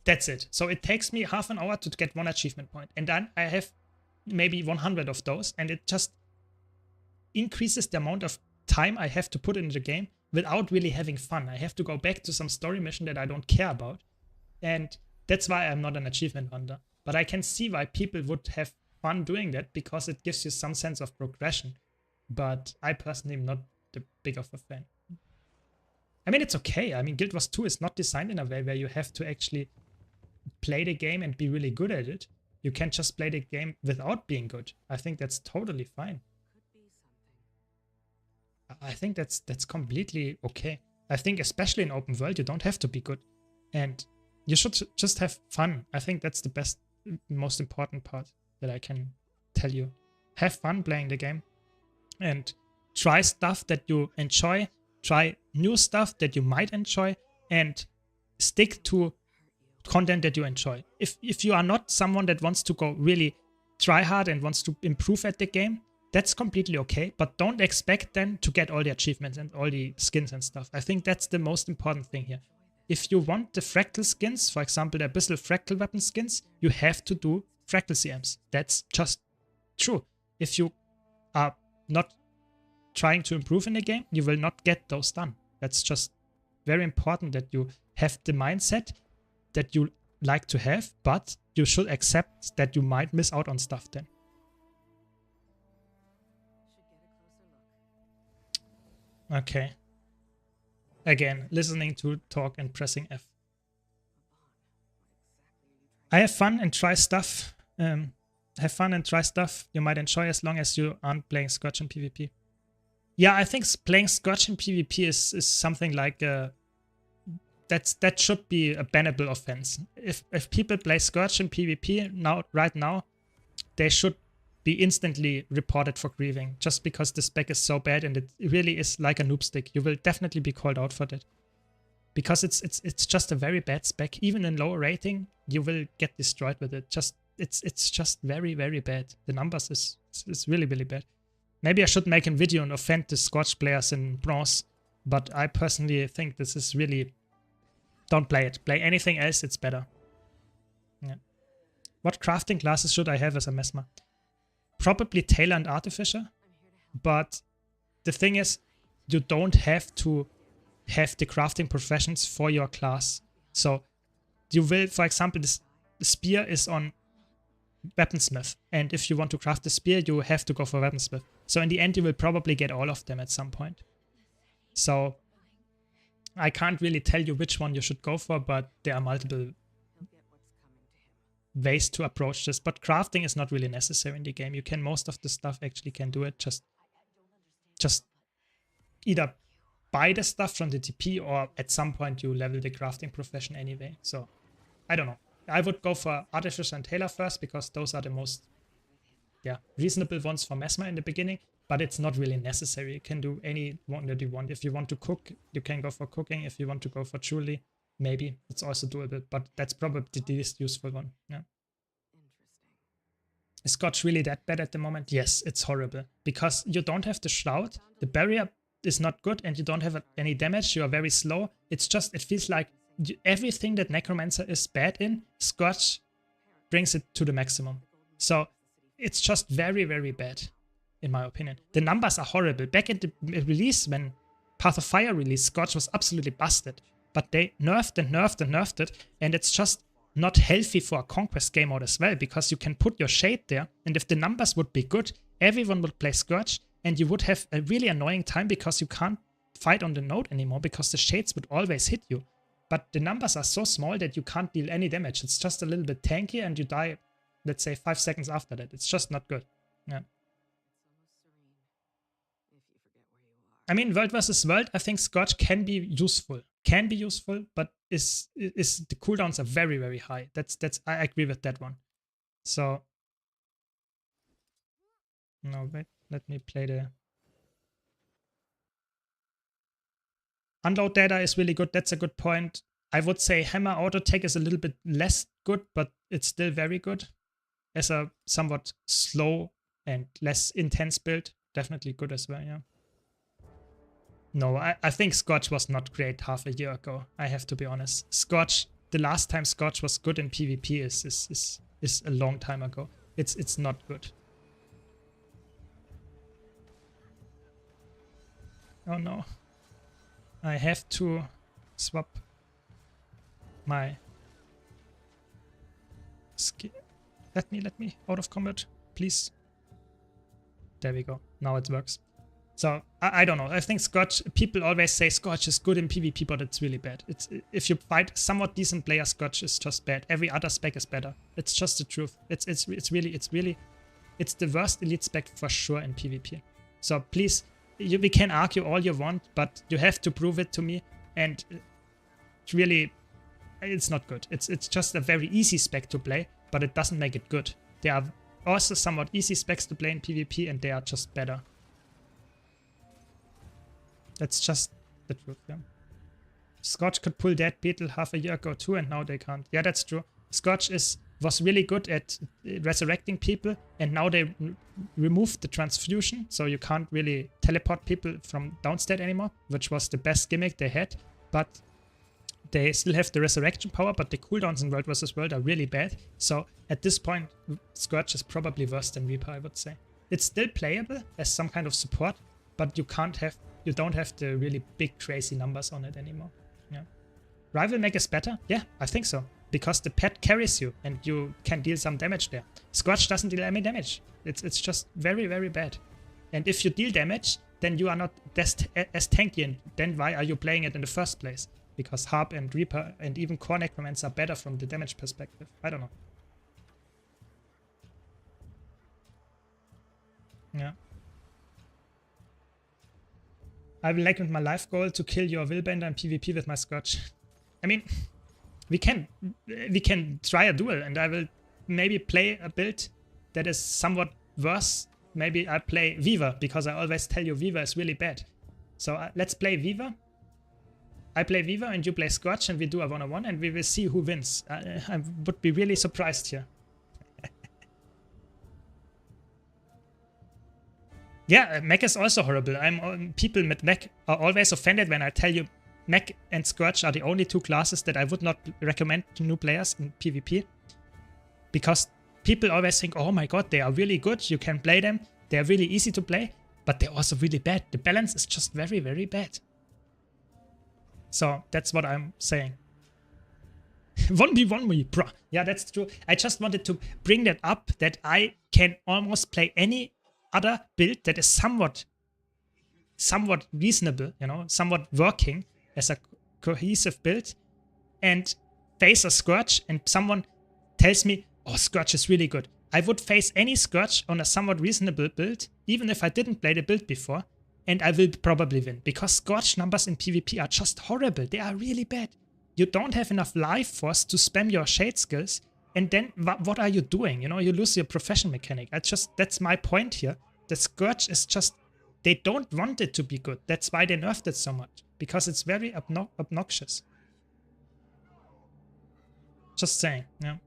that's it. So it takes me half an hour to get one achievement point, and then I have maybe 100 of those, and it just increases the amount of time I have to put in the game without really having fun. I have to go back to some story mission that I don't care about, and that's why I'm not an achievement hunter. But I can see why people would have fun doing that, because it gives you some sense of progression. But I personally am not the big of a fan. I mean, it's okay. I mean, Guild Wars 2 is not designed in a way where you have to actually play the game and be really good at it. You can just play the game without being good. I think that's totally fine. I think that's completely okay. I think especially in open world, you don't have to be good. And you should just have fun. I think that's the best, most important part that I can tell you. Have fun playing the game. And try stuff that you enjoy. Try new stuff that you might enjoy. And stick to content that you enjoy. If you are not someone that wants to go really try hard and wants to improve at the game, that's completely okay, but don't expect then to get all the achievements and all the skins and stuff. I think that's the most important thing here. If you want the fractal skins, for example, the Abyssal fractal weapon skins, you have to do fractal CMs. That's just true. If you are not trying to improve in the game, you will not get those done. That's just very important that you have the mindset that you like to have, but you should accept that you might miss out on stuff then. Okay. Again, listening to talk and pressing F. I have fun and try stuff. Have fun and try stuff you might enjoy as long as you aren't playing Scourge in PvP. Yeah, I think playing Scourge in PvP is something like that should be a bannable offense. If people play Scourge in PvP right now, they should be instantly reported for grieving just because the spec is so bad and it really is like a noob stick. You will definitely be called out for that because it's just a very bad spec. Even in lower rating, you will get destroyed with it. It's just very, very bad. The numbers is really, really bad. Maybe I should make a video and offend the Scourge players in bronze, but I personally think this is really, don't play it. Play anything else, it's better. Yeah. What crafting classes should I have as a Mesmer? Probably Tailor and Artificer, but the thing is, you don't have to have the crafting professions for your class. So you will, for example, the spear is on weaponsmith, and if you want to craft the spear, you have to go for weaponsmith. So in the end, you will probably get all of them at some point. So I can't really tell you which one you should go for, but there are multiple ways to approach this. But crafting is not really necessary in the game. You can, most of the stuff actually can do it. Just either buy the stuff from the TP or at some point you level the crafting profession anyway. So I don't know. I would go for Artificer and Tailor first because those are the most reasonable ones for Mesmer in the beginning, but it's not really necessary. You can do any one that you want. If you want to cook, you can go for cooking. If you want to go for jewelry, maybe it's also doable, but that's probably the least useful one. Yeah. Is Scotch really that bad at the moment? Yes, it's horrible because you don't have the shroud. The barrier is not good and you don't have any damage. You are very slow. It's just, it feels like everything that Necromancer is bad in, Scotch brings it to the maximum. So it's just very, very bad, in my opinion. The numbers are horrible. Back at the release, when Path of Fire released, Scotch was absolutely busted. But they nerfed and nerfed and nerfed it, and it's just not healthy for a Conquest game mode as well, because you can put your shade there, and if the numbers would be good, everyone would play Scourge, and you would have a really annoying time because you can't fight on the node anymore, because the shades would always hit you. But the numbers are so small that you can't deal any damage. It's just a little bit tanky, and you die, let's say, 5 seconds after that. It's just not good. Yeah. I mean, World versus World, I think Scourge can be useful. Can be useful, but is the cooldowns are very, very high. That's I agree with that one. So no, wait, let me play the unload data is really good. That's a good point. I would say Hammer auto tech is a little bit less good, but it's still very good. As a somewhat slow and less intense build, definitely good as well, yeah. No, I think Scourge was not great half a year ago. I have to be honest. Scourge, the last time Scourge was good in PvP is a long time ago. It's not good. Oh no. I have to swap my skill. Let me out of combat, please. There we go. Now it works. So I don't know. I think Scorch, people always say Scorch is good in PvP, but it's really bad. If you fight somewhat decent players, Scorch is just bad. Every other spec is better. It's just the truth. It's the worst elite spec for sure in PvP. So please, we can argue all you want, but you have to prove it to me. And really, it's not good. It's just a very easy spec to play, but it doesn't make it good. There are also somewhat easy specs to play in PvP, and they are just better. That's just the truth, yeah. Scorch could pull Dead Beetle half a year ago too, and now they can't. Yeah, that's true. Scorch was really good at resurrecting people, and now they removed the transfusion, so you can't really teleport people from downstate anymore, which was the best gimmick they had. But they still have the resurrection power, but the cooldowns in World vs. World are really bad. So at this point, Scorch is probably worse than Reaper, I would say. It's still playable as some kind of support, but you don't have the really big crazy numbers on it anymore. Yeah. Rival Mech is better? Yeah, I think so. Because the pet carries you and you can deal some damage there. Scorch doesn't deal any damage. It's just very, very bad. And if you deal damage, then you are not as tanky, and then why are you playing it in the first place? Because Harp and Reaper and even Core Necromancer are better from the damage perspective. I don't know. Yeah. I will like with my life goal to kill your Willbender in PvP with my Scorch. I mean, we can try a duel, and I will maybe play a build that is somewhat worse. Maybe I play Weaver, because I always tell you Weaver is really bad. So let's play Weaver. I play Weaver and you play Scorch, and we do a 1-on-1, and we will see who wins. I would be really surprised here. Yeah, mech is also horrible. People with mech are always offended when I tell you mech and Scourge are the only two classes that I would not recommend to new players in PvP. Because people always think, oh my god, they are really good, you can play them, they are really easy to play, but they're also really bad. The balance is just very, very bad. So that's what I'm saying. 1v1 me, bro. Yeah, that's true. I just wanted to bring that up, that I can almost play any other build that is somewhat reasonable, you know, somewhat working as a cohesive build, and face a Scourge, and someone tells me, oh, Scourge is really good. I would face any Scourge on a somewhat reasonable build, even if I didn't play the build before, and I will probably win, because Scourge numbers in PvP are just horrible. They are really bad. You don't have enough life force to spam your shade skills, and then what are you doing? You know, you lose your profession mechanic. That's my point here. The Scourge is just, they don't want it to be good. That's why they nerfed it so much, because it's very obnoxious. Just saying, yeah.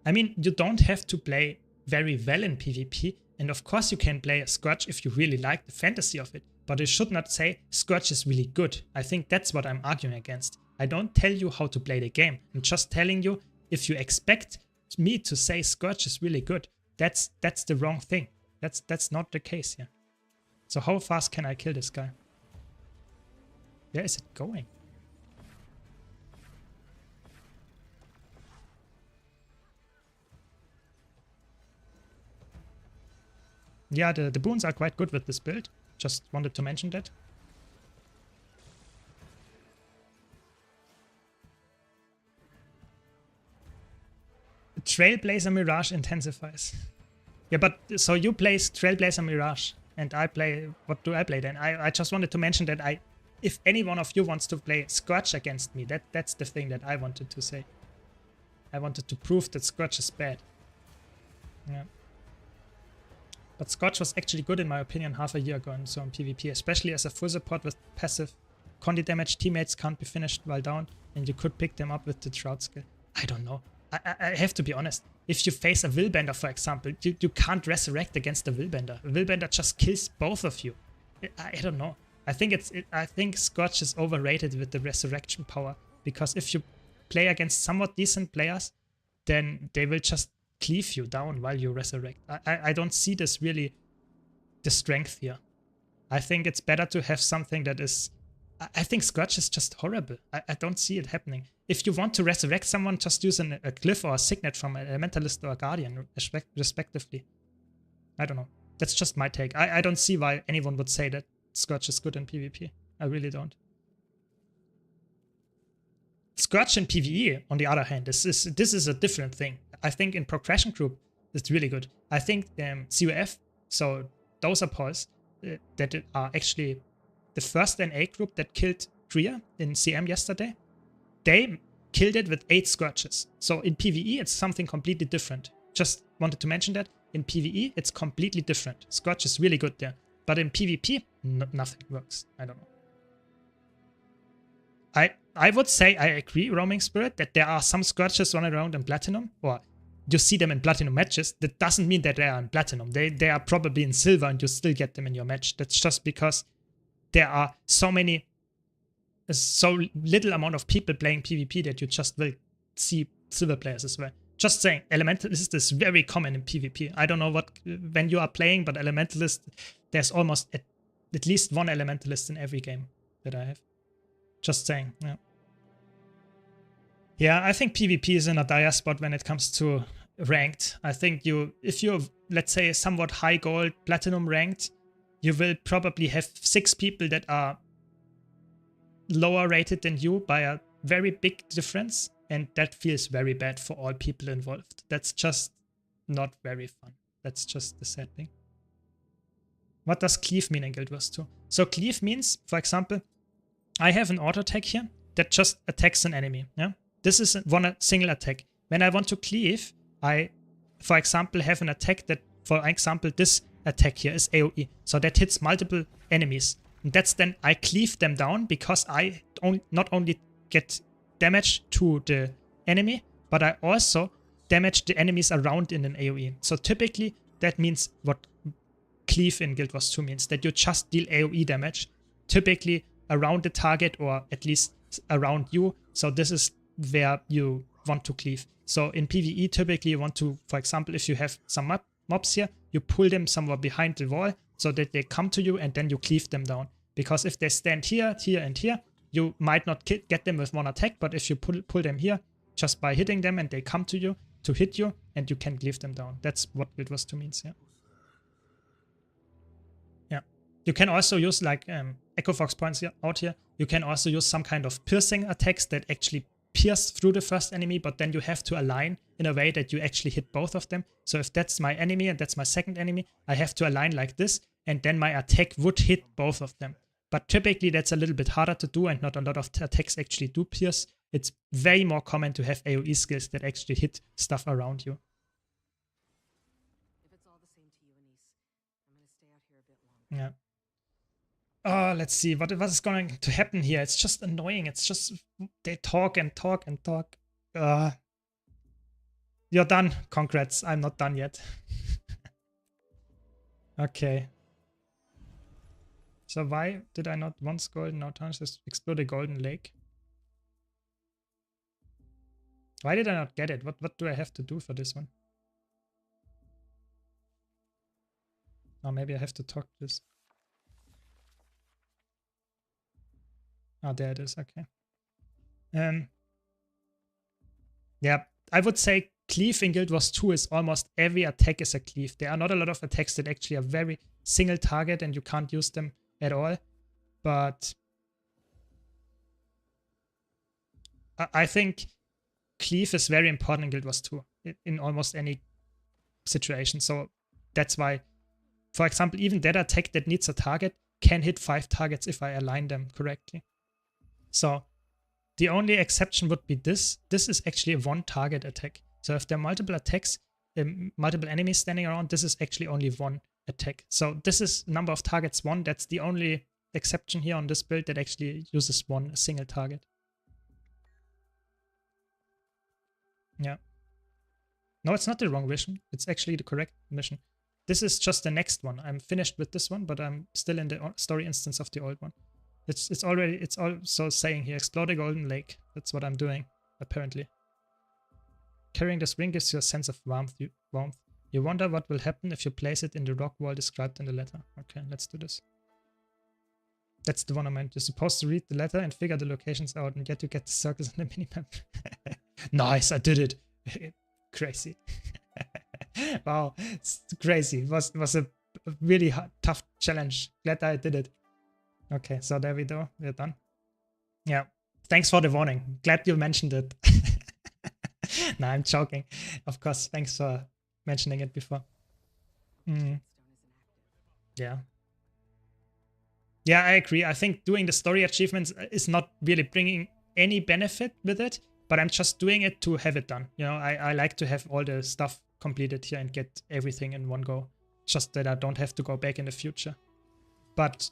I mean, you don't have to play very well in PvP, and of course you can play a Scourge if you really like the fantasy of it, but you should not say Scourge is really good. I think that's what I'm arguing against. I don't tell you how to play the game. I'm just telling you, if you expect me to say Scourge is really good, that's the wrong thing. That's not the case here. So how fast can I kill this guy? Where is it going? Yeah, the boons are quite good with this build. Just wanted to mention that. Trailblazer Mirage intensifies. Yeah, but so you play Trailblazer Mirage and I play, what do I play then? I just wanted to mention that if any one of you wants to play Scourge against me, that's the thing that I wanted to say. I wanted to prove that Scourge is bad. Yeah. But Scourge was actually good in my opinion half a year ago in PvP, especially as a full support with passive condi damage. Teammates can't be finished while down, and you could pick them up with the Shroud skill. I don't know. I have to be honest. If you face a Willbender, for example, you can't resurrect against a Willbender. A Willbender just kills both of you. I don't know. I think Scourge is overrated with the resurrection power, because if you play against somewhat decent players, then they will just cleave you down while you resurrect. I don't see this really the strength here. I think it's better to have something that is... I think Scourge is just horrible. I don't see it happening. If you want to resurrect someone, just use a glyph or a signet from an Elementalist or a Guardian, respectively. I don't know. That's just my take. I don't see why anyone would say that Scourge is good in PvP. I really don't. Scourge in PvE, on the other hand, this is a different thing. I think in Progression Group, it's really good. I think COF, so those are pals that are actually the first NA group that killed Kriya in CM yesterday. They killed it with 8 Scourges. So in PvE, it's something completely different. Just wanted to mention that. In PvE, it's completely different. Scourge is really good there. But in PvP, nothing works. I don't know. I would say I agree, Roaming Spirit, that there are some Scourges running around in Platinum, or you see them in Platinum matches. That doesn't mean that they are in Platinum. They are probably in Silver and you still get them in your match. That's just because there are so little amount of people playing PvP that you just will see Silver players as well. Just saying, Elementalist is very common in PvP. I don't know when you are playing, but Elementalist, there's almost at least one Elementalist in every game that I have. Just saying, yeah. Yeah, I think PvP is in a dire spot when it comes to ranked. I think if you're, let's say, somewhat high gold, platinum ranked, you will probably have 6 people that are lower rated than you by a very big difference. And that feels very bad for all people involved. That's just not very fun. That's just the sad thing. What does cleave mean in Guild Wars 2? So cleave means, for example, I have an auto attack here that just attacks an enemy. Yeah, this is one single attack. When I want to cleave, I, for example, have an attack that, for example, this attack here is AoE. So that hits multiple enemies. And that's then I cleave them down because I not only get damage to the enemy, but I also damage the enemies around in an AoE. So typically that means what cleave in Guild Wars 2 means, that you just deal AoE damage, typically around the target or at least around you. So this is where you want to cleave. So in PvE, typically you want to, for example, if you have some mobs here, you pull them somewhere behind the wall so that they come to you and then you cleave them down. Because if they stand here, here, and here, you might not get them with one attack, but if you pull them here, just by hitting them and they come to you to hit you, and you can cleave them down. That's what Guild Wars 2 means, yeah. Yeah. You can also use, like Echo Fox points out here, you can also use some kind of piercing attacks that actually pierce through the first enemy, but then you have to align in a way that you actually hit both of them. So if that's my enemy and that's my second enemy, I have to align like this, and then my attack would hit both of them. But typically that's a little bit harder to do, and not a lot of attacks actually do pierce. It's very more common to have AoE skills that actually hit stuff around you. If it's all the same to you, Anise, I'm gonna stay out here a bit longer. Yeah. Oh, let's see what is going to happen here. It's just annoying. It's just they talk and talk and talk. You're done. Congrats. I'm not done yet. Okay. So why did I not once golden now times explode a golden lake? Why did I not get it? What do I have to do for this one? Oh, maybe I have to talk this. Oh, there it is. Okay. Yeah, I would say cleave in Guild Wars 2 is almost every attack is a cleave. There are not a lot of attacks that actually are very single target and you can't use them at all. But I think cleave is very important in Guild Wars 2 in almost any situation. So that's why, for example, even that attack that needs a target can hit 5 targets if I align them correctly. So the only exception would be this. This is actually a 1 target attack. So if there are multiple attacks, multiple enemies standing around, this is actually only 1 attack. So this is number of targets 1. That's the only exception here on this build that actually uses 1 single target. Yeah. No, it's not the wrong mission. It's actually the correct mission. This is just the next one. I'm finished with this one, but I'm still in the story instance of the old one. It's also saying here, explore the golden lake. That's what I'm doing, apparently. Carrying this ring gives you a sense of warmth. You wonder what will happen if you place it in the rock wall described in the letter. Okay, let's do this. That's the one I meant. You're supposed to read the letter and figure the locations out, and yet you get the circles in the minimap. Nice, I did it. Crazy. Wow, it's crazy. It was a a really tough challenge. Glad I did it. Okay, so there we go. We're done. Yeah. Thanks for the warning. Glad you mentioned it. No, I'm joking. Of course, thanks for mentioning it before. Yeah. Yeah, I agree. I think doing the story achievements is not really bringing any benefit with it, but I'm just doing it to have it done. You know, I like to have all the stuff completed here and get everything in one go, just that I don't have to go back in the future. But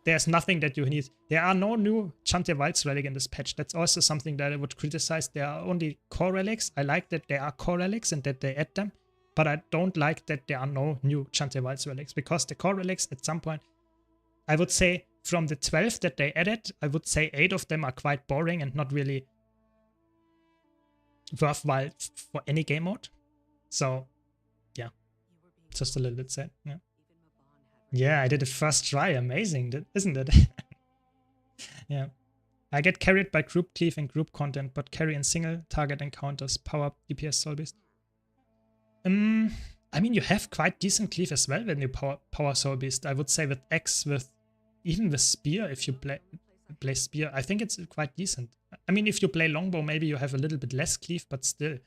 there's nothing that you need. There are no new Chantia Wilds relic in this patch. That's also something that I would criticize. There are only core relics. I like that there are core relics and that they add them, but I don't like that there are no new Chantia Wilds relics, because the core relics at some point, I would say from the 12 that they added, I would say 8 of them are quite boring and not really worthwhile for any game mode. So, yeah, just a little bit sad. Yeah, yeah, I did it first try. Amazing, isn't it? Yeah, I get carried by group cleave and group content, but carry in single target encounters. Power up DPS Soul Beast. I mean, you have quite decent cleave as well when you power Soul Beast. I would say with X, even with Spear, if you play Spear, I think it's quite decent. I mean, if you play Longbow, maybe you have a little bit less cleave, but still.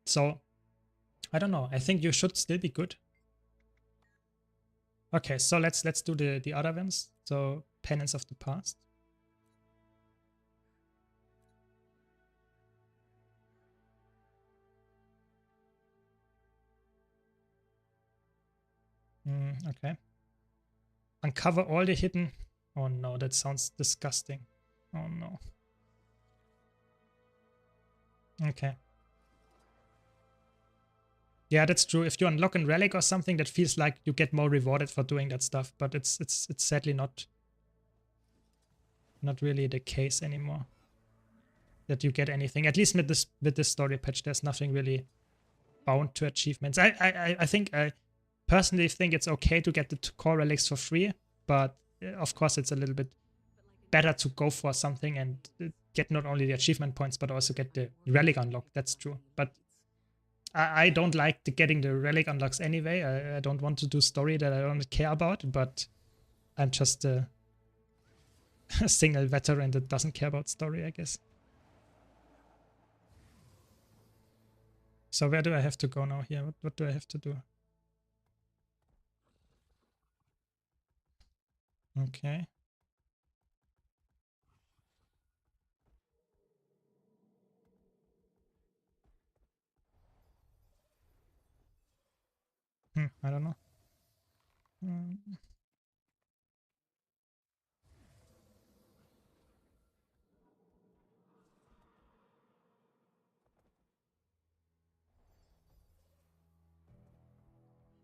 So, I don't know. I think you should still be good. Okay, so let's do the other ones. So, Penance of the Past. Okay. Uncover all the hidden... Oh no, that sounds disgusting. Oh no. Okay. Yeah, that's true. If you unlock a relic or something, that feels like you get more rewarded for doing that stuff, but it's sadly not really the case anymore. That you get anything. At least with this story patch, there's nothing really bound to achievements. I personally think it's okay to get the core relics for free, but of course it's a little bit better to go for something and get not only the achievement points, but also get the relic unlock. That's true. But I don't like getting the relic unlocks anyway. I don't want to do story that I don't care about, but I'm just a single veteran that doesn't care about story, I guess. So where do I have to go now here? What do I have to do? Okay. I don't know.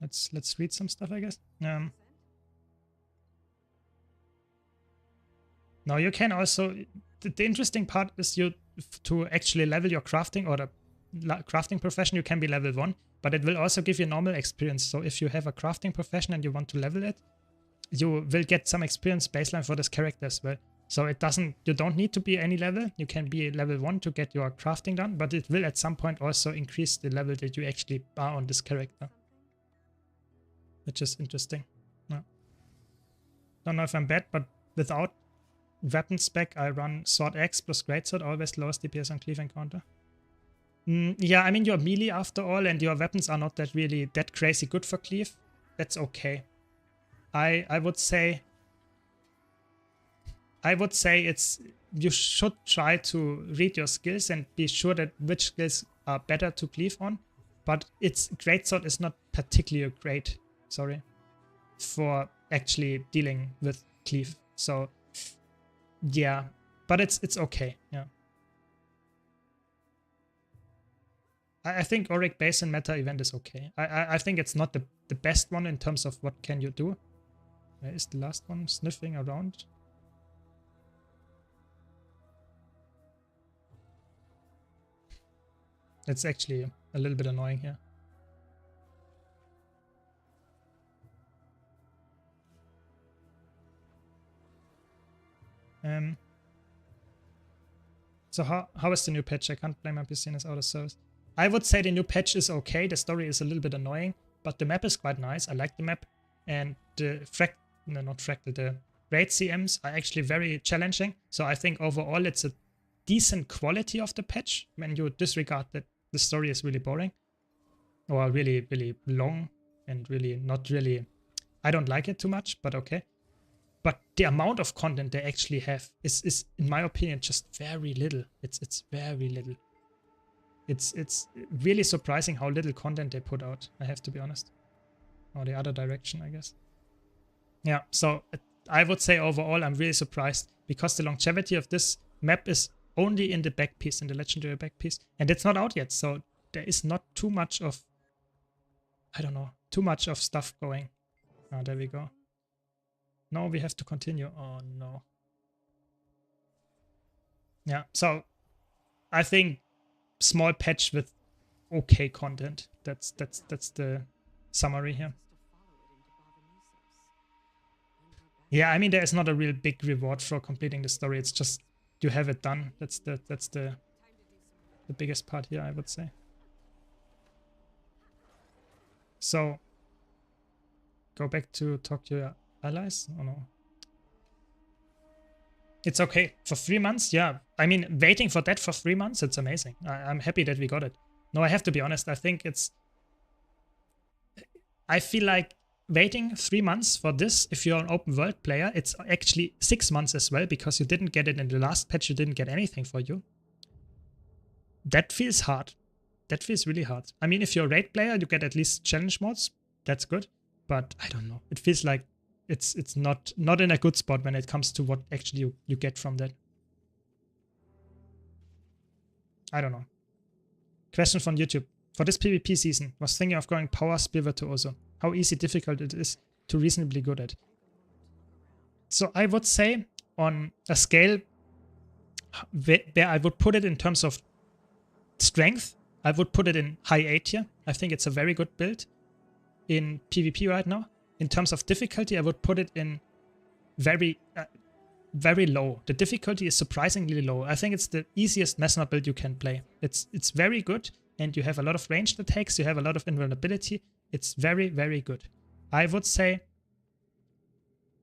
Let's read some stuff, I guess. Now you can also, the interesting part is to actually level your crafting or the crafting profession. You can be level 1, but it will also give you normal experience. So if you have a crafting profession and you want to level it, you will get some experience baseline for this character as well. So you don't need to be any level. You can be level 1 to get your crafting done, but it will at some point also increase the level that you actually are on this character, which is interesting. Yeah. Don't know if I'm bad, but without weapon spec, I run Sword X plus Greatsword, always lowest DPS on cleave encounter. Yeah, I mean, you're melee after all, and your weapons are not that crazy good for cleave. That's okay. I would say you should try to read your skills and be sure that which skills are better to cleave on. But Greatsword is not particularly great, for actually dealing with cleave. So yeah, but it's okay. Yeah, I think Auric Basin meta event is okay. I think it's not the best one in terms of what can you do. Where is the last one? Sniffing around. It's actually a little bit annoying here. So how is the new patch? I can't blame my PC and it's out of service. I would say the new patch is okay. The story is a little bit annoying, but the map is quite nice. I like the map. and the the raid CMs are actually very challenging. So I think overall it's a decent quality of the patch when you disregard that the story is really boring or really, really long and really not really. I don't like it too much, but okay. But the amount of content they actually have is in my opinion just very little. It's very little. It's really surprising how little content they put out, I have to be honest. Or the other direction, I guess. Yeah, so I would say overall I'm really surprised because the longevity of this map is only in the back piece, in the legendary back piece, and it's not out yet, so there is not too much of, I don't know, too much of stuff going. Oh, there we go. No, we have to continue. Oh no. Yeah, so I think small patch with okay content. That's the summary here. Yeah, I mean there is not a real big reward for completing the story. It's just you have it done. That's the biggest part here, I would say. So go back to talk to your allies. Oh no. It's okay. For 3 months, yeah. I mean, waiting for that for 3 months, it's amazing. I'm happy that we got it. No, I have to be honest. I think it's... I feel like waiting 3 months for this, if you're an open world player, it's actually 6 months as well, because you didn't get it in the last patch, you didn't get anything for you. That feels hard. That feels really hard. I mean, if you're a raid player, you get at least challenge mods. That's good. But I don't know. It feels like it's not in a good spot when it comes to what actually you get from that. I don't know. Question from YouTube. For this PvP season, was thinking of going power spear virtuoso. How easy, difficult it is to reasonably good at. So I would say on a scale where I would put it in terms of strength, I would put it in high A tier. I think it's a very good build in PvP right now. In terms of difficulty, I would put it in very low. The difficulty is surprisingly low. I think it's the easiest Mesmer build you can play. It's very good, and you have a lot of ranged attacks, you have a lot of invulnerability. It's very, very good. I would say,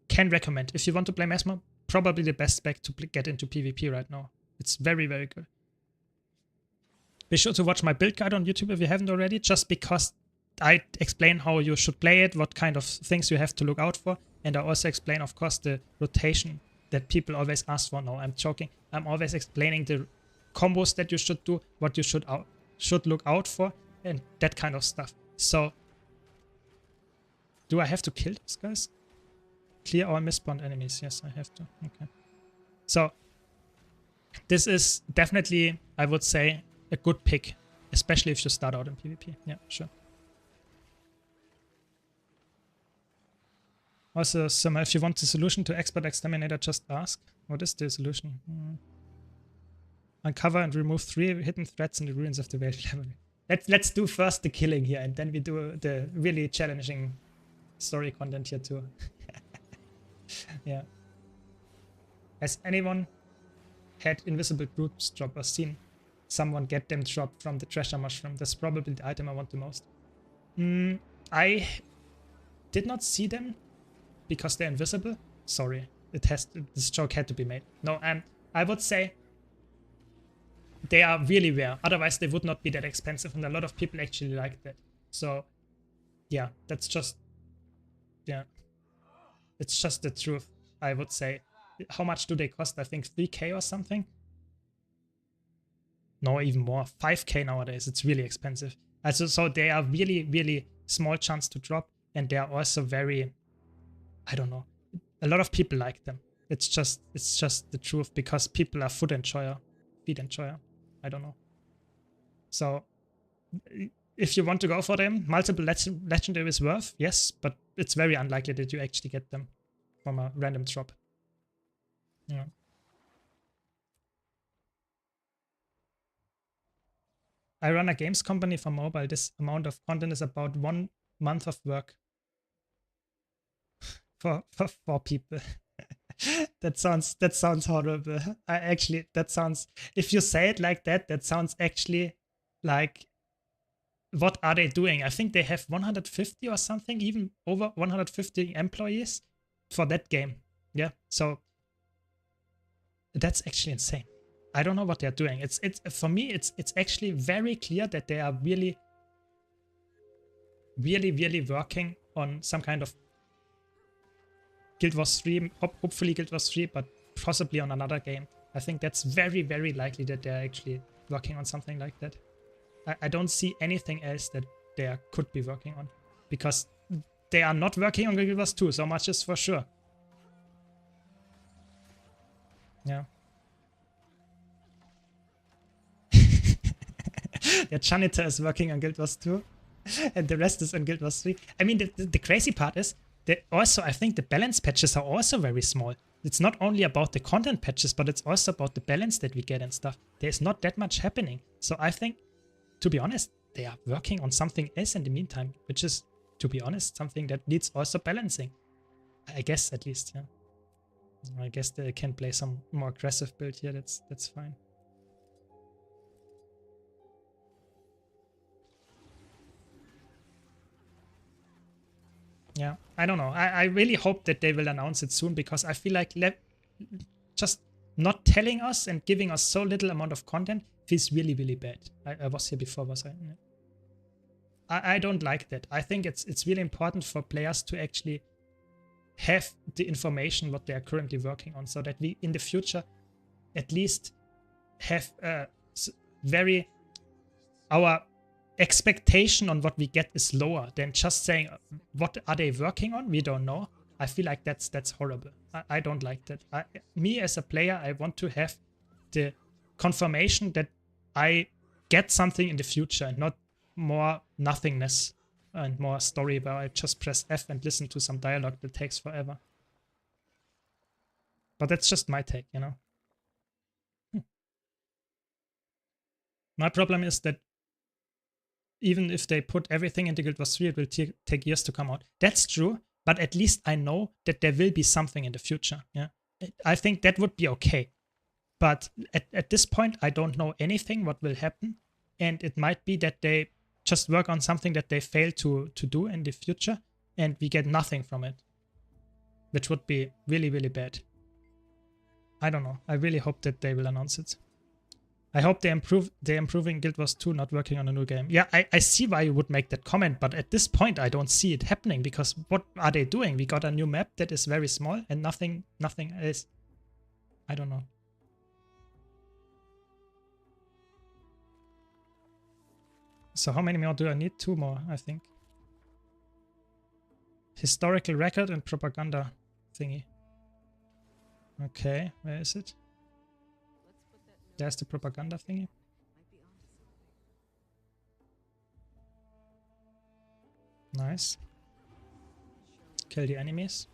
can recommend. If you want to play Mesmer, probably the best spec to get into PvP right now. It's very, very good. Be sure to watch my build guide on YouTube if you haven't already, just because I explain how you should play it, what kind of things you have to look out for, and I also explain, of course, the rotation that people always ask for. No, I'm joking. I'm always explaining the combos that you should do, what you should look out for, and that kind of stuff. So, do I have to kill those guys? Clear all misspawned enemies. Yes, I have to. Okay. So, this is definitely, I would say, a good pick, especially if you start out in PvP. Yeah, sure. Also, if you want the solution to Expert Exterminator, just ask. What is the solution? Uncover and remove 3 hidden threats in the ruins of the Veiled Library. Let's do first the killing here, and then we do the really challenging story content here too. Yeah. Has anyone had invisible groups drop or seen someone get them dropped from the treasure mushroom? That's probably the item I want the most. I did not see them because they're invisible. Sorry, this joke had to be made. No, I would say they are really rare. Otherwise, they would not be that expensive, and a lot of people actually like that. So, yeah, that's just, yeah, it's just the truth. I would say. How much do they cost? I think 3K or something. No, even more. 5K nowadays. It's really expensive. Also, so they are really, really small chance to drop, and they are also very, I don't know. A lot of people like them. It's just the truth, because people are feed enjoyer. I don't know. So if you want to go for them, multiple legendary is worth, yes, but it's very unlikely that you actually get them from a random drop. Yeah. I run a games company for mobile. This amount of content is about 1 month of work for 4 people. That sounds horrible. That sounds, if you say it like that, that sounds actually like what are they doing? I think they have 150 or something, even over 150 employees for that game. Yeah, so that's actually insane. I don't know what they're doing. It's for me, it's actually very clear that they are really working on some kind of Guild Wars 3, hopefully Guild Wars 3, but possibly on another game. I think that's very likely that they're actually working on something like that. I don't see anything else that they could be working on, because they are not working on Guild Wars 2, so much is for sure. Yeah. The janitor is working on Guild Wars 2, and the rest is on Guild Wars 3. I mean, the crazy part is that also I think the balance patches are also very small. It's not only about the content patches, but it's also about the balance that we get and stuff. There's not that much happening. So I think, to be honest, they are working on something else in the meantime, which is, to be honest, something that needs also balancing. I guess, at least, yeah. I guess they can play some more aggressive build here. That's fine. Yeah, I don't know. I really hope that they will announce it soon, because I feel like just not telling us and giving us so little amount of content feels really bad. I was here before, was I? Yeah. I don't like that. I think it's really important for players to actually have the information what they are currently working on, so that we in the future at least have our expectation on what we get is lower than just saying what are they working on, we don't know. I feel like that's horrible. I don't like that. Me as a player, I want to have the confirmation that I get something in the future, and not more nothingness and more story where I just press F and listen to some dialogue that takes forever. But that's just my take, you know. My problem is that even if they put everything into Guild Wars 3, it will take years to come out. That's true, but at least I know that there will be something in the future. Yeah, I think that would be okay. But at this point, I don't know anything what will happen, and it might be that they just work on something that they fail to do in the future, and we get nothing from it, which would be really bad. I don't know. I really hope that they will announce it. I hope they're improving Guild Wars 2, not working on a new game. Yeah, I see why you would make that comment, but at this point I don't see it happening, because what are they doing? We got a new map that is very small and nothing else. I don't know. So how many more do I need? 2 more, I think. Historical record and propaganda thingy. Okay, where is it? There's the propaganda thingy. Nice. Kill the enemies.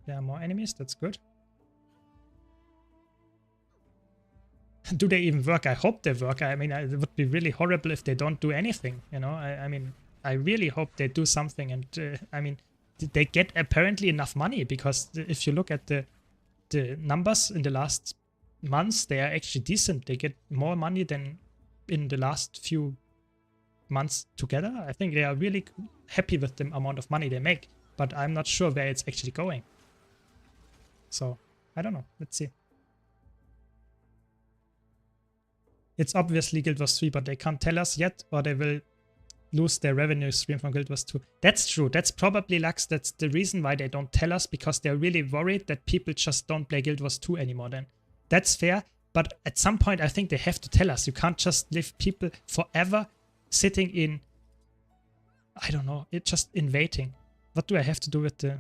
There are more enemies, that's good. Do they even work? I hope they work. I mean, it would be really horrible if they don't do anything, you know? I mean, I really hope they do something, and I mean, they get apparently enough money, because if you look at the numbers in the last months, they are actually decent. They get more money than in the last few months together. I think they are really happy with the amount of money they make, but I'm not sure where it's actually going. So, I don't know. Let's see. It's obviously Guild Wars 3, but they can't tell us yet, or they will lose their revenue stream from Guild Wars 2. That's true. That's probably Lux. That's the reason why they don't tell us, because they're really worried that people just don't play Guild Wars 2 anymore then. That's fair, but at some point I think they have to tell us. You can't just leave people forever sitting in, I don't know, it just in waiting. What do I have to do with the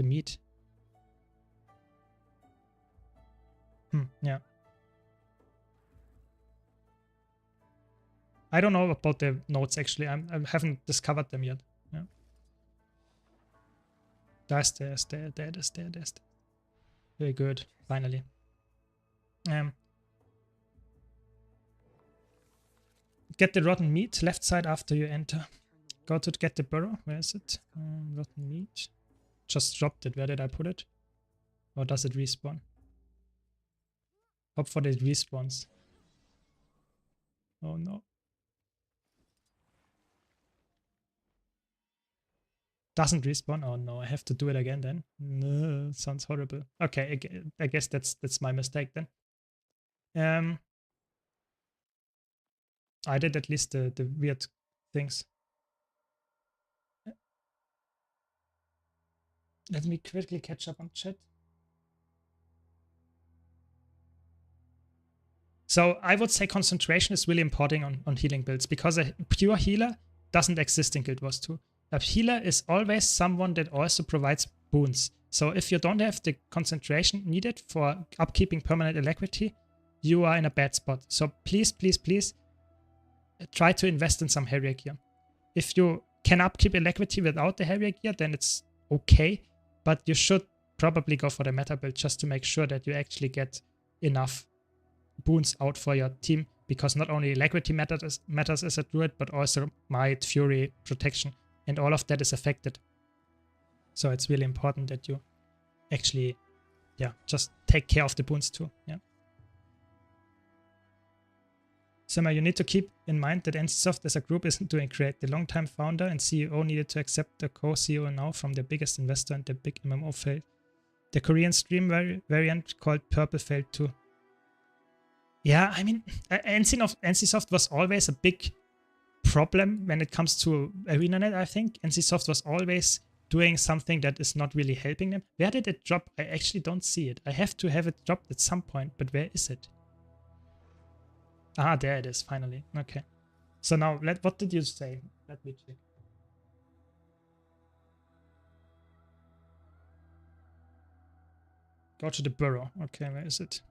meat? Yeah. I don't know about the notes, actually. I haven't discovered them yet. Yeah. There's. Very good, finally. Get the rotten meat, left side after you enter. Go to get the burrow. Where is it? Rotten meat. Just dropped it. Where did I put it? Or does it respawn? Hope for the respawns. Oh no. Doesn't respawn? Oh no, I have to do it again then. No, sounds horrible. Okay, I guess that's my mistake then. I did at least the weird things. Let me quickly catch up on chat. So I would say concentration is really important on healing builds, because a pure healer doesn't exist in Guild Wars 2. A healer is always someone that also provides boons. So if you don't have the concentration needed for upkeeping permanent alacrity, you are in a bad spot. So please, please, please try to invest in some Harrier gear. If you can upkeep alacrity without the Harrier gear, then it's okay, but you should probably go for the meta build just to make sure that you actually get enough boons out for your team, because not only alacrity matters as a druid, but also might, fury, protection, and all of that is affected. So it's really important that you actually, yeah, just take care of the boons too. Yeah. Summer, you need to keep in mind that NCSoft as a group isn't doing great. The longtime founder and CEO needed to accept the co-CEO now from their biggest investor, and the big MMO failed. The Korean stream variant called Purple failed too. Yeah, I mean, NCSoft was always a big problem when it comes to ArenaNet, I think. NCSoft was always doing something that is not really helping them. Where did it drop? I actually don't see it. I have to have it dropped at some point, but where is it? Ah, there it is, finally. Okay. So now, what did you say? Let me check. Go to the burrow. Okay, where is it?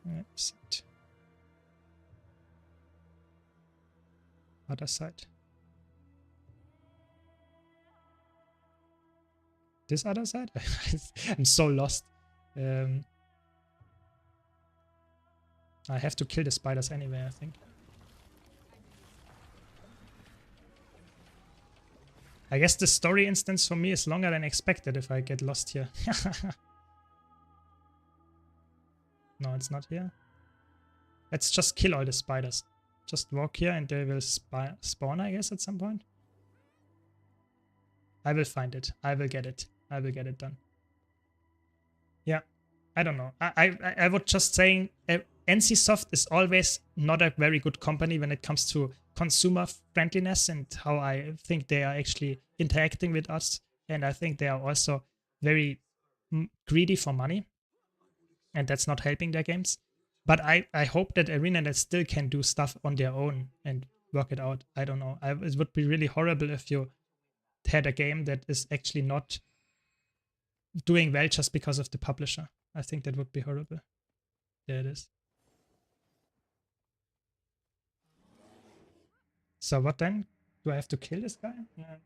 Where is it? Other side. This other side? I'm so lost. I have to kill the spiders anyway, I think. I guess the story instance for me is longer than expected if I get lost here. No, it's not here. Let's just kill all the spiders. Just walk here and they will spawn, I guess, at some point. I will find it. I will get it. I will get it done. Yeah, I don't know. I would just saying NCSoft is always not a very good company when it comes to consumer friendliness and how I think they are actually interacting with us. And I think they are also very greedy for money. And that's not helping their games. But I hope that ArenaNet still can do stuff on their own and work it out. I don't know. It would be really horrible if you had a game that is actually not doing well just because of the publisher. I think that would be horrible. There it is. So what then? Do I have to kill this guy? Yeah.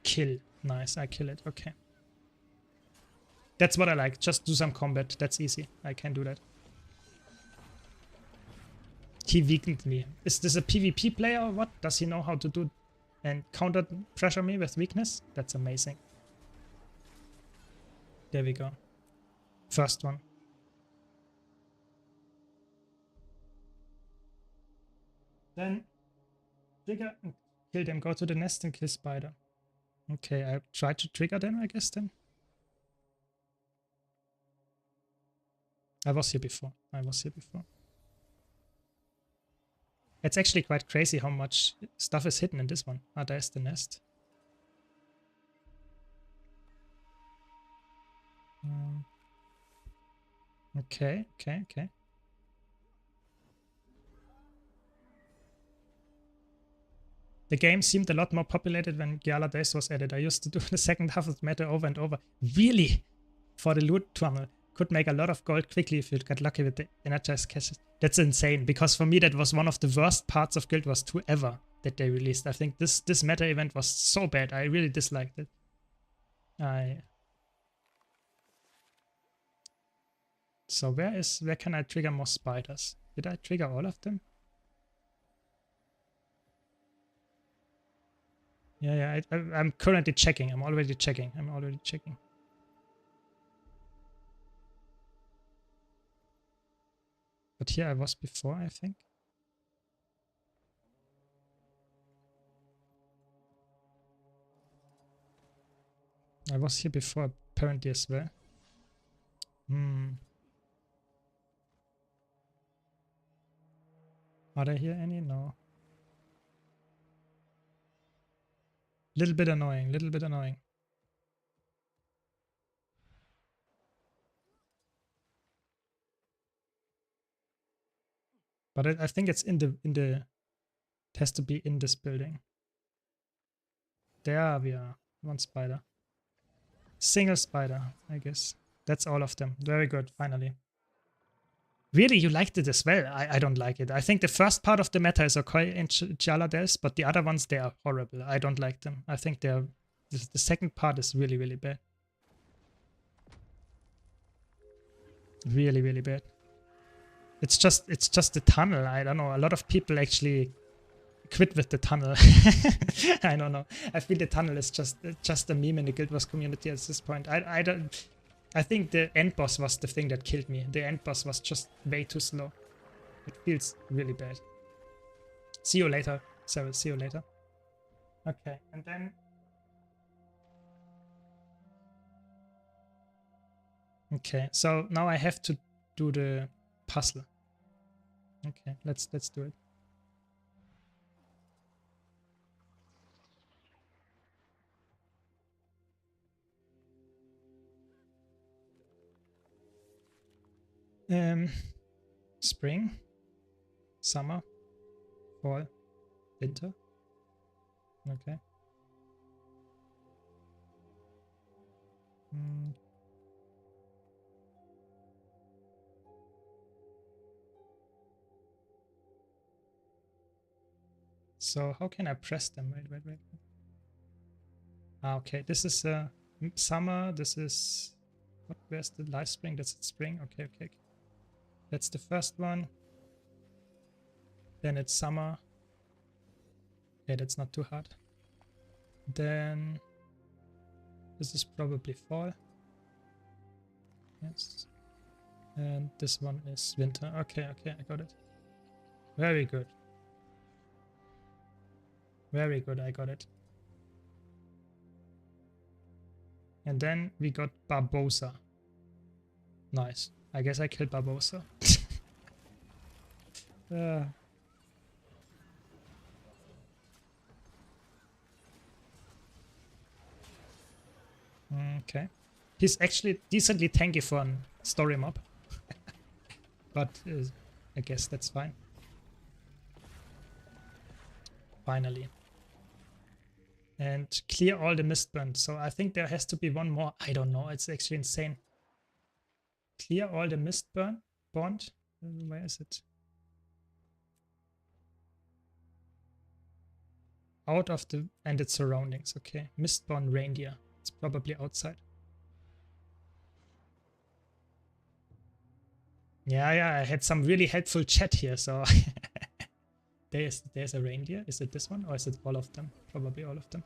Kill. Nice, I kill it. Okay. That's what I like. Just do some combat. That's easy. I can do that. He weakened me. Is this a PvP player or what? Does he know how to do and counter pressure me with weakness? That's amazing. There we go. First one. Then trigger and kill them. Go to the nest and kill spider. Okay, I try to trigger them, I guess then. I was here before. It's actually quite crazy how much stuff is hidden in this one. Ah, there's the nest. Okay. The game seemed a lot more populated when Gyala Days was added. I used to do the second half of the meta over and over. Really? For the loot tunnel. Could make a lot of gold quickly if you got lucky with the energized caches. That's insane, because for me that was one of the worst parts of Guild Wars 2 ever that they released. I think this meta event was so bad. I really disliked it. So where can I trigger more spiders? Did I trigger all of them? Yeah, I'm currently checking. I'm already checking. But here I was before, I think. I was here before, apparently as well. Are there here any? No. Little bit annoying. But I think it's in the it has to be in this building. There we are. One spider. Single spider, I guess. That's all of them. Very good, finally. Really, you liked it as well? I don't like it. I think the first part of the meta is okay in Jaladels, but the other ones, they are horrible. I don't like them. I think they're... The second part is really, really bad. Really, really bad. It's just the tunnel. I don't know. A lot of people actually quit with the tunnel. I don't know. I feel the tunnel is just a meme in the Guild Wars community at this point. I think the end boss was the thing that killed me. The end boss was just way too slow. It feels really bad. See you later, Cyril. See you later. Okay, and then... Okay, so now I have to do the puzzle. Okay, let's do it. Spring, summer, fall, winter. Okay. So how can I press them? Wait. Ah, okay. This is summer. This is what? Where's the live spring? That's spring. Okay. That's the first one. Then it's summer. Okay, that's not too hard. Then this is probably fall. Yes. And this one is winter. Okay, I got it. Very good. Very good, I got it. And then we got Barbosa. Nice. I guess I killed Barbosa. Okay. He's actually decently tanky for a story mob. But I guess that's fine. Finally. And clear all the mistburn. So I think there has to be one more. I don't know. It's actually insane. Clear all the mistburn. Bond. Where is it? Out of the... and its surroundings. Okay. Mistborn reindeer. It's probably outside. Yeah, I had some really helpful chat here, so... There's a reindeer. Is it this one or is it all of them? Probably all of them.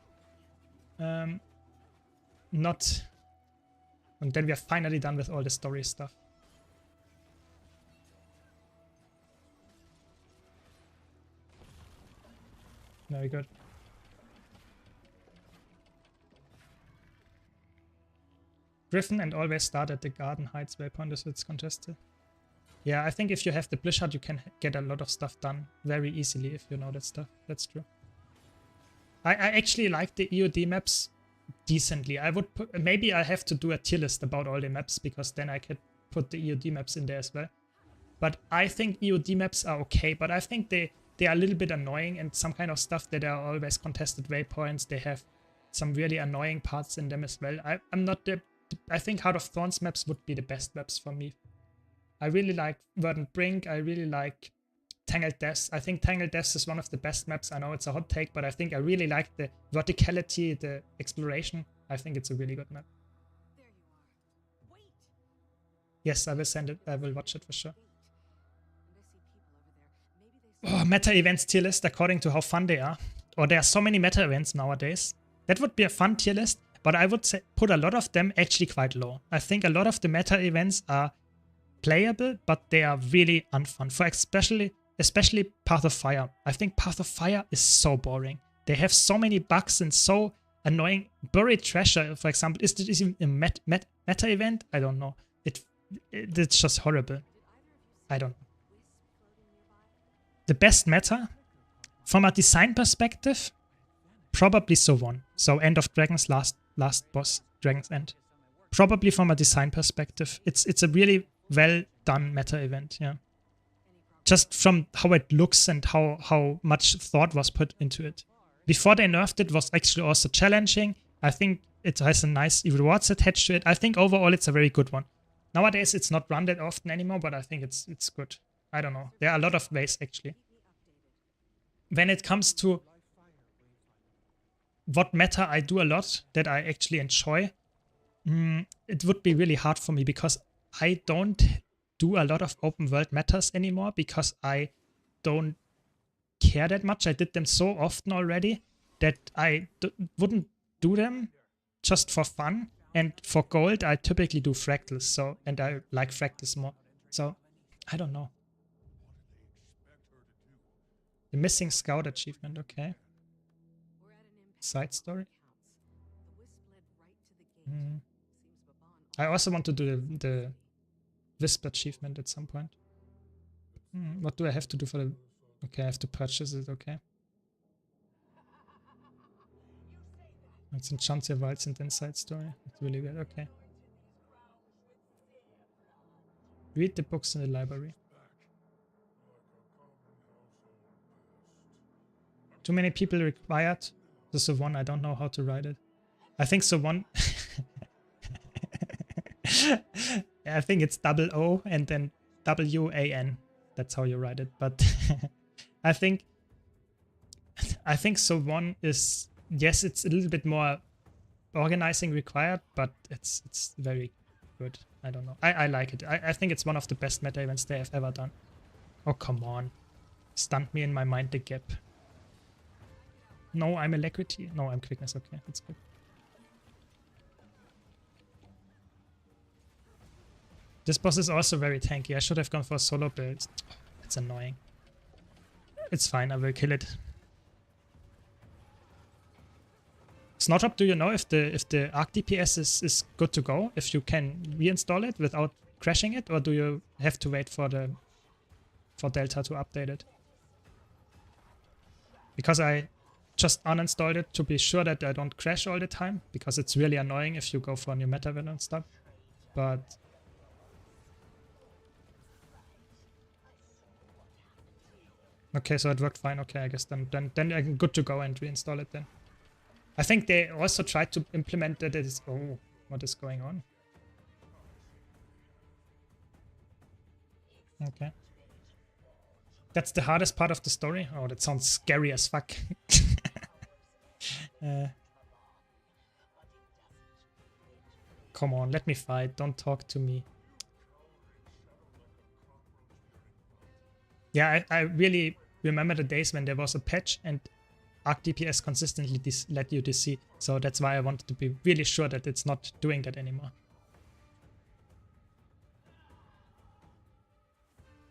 Not. And then we are finally done with all the story stuff. Very good. Griffin and always start at the Garden Heights waypoint as it's contested. Yeah, I think if you have the Blishard, you can get a lot of stuff done very easily if you know that stuff. That's true. I actually like the EOD maps decently. I would put... maybe I have to do a tier list about all the maps, because then I could put the EOD maps in there as well. But I think EOD maps are okay, but I think they are a little bit annoying, and some kind of stuff that are always contested waypoints. They have some really annoying parts in them as well. I'm not the... I think Heart of Thorns maps would be the best maps for me. I really like Verdant Brink. I really like Tangled Depths. I think Tangled Depths is one of the best maps. I know it's a hot take, but I think I really like the verticality, the exploration. I think it's a really good map. There you are. Wait. Yes, I will send it. I will watch it for sure. And I see people over there. Maybe they Oh, meta events tier list according to how fun they are. or there are so many meta events nowadays. That would be a fun tier list, but I would say put a lot of them actually quite low. I think a lot of the meta events are playable, but they are really unfun. For especially Path of Fire. I think Path of Fire is so boring. They have so many bugs and so annoying. Buried Treasure, for example, is this even a meta event? I don't know. It's just horrible. I don't know. The best meta, from a design perspective, probably So1. So End of Dragons, last boss, Dragon's End. Probably from a design perspective. It's a really well done meta event, yeah. Just from how it looks and how much thought was put into it. Before they nerfed it was actually also challenging. I think it has a nice rewards attached to it. I think overall it's a very good one. Nowadays it's not run that often anymore, but I think it's good. I don't know. There are a lot of ways actually. When it comes to what meta I do a lot that I actually enjoy, it would be really hard for me because I don't do a lot of open world metas anymore because I don't care that much. I did them so often already that I wouldn't do them just for fun. And for gold, I typically do fractals. So, and I like fractals more. So, I don't know. The missing scout achievement, okay. Side story. I also want to do the Wisp achievement at some point. What do I have to do for the... Okay, I have to purchase it, okay. It's Enchantia Wilds and then side story. It's really weird, okay. Read the books in the library. Too many people required. The So1, I don't know how to write it. I think So1... I think it's double O and then W-A-N. That's how you write it. But I think So1 is... Yes, it's a little bit more organizing required, but it's very good. I don't know. I like it. I think it's one of the best meta events they have ever done. Oh, come on. Stunned me in my mind the gap. No, I'm alacrity. No, I'm quickness. Okay, that's good. This boss is also very tanky. I should have gone for a solo build. It's annoying. It's fine. I will kill it. Snowdrop, do you know if the Arc DPS is good to go? If you can reinstall it without crashing it, or do you have to wait for Delta to update it? Because I just uninstalled it to be sure that I don't crash all the time, because it's really annoying if you go for a new meta event and stuff. But okay, so it worked fine. Okay, I guess then I'm good to go and reinstall it then. I think they also tried to implement that it is... Oh, what is going on? Okay. That's the hardest part of the story? Oh, that sounds scary as fuck. Come on, let me fight. Don't talk to me. Yeah, I really remember the days when there was a patch and Arc DPS consistently let you DC. So that's why I wanted to be really sure that it's not doing that anymore.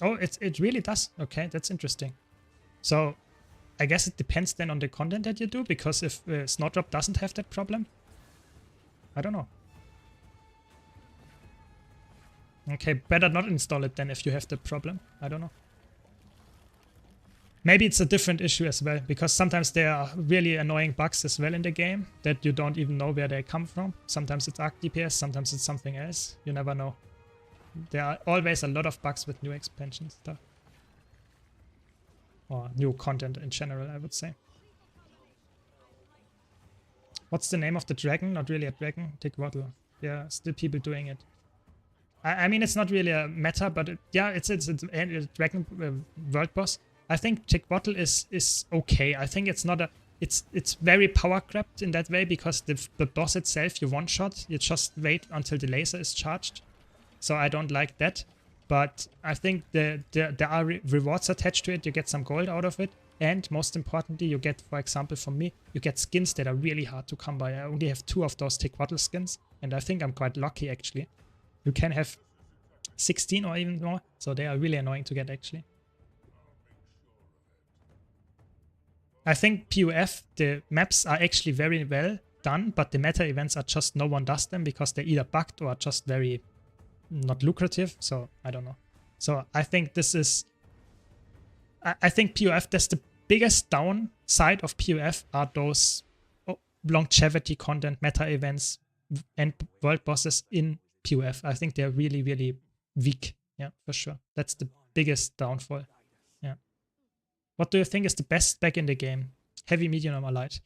Oh, it really does. Okay, that's interesting. So I guess it depends then on the content that you do, because if Snowdrop doesn't have that problem, I don't know. Okay, better not install it then if you have the problem. I don't know. Maybe it's a different issue as well, because sometimes there are really annoying bugs as well in the game that you don't even know where they come from. Sometimes it's Arc DPS, sometimes it's something else. You never know. There are always a lot of bugs with new expansion stuff. Or new content in general, I would say. What's the name of the dragon? Not really a dragon. Tickwaddle. Yeah, still people doing it. I mean, it's not really a meta, but yeah, it's a dragon world boss. I think Tickwaddle is okay. I think it's not a... It's very power crept in that way, because the boss itself, you one-shot. You just wait until the laser is charged. So I don't like that. but I think there are rewards attached to it. You get some gold out of it, and most importantly, you get, for example, for me, you get skins that are really hard to come by. I only have 2 of those Tequatl skins, and I think I'm quite lucky actually. You can have 16 or even more, so they are really annoying to get actually. I think PUF, the maps are actually very well done, but the meta events are just no one does them because they're either bugged or just very not lucrative, so I don't know. So I think this is... I think PUF, that's the biggest downside of PUF are those longevity content, meta events, and world bosses in PUF. I think they're really, really weak. Yeah, for sure. That's the biggest downfall. Yeah. What do you think is the best spec in the game? Heavy, medium, or light?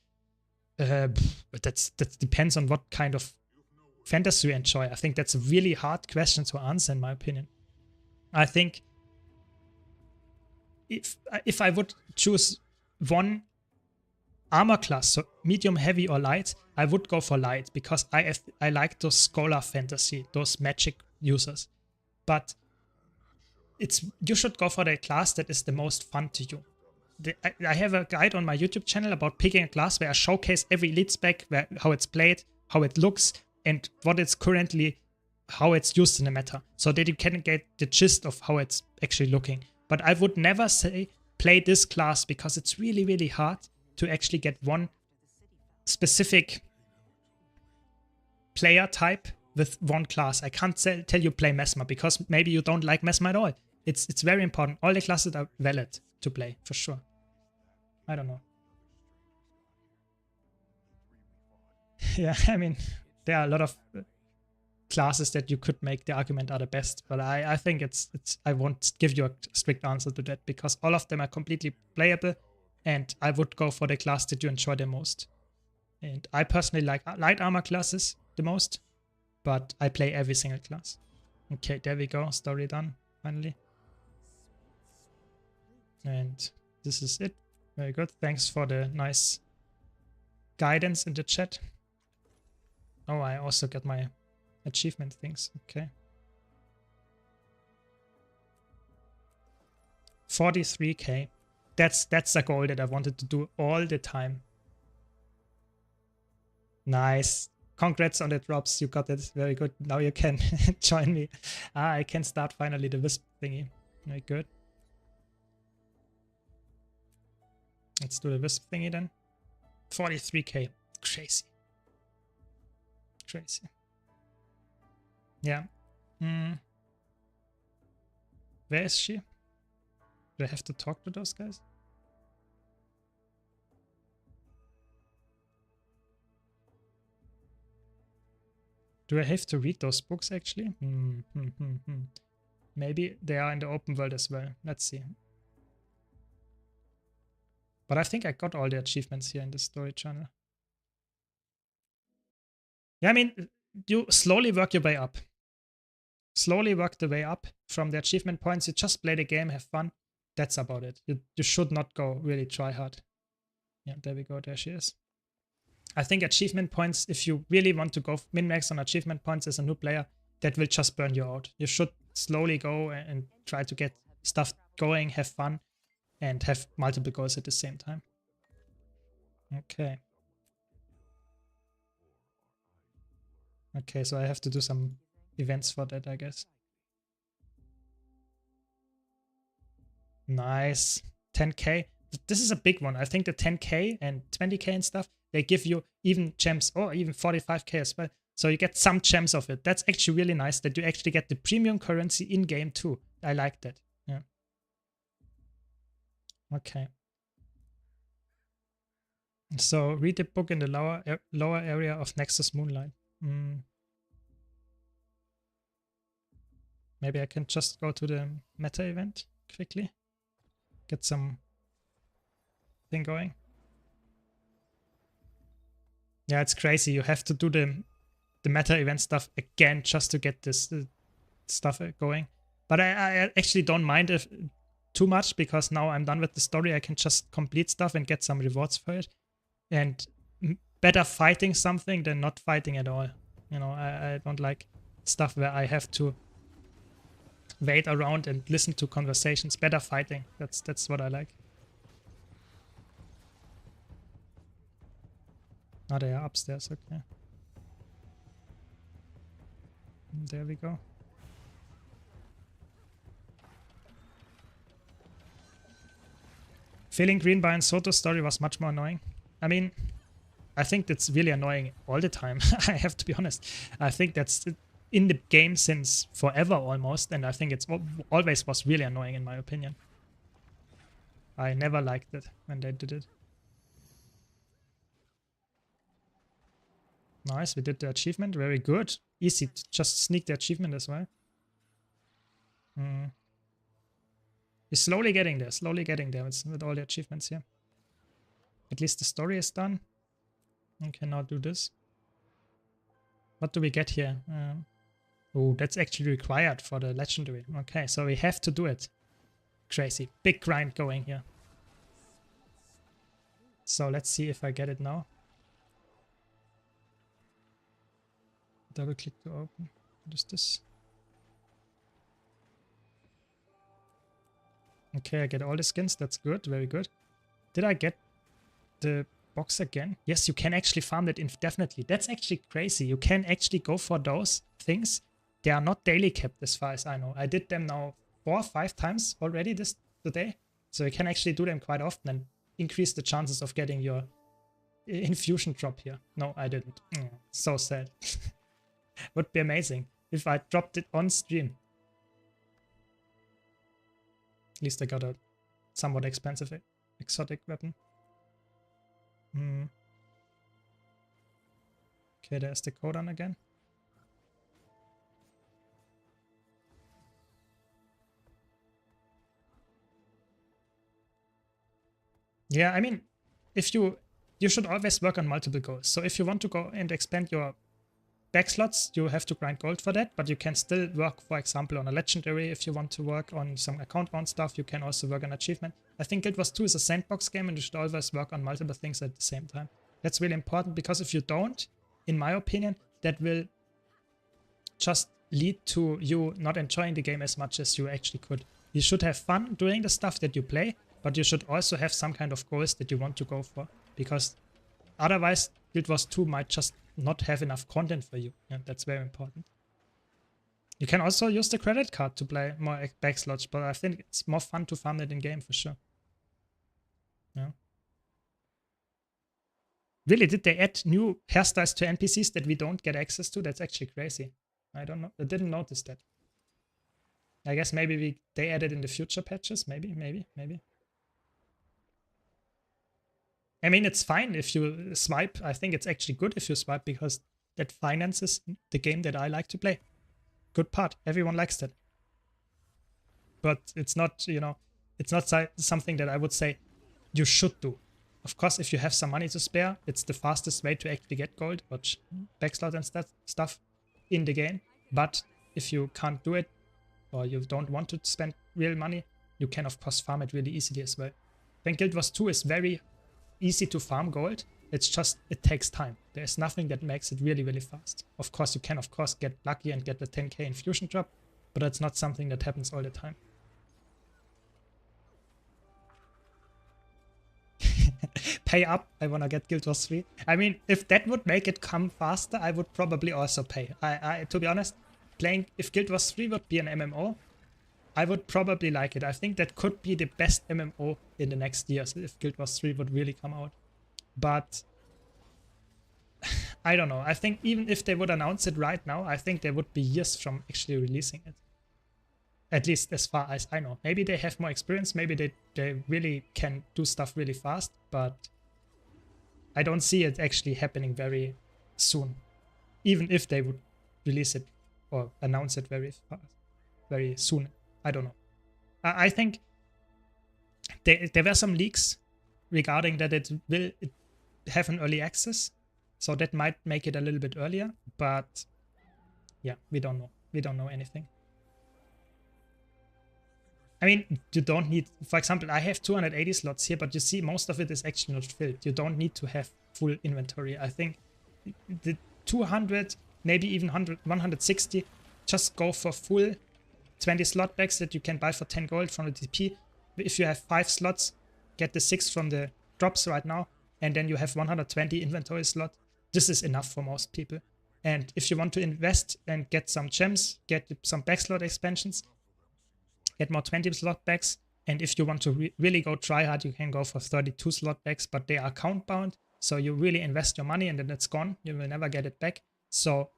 That depends on what kind of fantasy you enjoy. I think that's a really hard question to answer in my opinion. I think if I would choose one armor class, so medium, heavy, or light, I would go for light because I like those scholar fantasy, those magic users. But you should go for the class that is the most fun to you. I have a guide on my YouTube channel about picking a class where I showcase every elite spec, how it's played, how it looks, and what it's currently, how it's used in the meta, so that you can get the gist of how it's actually looking. But I would never say play this class because it's really, really hard to actually get one specific player type with one class. I can't tell you play Mesmer because maybe you don't like Mesmer at all. It's very important. All the classes are valid to play, for sure. I don't know. Yeah, I mean, there are a lot of classes that you could make the argument are the best, but I think I won't give you a strict answer to that because all of them are completely playable, and I would go for the class that you enjoy the most. And I personally like light armor classes the most, but I play every single class. Okay, there we go. Story done, finally. And this is it. Very good. Thanks for the nice guidance in the chat. Oh, I also got my achievement things. Okay. 43k. That's a goal that I wanted to do all the time. Nice. Congrats on the drops. You got it. Very good. Now you can join me. I can start finally the wisp thingy. Very good. Let's do the wisp thingy then. 43k. Crazy. Crazy. Yeah. Where is she? Do I have to talk to those guys? Do I have to read those books actually? Maybe they are in the open world as well. Let's see. But I think I got all the achievements here in the story channel. Yeah, I mean, you slowly work your way up. Slowly work the way up from the achievement points. You just play the game, have fun. That's about it. You should not go really try hard. Yeah, there we go. There she is. I think achievement points, if you really want to go min-max on achievement points as a new player, that will just burn you out. You should slowly go and try to get stuff going, have fun, and have multiple goals at the same time. Okay. Okay, so I have to do some events for that, I guess. Nice. 10k. This is a big one. I think the 10k and 20k and stuff, they give you even gems, or even 45k as well. So you get some gems of it. That's actually really nice that you actually get the premium currency in-game too. I like that. Yeah. Okay. So read the book in the lower area of Nexus Moonlight. Maybe I can just go to the meta event quickly. Get some thing going. Yeah, it's crazy. You have to do the meta event stuff again just to get this stuff going. But I actually don't mind if too much because now I'm done with the story. I can just complete stuff and get some rewards for it. And better fighting something than not fighting at all. You know, I don't like stuff where I have to wait around and listen to conversations. Better fighting. That's what I like. Oh, they are upstairs. Okay. There we go. Feeling green by Soto's story was much more annoying. I mean, I think that's really annoying all the time. I have to be honest. I think that's in the game since forever almost, and I think it's always was really annoying in my opinion. I never liked it when they did it. Nice, we did the achievement. Very good. Easy to just sneak the achievement as well. We're slowly getting there with all the achievements here. At least the story is done. Okay, now do this. What do we get here? Oh, that's actually required for the legendary. Okay, so we have to do it. Crazy. Big grind going here. So let's see if I get it now. Double click to open. What is this? Okay, I get all the skins. That's good. Very good. Did I get the box again? Yes, you can actually farm that indefinitely. That's actually crazy. You can actually go for those things. They are not daily kept as far as I know. I did them now 4 or 5 times already today. So you can actually do them quite often and increase the chances of getting your infusion drop here. No, I didn't. So sad. Would be amazing if I dropped it on stream. At least I got a somewhat expensive exotic weapon. Okay, there's the Kodan again. Yeah, I mean, if you should always work on multiple goals. So if you want to go and expand your back slots, you have to grind gold for that, but you can still work, for example, on a legendary. If you want to work on some account round stuff, you can also work on achievement. I think Guild Wars 2 is a sandbox game and you should always work on multiple things at the same time. That's really important because if you don't, in my opinion, that will just lead to you not enjoying the game as much as you actually could. You should have fun doing the stuff that you play, but you should also have some kind of goals that you want to go for, because otherwise Guild Wars 2 might just not have enough content for you, and that's very important. You can also use the credit card to play more back slots, but I think it's more fun to farm it in game for sure. Yeah. Really, did they add new hairstyles to NPCs that we don't get access to? That's actually crazy. I don't know. I didn't notice that. I guess maybe they added in the future patches. Maybe. I mean, it's fine if you swipe. I think it's actually good if you swipe because that finances the game that I like to play. Good part. Everyone likes that. But it's not, you know, it's not something that I would say you should do. Of course, if you have some money to spare, it's the fastest way to actually get gold, watch backslot and stuff in the game. But if you can't do it, or you don't want to spend real money, you can of course farm it really easily as well. I think Guild Wars 2 is very easy to farm gold. It's just, it takes time. There's nothing that makes it really, really fast. Of course, you can of course get lucky and get the 10k infusion drop, but that's not something that happens all the time. Pay up. I wanna get Guild Wars 3. I mean, if that would make it come faster, I would probably also pay. I to be honest, playing, if Guild Wars 3 would be an MMO, I would probably like it. I think that could be the best MMO in the next years if Guild Wars 3 would really come out. But I don't know. I think even if they would announce it right now, I think they would be years from actually releasing it. At least as far as I know. Maybe they have more experience. Maybe they really can do stuff really fast. But I don't see it actually happening very soon. Even if they would release it or announce it very fast, very soon. I don't know. I think there were some leaks regarding that it will have an early access. So that might make it a little bit earlier. But yeah, we don't know. We don't know anything. I mean, you don't need, for example, I have 280 slots here, but you see most of it is actually not filled. You don't need to have full inventory. I think the 200, maybe even 160, just go for full 20 slot bags that you can buy for 10 gold from the TP. If you have 5 slots, get the 6 from the drops right now, and then you have 120 inventory slot. This is enough for most people. And if you want to invest and get some gems, get some backslot expansions, get more 20 slot bags. And if you want to really go try hard, you can go for 32 slot bags, but they are count bound. So you really invest your money and then it's gone. You will never get it back. So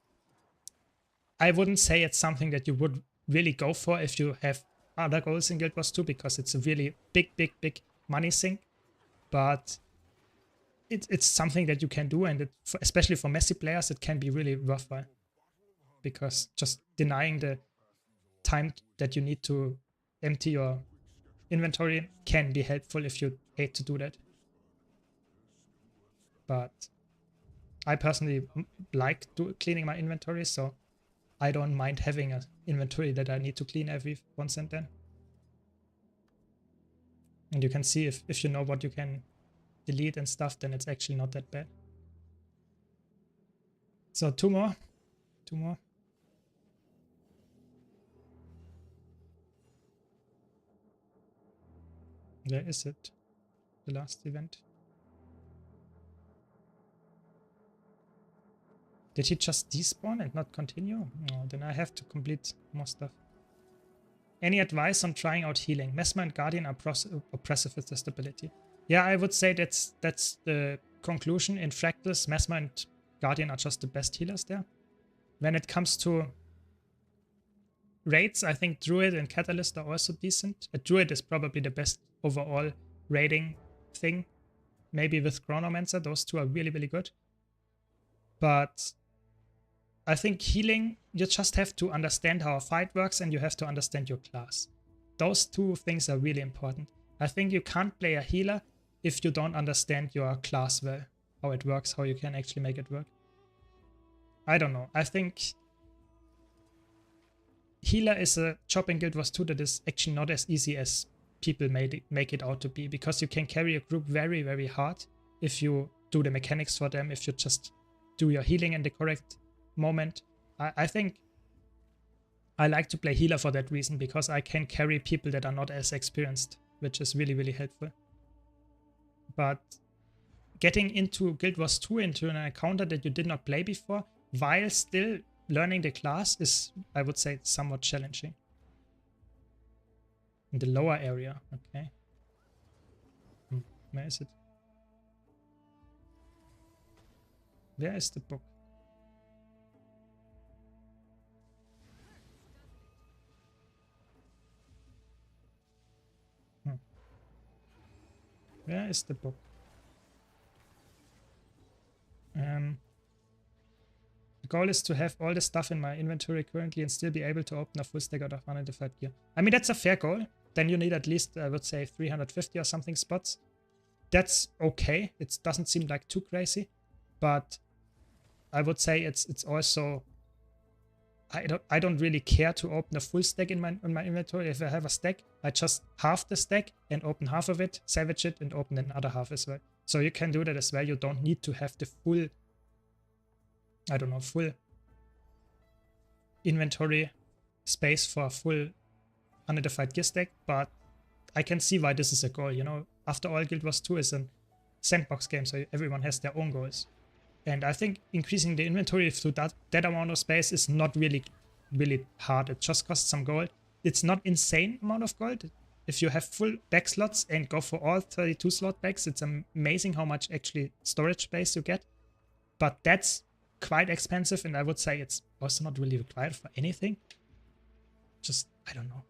I wouldn't say it's something that you would really go for if you have other goals in Guild Wars 2, because it's a really big money sink. But it's something that you can do, and especially for messy players, it can be really worthwhile. Because just denying the time that you need to empty your inventory can be helpful if you hate to do that. But I personally like cleaning my inventory, so I don't mind having an inventory that I need to clean every once and then. And you can see if you know what you can delete and stuff, then it's actually not that bad. So two more. Where is it? The last event. Did he just despawn and not continue? No, then I have to complete more stuff. Any advice on trying out healing? Mesmer and Guardian are oppressive with the stability. Yeah, I would say that's the conclusion. In Fractals, Mesmer and Guardian are just the best healers there. When it comes to raids, I think Druid and Catalyst are also decent. Druid is probably the best overall raiding thing. Maybe with Chronomancer, those two are really good. But I think healing, you just have to understand how a fight works and you have to understand your class. Those two things are really important. I think you can't play a healer if you don't understand your class well, how it works, how you can actually make it work. I don't know. I think healer is a job in Guild Wars 2 that is actually not as easy as people make it out to be, because you can carry a group very hard if you do the mechanics for them, if you just do your healing in the correct moment. I think I like to play healer for that reason, because I can carry people that are not as experienced, which is really helpful. But getting into Guild Wars 2, into an encounter that you did not play before, while still learning the class is, I would say, somewhat challenging. In the lower area, okay. Where is it? Where is the book? Where is the book? The goal is to have all the stuff in my inventory currently and still be able to open a full stack out of unidentified gear. I mean, that's a fair goal. Then you need at least, I would say, 350 or something spots. That's okay. It doesn't seem like too crazy, but I would say it's also, I don't really care to open a full stack in my inventory. If I have a stack, I just half the stack and open half of it, salvage it, and open another half as well. So you can do that as well. You don't need to have the full, I don't know, full inventory space for a full unidentified gear stack, but I can see why this is a goal, you know. After all, Guild Wars 2 is a sandbox game, so everyone has their own goals. And I think increasing the inventory to that amount of space is not really hard. It just costs some gold. It's not insane amount of gold. If you have full back slots and go for all 32 slot bags, it's amazing how much actually storage space you get. But that's quite expensive, and I would say it's also not really required for anything. Just, I don't know.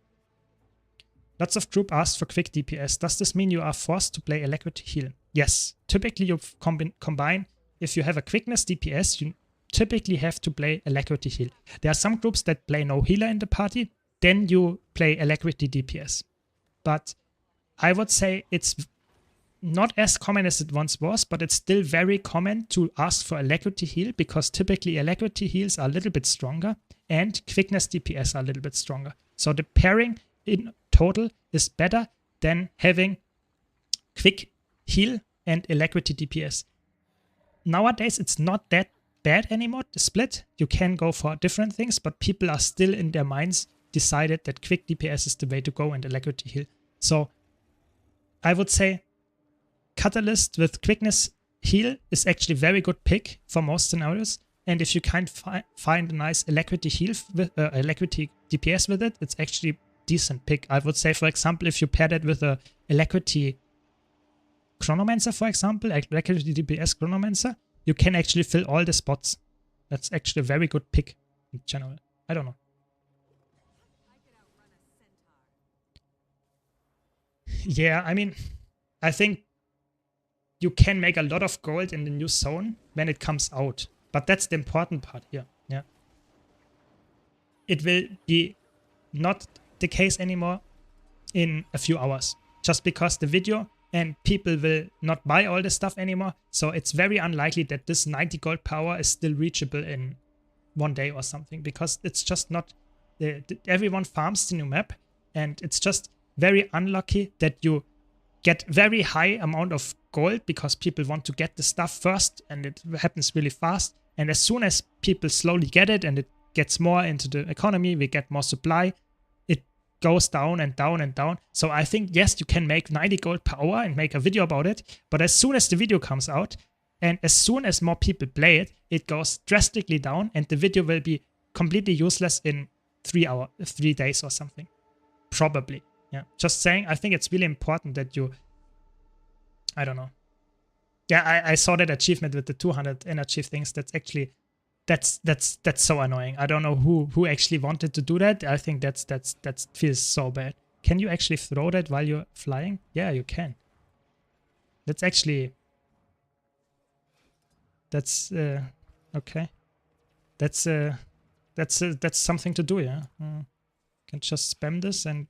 Lots of group asked for quick DPS. Does this mean you are forced to play Alacrity Heal? Yes. Typically you combine, if you have a quickness DPS, you typically have to play Alacrity Heal. There are some groups that play no healer in the party, then you play Alacrity DPS. But I would say it's not as common as it once was, but it's still very common to ask for Alacrity Heal, because typically Alacrity Heals are a little bit stronger and quickness DPS are a little bit stronger. So the pairing in total is better than having quick heal and Alacrity DPS. Nowadays, it's not that bad anymore, the split. You can go for different things, but people are still in their minds decided that quick DPS is the way to go and alacrity heal. So I would say Catalyst with quickness heal is actually very good pick for most scenarios. And if you can't find a nice alacrity heal with alacrity DPS with it, it's actually decent pick. I would say, for example, if you pair that with a alacrity Chronomancer, for example, alacrity DPS Chronomancer, you can actually fill all the spots. That's actually a very good pick in general. I don't know. Yeah, I mean, I think you can make a lot of gold in the new zone when it comes out. But that's the important part here. Yeah. It will be not the case anymore in a few hours. Just because the video and people will not buy all the stuff anymore. So it's very unlikely that this 90 gold power is still reachable in 1 day or something. Because it's just not... everyone farms the new map. And it's just very unlucky that you get very high amount of gold because people want to get the stuff first and it happens really fast. And as soon as people slowly get it and it gets more into the economy, we get more supply, it goes down and down and down. So I think, yes, you can make 90 gold per hour and make a video about it. But as soon as the video comes out and as soon as more people play it, it goes drastically down and the video will be completely useless in 3 days or something. Probably. Yeah. Just saying, I think it's really important that you... I don't know. Yeah, I saw that achievement with the 200 energy things. That's actually, that's so annoying. I don't know who actually wanted to do that. I think that feels so bad. Can you actually throw that while you're flying? Yeah, you can. That's actually, that's okay. That's something to do. Yeah, can just spam this and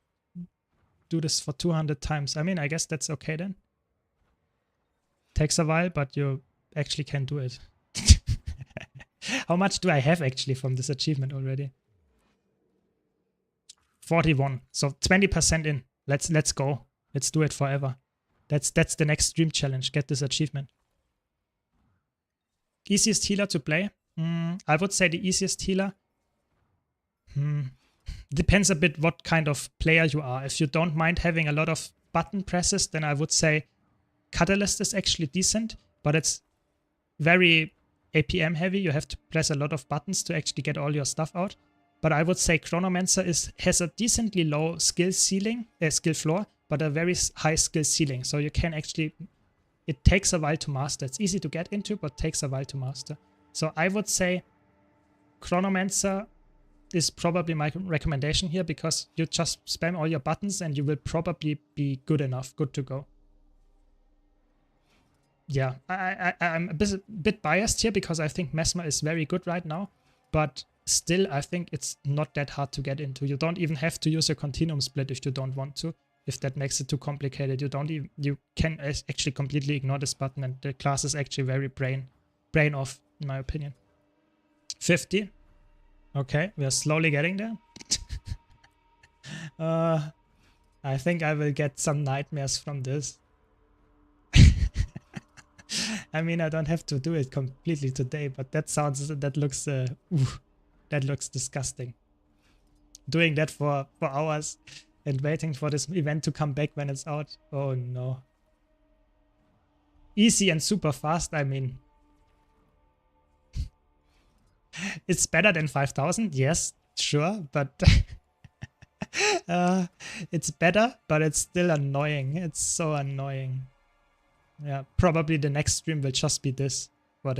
do this for 200 times. I mean, I guess that's okay then. Takes a while, but you actually can do it. How much do I have actually from this achievement already? 41. So 20% in. Let's go. Let's do it forever. That's the next stream challenge. Get this achievement. Easiest healer to play? I would say the easiest healer. Depends a bit what kind of player you are. If you don't mind having a lot of button presses, then I would say Catalyst is actually decent, but it's very APM heavy. You have to press a lot of buttons to actually get all your stuff out. But I would say Chronomancer has a decently low skill floor, but a very high skill ceiling. So you can actually, it takes a while to master. It's easy to get into, but takes a while to master. So I would say Chronomancer is probably my recommendation here because you just spam all your buttons and you will probably be good enough, good to go. Yeah, I'm a bit biased here because I think Mesmer is very good right now, but still I think it's not that hard to get into. You don't even have to use a continuum split if you don't want to, if that makes it too complicated. You can actually completely ignore this button and the class is actually very brain off in my opinion. 50. Okay, we are slowly getting there. I think I will get some nightmares from this. I mean, I don't have to do it completely today, but that looks disgusting. Doing that for hours and waiting for this event to come back when it's out. Oh no. Easy and super fast, I mean. It's better than 5,000, yes, sure, but it's better, but it's still annoying. It's so annoying. Yeah, probably the next stream will just be this for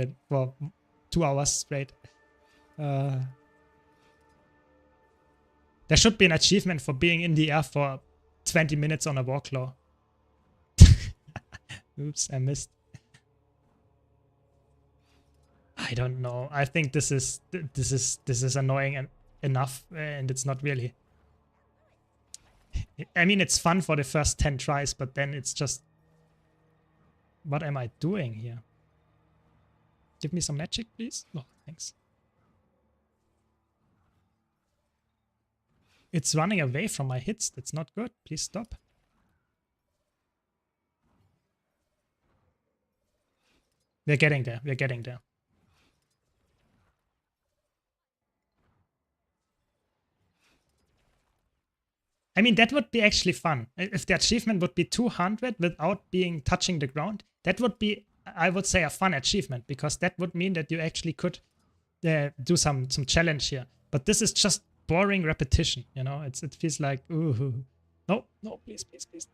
2 hours straight. There should be an achievement for being in the air for 20 minutes on a Warclaw. Oops, I missed. I don't know. I think this is annoying enough, and it's not really. I mean, it's fun for the first 10 tries, but then it's just. What am I doing here? Give me some magic, please. Oh, thanks. It's running away from my hits. That's not good. Please stop. We're getting there. We're getting there. mean, that would be actually fun. If the achievement would be 200 without being touching the ground, that would be, I would say, a fun achievement, because that would mean that you actually could do some challenge here. But this is just boring repetition, you know? It feels like, ooh. No, please, please, please.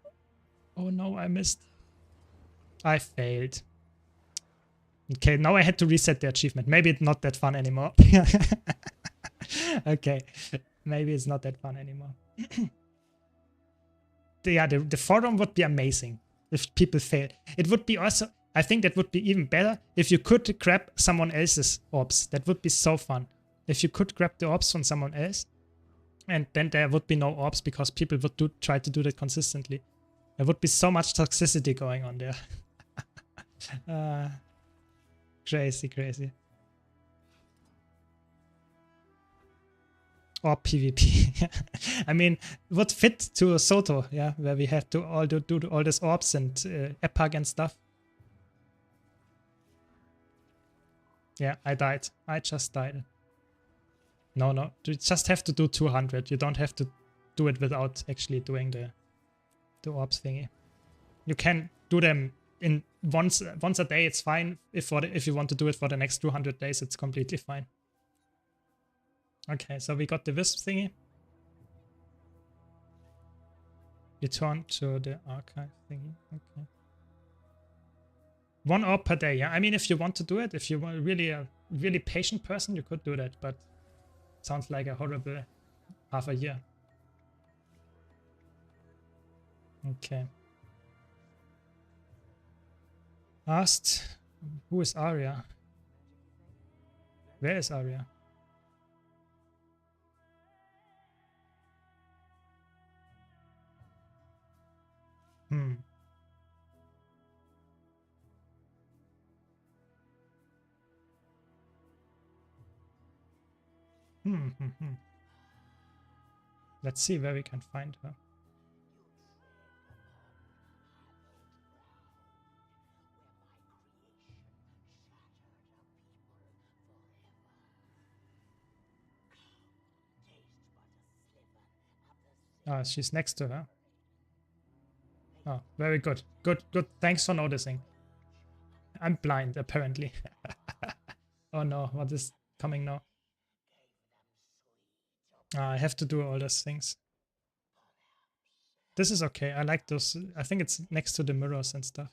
Oh no, I missed. I failed. Okay, now I had to reset the achievement. Maybe it's not that fun anymore. Okay, maybe it's not that fun anymore. The forum would be amazing if people fail. It would be also, I think that would be even better if you could grab someone else's orbs. That would be so fun. If you could grab the orbs from someone else, and then there would be no orbs because people would try to do that consistently. There would be so much toxicity going on there. Crazy. Or PvP. I mean, would fit to Soto, yeah, where we have to do all these orbs and epic and stuff. Yeah, I died. I just died. No, you just have to do 200. You don't have to do it without actually doing the orbs thingy. You can do them in once a day. It's fine. If you want to do it for the next 200 days, it's completely fine. Okay, so we got the wisp thingy. Return to the archive thingy. Okay. 1 orb per day. Yeah, I mean, if you want to do it, if you are really a really patient person, you could do that. But it sounds like a horrible half a year. Okay. Asked, who is Arya? Where is Arya? Let's see where we can find her. Ah, she's next to her. Oh, very good. Good. Thanks for noticing. I'm blind, apparently. Oh no, what is coming now? I have to do all those things. This is okay. I like those. I think it's next to the mirrors and stuff.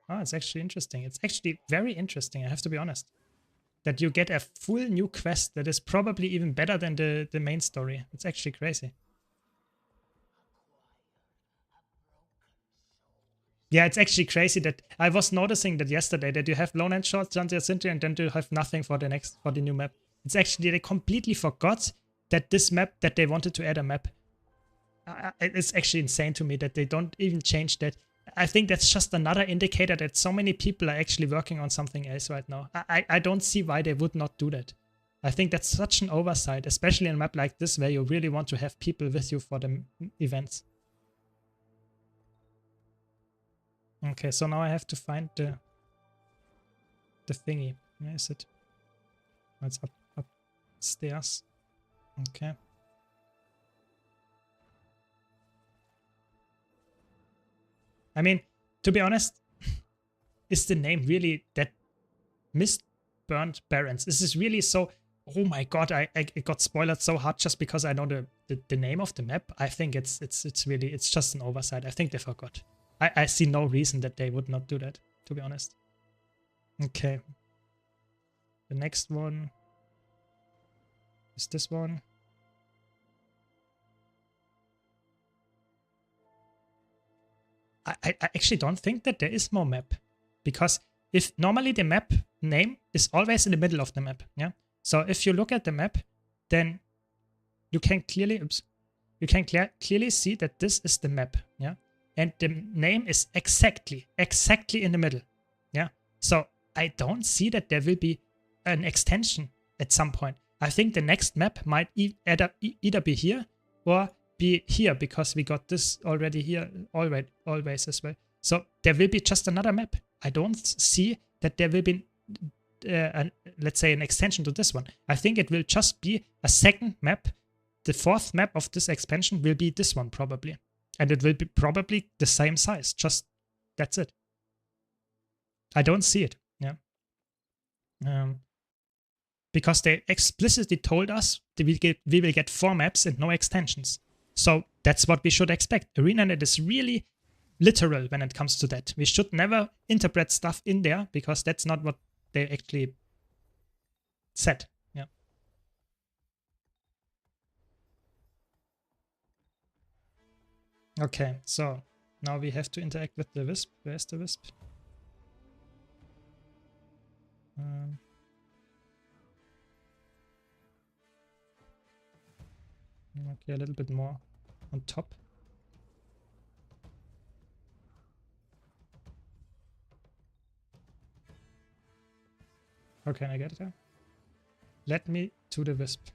Oh, it's actually interesting. It's actually very interesting, I have to be honest. That you get a full new quest that is probably even better than the main story. It's actually crazy. Yeah, it's actually crazy that I was noticing that yesterday that you have Lone and Short, Giant Sinti, and then you have nothing for the new map. It's actually, they completely forgot that this map, that they wanted to add a map. It's actually insane to me that they don't even change that. I think that's just another indicator that so many people are actually working on something else right now. I don't see why they would not do that. I think that's such an oversight, especially in a map like this where you really want to have people with you for the events. Okay, so now I have to find the thingy. Where is it? Oh, it's upstairs. Okay. I mean, to be honest, is the name really that Mist-Burnt Barrens? Is this really so? Oh my god, I got spoiled so hard just because I know the name of the map. I think it's just an oversight. I think they forgot. I see no reason that they would not do that, to be honest. Okay. The next one is this one. I actually don't think that there is more map, because if normally the map name is always in the middle of the map, yeah. So if you look at the map, then you can clearly clearly see that this is the map, yeah, and the name is exactly in the middle, yeah. So I don't see that there will be an extension at some point. I think the next map might either be here or be here, because we got this already here always as well. So there will be just another map. I don't see that there will be let's say an extension to this one. I think it will just be a second map the fourth map of this expansion will be this one probably. And it will be probably the same size. Just, that's it. I don't see it. Yeah. Because they explicitly told us that we will get 4 maps and no extensions. So that's what we should expect. ArenaNet is really literal when it comes to that. We should never interpret stuff in there because that's not what they actually said. Yeah. Okay, so now we have to interact with the Wisp. Where's the Wisp? Okay, a little bit more on top. How can I get there? Let me to the Wisp.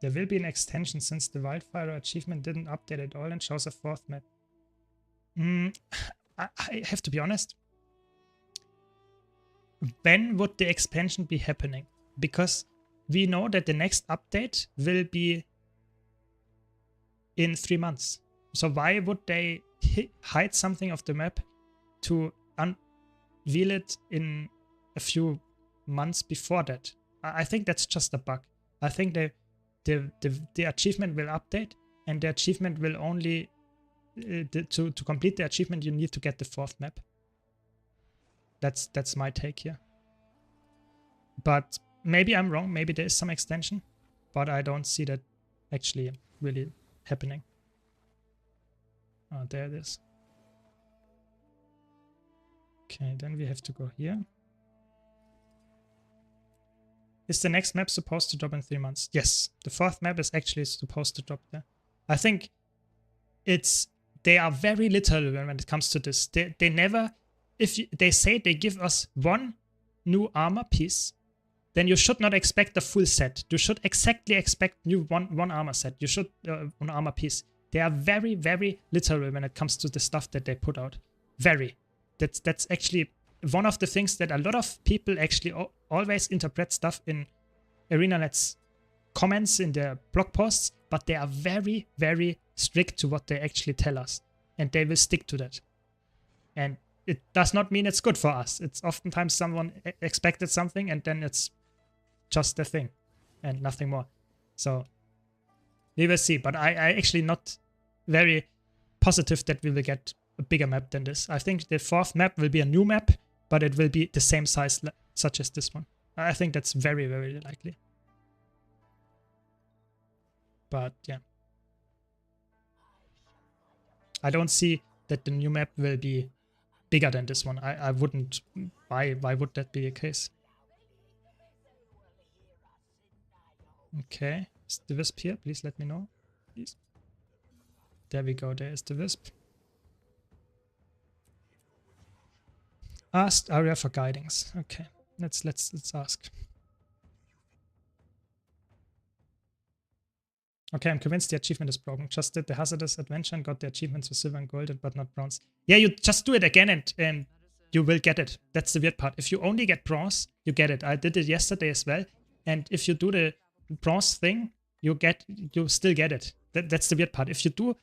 There will be an extension since the Wildfire achievement didn't update at all and shows a 4th map. I have to be honest. When would the expansion be happening? Because we know that the next update will be in 3 months. So why would they hide something of the map to unveil it in a few months before that? I think that's just a bug. I think the achievement will update, and the achievement will only to complete the achievement you need to get the 4th map. That's my take here. But maybe I'm wrong. Maybe there is some extension, but I don't see that actually really happening. Oh, there it is. Okay, then we have to go here. Is the next map supposed to drop in 3 months? Yes, the 4th map is actually supposed to drop there. I think they are very little when it comes to this. They never, they say they give us 1 new armor piece, then you should not expect the full set. You should exactly expect one armor set. You should one armor piece. They are very, very literal when it comes to the stuff that they put out. Very. That's actually one of the things that a lot of people actually always interpret stuff in ArenaNet's comments in their blog posts, but they are very, very strict to what they actually tell us, and they will stick to that. And it does not mean it's good for us. It's oftentimes someone expected something and then it's just a thing and nothing more. So we will see, but I actually not very positive that we will get a bigger map than this. I think the 4th map will be a new map, but it will be the same size such as this one. I think that's very, very likely. But yeah. I don't see that the new map will be bigger than this one. I wouldn't. Why would that be the case? Okay. Is the Wisp here? Please let me know. Please. There we go. There is the Wisp. Asked area for guidings. Okay. Let's ask. Okay, I'm convinced the achievement is broken. Just did the hazardous adventure and got the achievements for silver and gold, but not bronze. Yeah, you just do it again and you will get it. That's the weird part. If you only get bronze, you get it. I did it yesterday as well. And if you do the bronze thing, you still get it. That's the weird part. If you do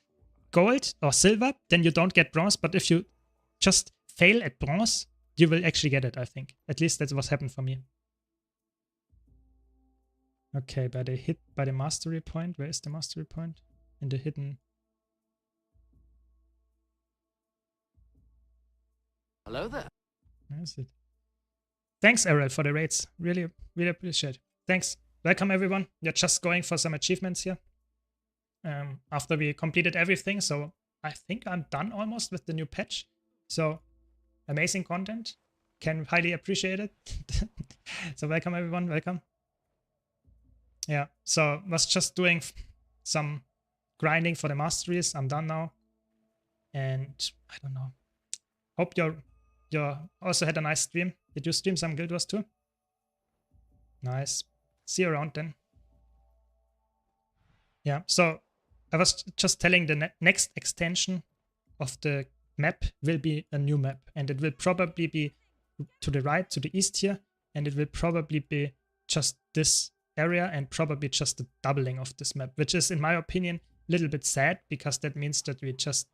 gold or silver, then you don't get bronze. But if you just fail at bronze, you will actually get it, I think. At least that's what's happened for me. Okay, by the mastery point. Where is the mastery point? In the hidden. Hello there. Where is it? Thanks, Errol, for the raids. Really, really appreciate it. Thanks. Welcome, everyone. We're just going for some achievements here. After we completed everything, so I think I'm done almost with the new patch. So, amazing content. Can highly appreciate it. So, welcome, everyone. Welcome. Yeah, so was just doing some grinding for the masteries. I'm done now. And I don't know. Hope you also had a nice stream. Did you stream some Guild Wars too? Nice. See you around then. Yeah, so I was just telling the next extension of the map will be a new map, and it will probably be to the right, to the east here, and it will probably be just this area and probably just the doubling of this map, which is, in my opinion, a little bit sad, because that means that we just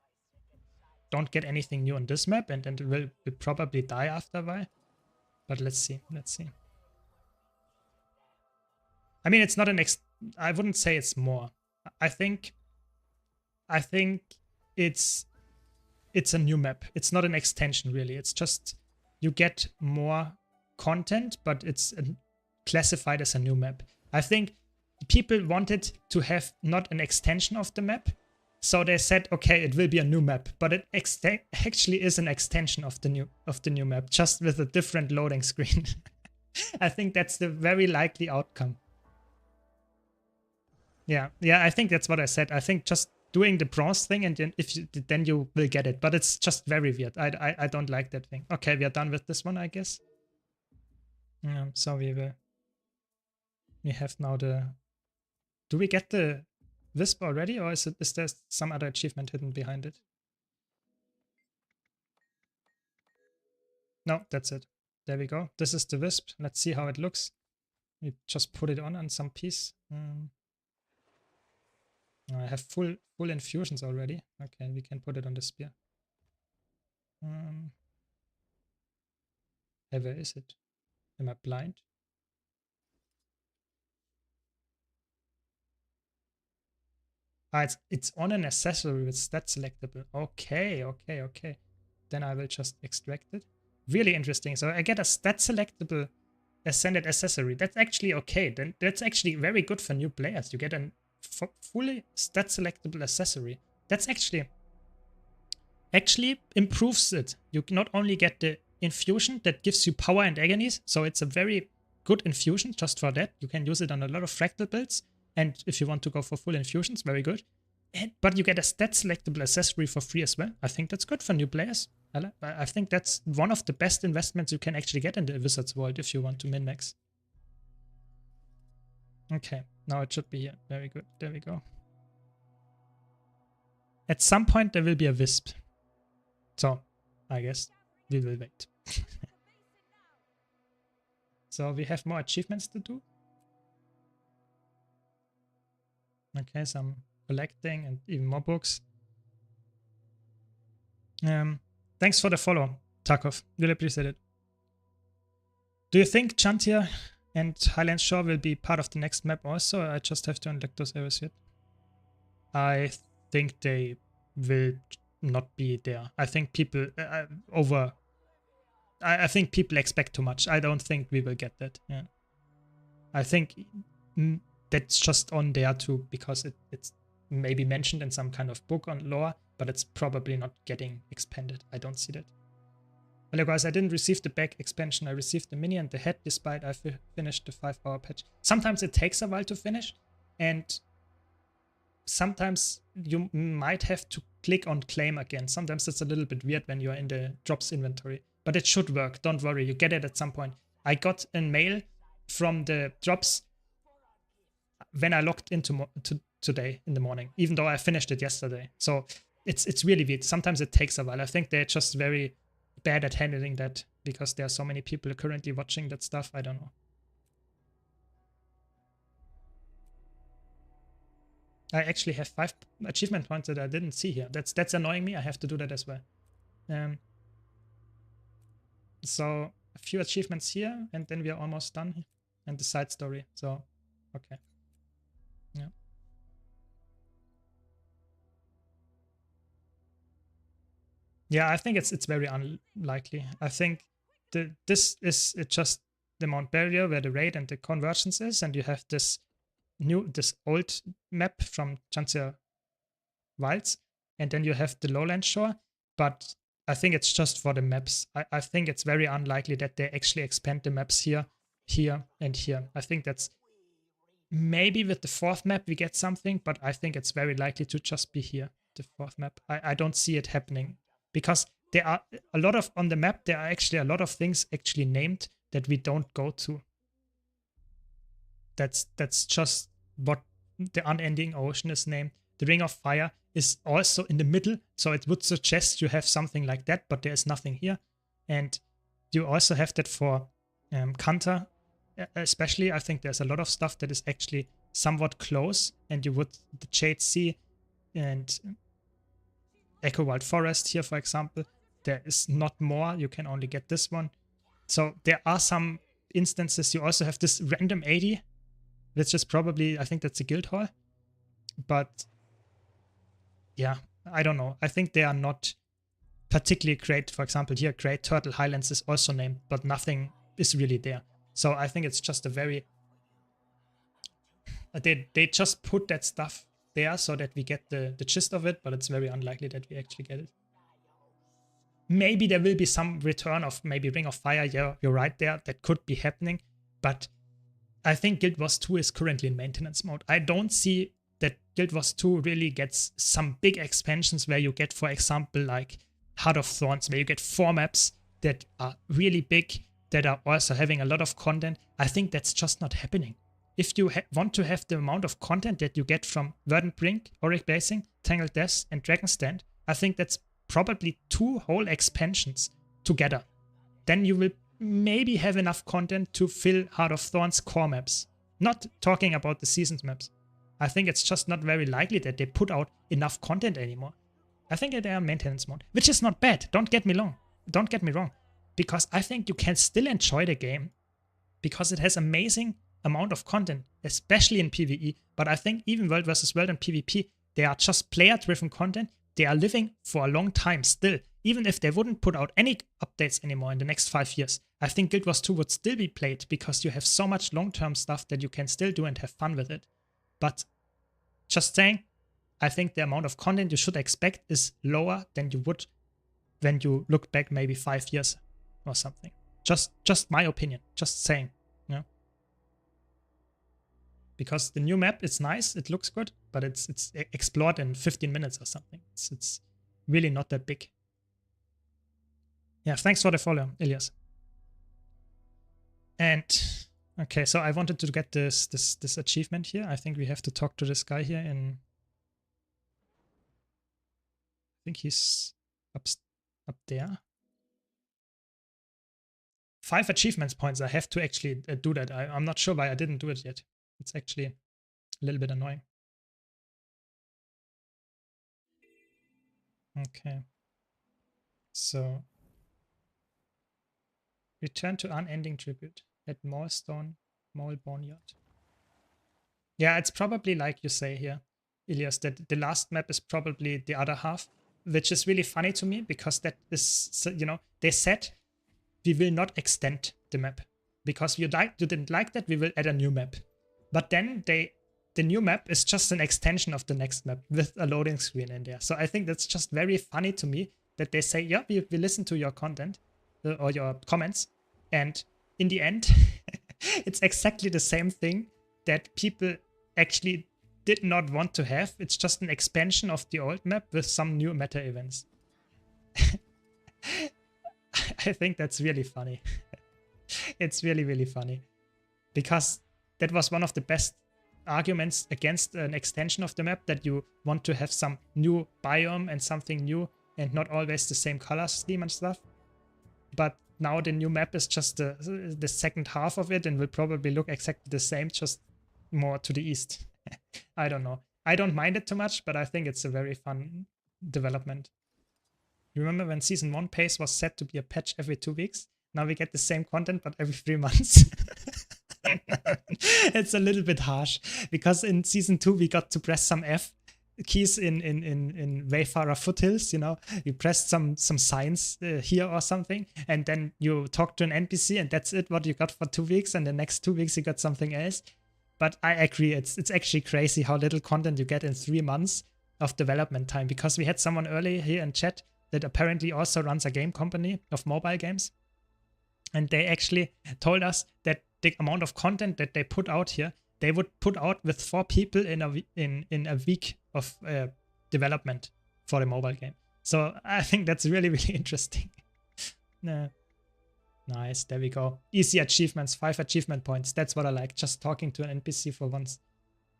don't get anything new on this map, and then it will probably die after a while. But let's see, let's see. I mean, it's not an I wouldn't say it's more. I think it's a new map. It's not an extension, really. It's just you get more content, but it's classified as a new map. I think people wanted to have not an extension of the map, so they said, okay, it will be a new map, but it actually is an extension of the new map, just with a different loading screen. I think that's the very likely outcome. Yeah, I think that's what I said. I think just doing the bronze thing, and then you will get it. But it's just very weird. I don't like that thing. Okay, we are done with this one, I guess. So we have now the. Do we get the Wisp already, or is there some other achievement hidden behind it? No, that's it. There we go. This is the Wisp. Let's see how it looks. We just put it on some piece. I have full infusions already. Okay, we can put it on the spear. Hey, where is it? Am I blind? Ah, it's on an accessory with stat selectable. Okay. Then I will just extract it. Really interesting. So I get a stat selectable ascended accessory. That's actually okay. Then that's actually very good for new players. You get a fully stat selectable accessory. That's actually improves it. You not only get the infusion that gives you power and agonies, so it's a very good infusion just for that. You can use it on a lot of fractal builds, and if you want to go for full infusions, very good. But you get a stat selectable accessory for free as well. I think that's good for new players. I think that's one of the best investments you can actually get in the Wizards world if you want to min-max. Okay, now it should be here. Very good. There we go. At some point there will be a Wisp. So, I guess we will wait. So we have more achievements to do. Okay, some collecting and even more books. Thanks for the follow, Tarkov. Really appreciate it. Do you think Chantia and Highland Shore will be part of the next map also? I just have to unlock those areas yet. I think they will not be there. I think people I think people expect too much. I don't think we will get that. Yeah, I think that's just on there too because it's maybe mentioned in some kind of book on lore, but it's probably not getting expanded. I don't see that. Hello guys, I didn't receive the back expansion. I received the mini and the head despite I finished the 5-hour patch. Sometimes it takes a while to finish, and sometimes you might have to click on claim again. Sometimes it's a little bit weird when you're in the drops inventory, but it should work. Don't worry, you get it at some point. I got a mail from the drops when I logged into today in the morning, even though I finished it yesterday. So it's really weird. Sometimes it takes a while. I think they're just very bad at handling that because there are so many people currently watching that stuff. I don't know. I actually have 5 achievement points that I didn't see here. That's annoying me. I have to do that as well. So a few achievements here, and then we are almost done. And the side story. So okay. Yeah. Yeah, I think it's very unlikely. I think this is just the Mount Barrier where the raid and the convergence is, and you have this old map from Chantia Wilds, and then you have the lowland shore, but I think it's just for the maps. I think it's very unlikely that they actually expand the maps here, and here. I think that's maybe with the 4th map we get something, but I think it's very likely to just be here, the 4th map. I don't see it happening because there are a lot of, on the map, there are actually a lot of things actually named that we don't go to. That's just what the unending ocean is named. The Ring of Fire is also in the middle, so it would suggest you have something like that, but there's nothing here. And you also have that for Kanta, especially. I think there's a lot of stuff that is actually somewhat close, and you would the Jade Sea and Echo Wild Forest here, for example. There is not more. You can only get this one. So there are some instances. You also have this random 80, which is probably, I think that's a guild hall. But yeah, I don't know. I think they are not particularly great. For example, here, Great Turtle Highlands is also named, but nothing is really there. So I think it's just a very... They just put that stuff there so that we get the gist of it, but it's very unlikely that we actually get it. Maybe there will be some return of maybe Ring of Fire. Yeah, you're right there. That could be happening. But I think Guild Wars 2 is currently in maintenance mode. I don't see that Guild Wars 2 really gets some big expansions where you get, for example, like Heart of Thorns, where you get 4 maps that are really big, that are also having a lot of content. I think that's just not happening. If you want to have the amount of content that you get from Verdant Brink, Auric Blazing, Tangled Depths, and Dragon's Den, I think that's probably 2 whole expansions together. Then you will maybe have enough content to fill Heart of Thorns core maps. Not talking about the seasons maps. I think it's just not very likely that they put out enough content anymore. I think that they are maintenance mode, which is not bad. Don't get me wrong. Because I think you can still enjoy the game because it has amazing amount of content, especially in PvE. But I think even World vs. World and PvP, they are just player-driven content. They are living for a long time still. Even if they wouldn't put out any updates anymore in the next 5 years, I think Guild Wars 2 would still be played because you have so much long-term stuff that you can still do and have fun with it. But just saying, I think the amount of content you should expect is lower than you would when you look back maybe 5 years or something. Just my opinion. Just saying. Yeah. Because the new map is nice, it looks good, but it's explored in 15 minutes or something. It's really not that big. Yeah, thanks for the follow, Elias. And okay, so I wanted to get this achievement here. I think we have to talk to this guy here in... I think he's up there. 5 achievements points. I have to actually do that. I'm not sure why I didn't do it yet. It's actually a little bit annoying. Okay. So, return to unending tribute at Maulstone, Maul Boneyard. Yeah, it's probably like you say here, Elias, that the last map is probably the other half, which is really funny to me because that is, you know, they said we will not extend the map because you didn't like that, we will add a new map. But then the new map is just an extension of the next map with a loading screen in there. So I think that's just very funny to me that they say, yeah, we listen to your content or your comments. And in the end, it's exactly the same thing that people actually did not want to have. It's just an expansion of the old map with some new meta events. I think that's really funny. It's really, really funny. Because that was one of the best arguments against an extension of the map, that you want to have some new biome and something new and not always the same color scheme and stuff. But now the new map is just the second half of it and will probably look exactly the same, just more to the east. I don't know. I don't mind it too much, but I think it's a very fun development. You remember when Season 1 pace was set to be a patch every 2 weeks? Now we get the same content, but every 3 months. It's a little bit harsh, because in Season 2 we got to press some F keys in Wayfarer Foothills, you know. You pressed some signs here or something, and then you talk to an NPC, and that's it, what you got for 2 weeks, and the next 2 weeks you got something else. But I agree, it's actually crazy how little content you get in 3 months of development time, because we had someone earlier here in chat that apparently also runs a game company of mobile games, and they actually told us that the amount of content that they put out here, they would put out with 4 people in a week of development for the mobile game. So I think that's really, really interesting. Nice, there we go. Easy achievements, 5 achievement points. That's what I like. Just talking to an NPC for once.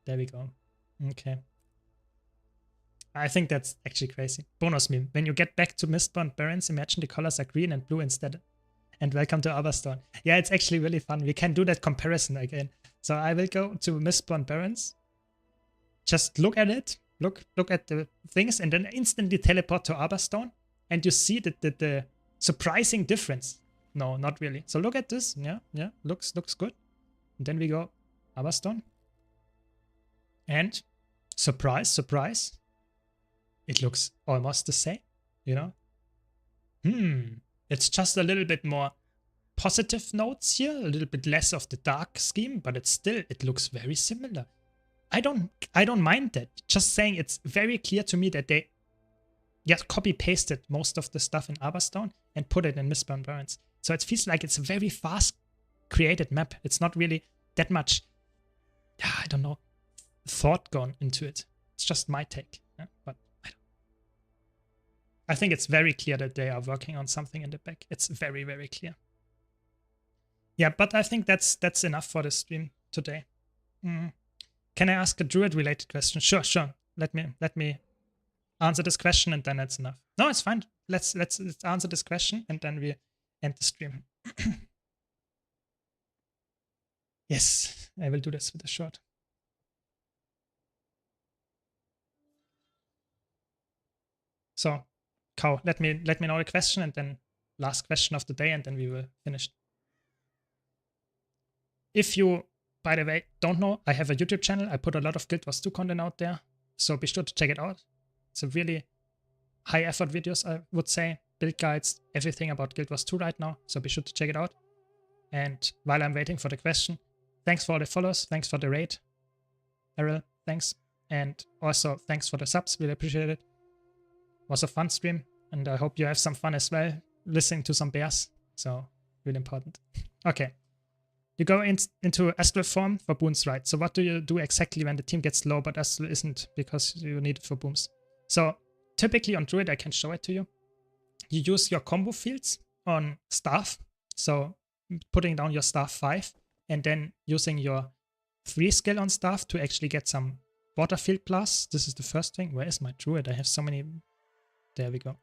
There we go. Okay. I think that's actually crazy. Bonus meme. When you get back to Mistborn Barrens, imagine the colors are green and blue instead. And welcome to Otherstone. Yeah, it's actually really fun. We can do that comparison again. So I will go to Mistborn Barrens. Just look at it. Look at the things and then instantly teleport to Otherstone. And you see the surprising difference. No, not really. So look at this. Yeah. Looks good. And then we go Otherstone. And surprise, surprise. It looks almost the same, you know? It's just a little bit more positive notes here, a little bit less of the dark scheme, but it looks very similar. I don't mind that. Just saying it's very clear to me that they just copy-pasted most of the stuff in Otherstone and put it in Mistborn Barrens. So it feels like it's a very fast created map. It's not really that much, I don't know, thought gone into it. It's just my take, yeah? But I think it's very clear that they are working on something in the back. It's very, very clear. Yeah, but I think that's enough for the stream today. Can I ask a Druid-related question? Sure. Let me answer this question and then that's enough. No, it's fine. Let's answer this question and then we end the stream. Yes, I will do this with a short. So, Cow, let me know the question and then last question of the day and then we will finish. If you, by the way, don't know, I have a YouTube channel. I put a lot of Guild Wars 2 content out there, so be sure to check it out. It's a really high effort videos, I would say. Build guides, everything about Guild Wars 2 right now, so be sure to check it out. And while I'm waiting for the question, thanks for all the follows, thanks for the raid. Errol, thanks. And also thanks for the subs, really appreciate it. Was a fun stream, and I hope you have some fun as well, listening to some bears. So, really important. Okay. You go into Astral form for boons, right? So what do you do exactly when the team gets low, but Astral isn't because you need it for booms? So, typically on Druid, I can show it to you. You use your combo fields on staff. So, putting down your staff 5, and then using your 3 skill on staff to actually get some water field plus. This is the first thing. Where is my Druid? I have so many. There we go.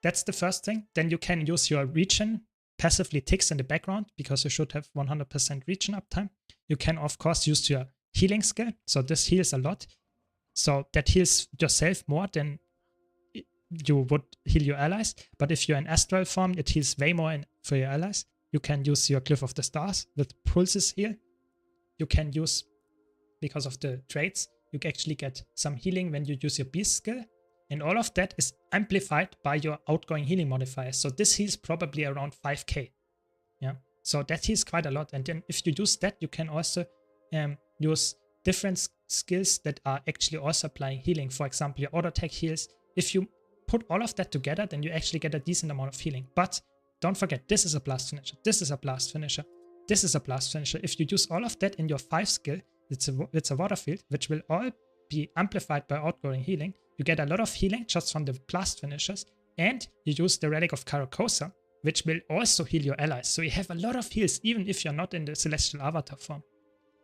That's the first thing. Then you can use your regen passively ticks in the background because you should have 100% regen uptime. You can, of course, use your healing skill. So this heals a lot. So that heals yourself more than you would heal your allies. But if you're in Astral form, it heals way more for your allies. You can use your Glyph of the Stars with pulses here. You can use, because of the traits, you actually get some healing when you use your Beast skill. And all of that is amplified by your outgoing healing modifier. So this heals probably around 5k. Yeah. So that heals quite a lot. And then if you use that, you can also use different skills that are actually also applying healing. For example, your auto attack heals. If you put all of that together, then you actually get a decent amount of healing. But don't forget, this is a blast finisher. This is a blast finisher. This is a blast finisher. If you use all of that in your 5 skill, it's a water field, which will all be amplified by outgoing healing. You get a lot of healing just from the blast finishers, and you use the Relic of Karakosa, which will also heal your allies. So you have a lot of heals, even if you're not in the Celestial Avatar form.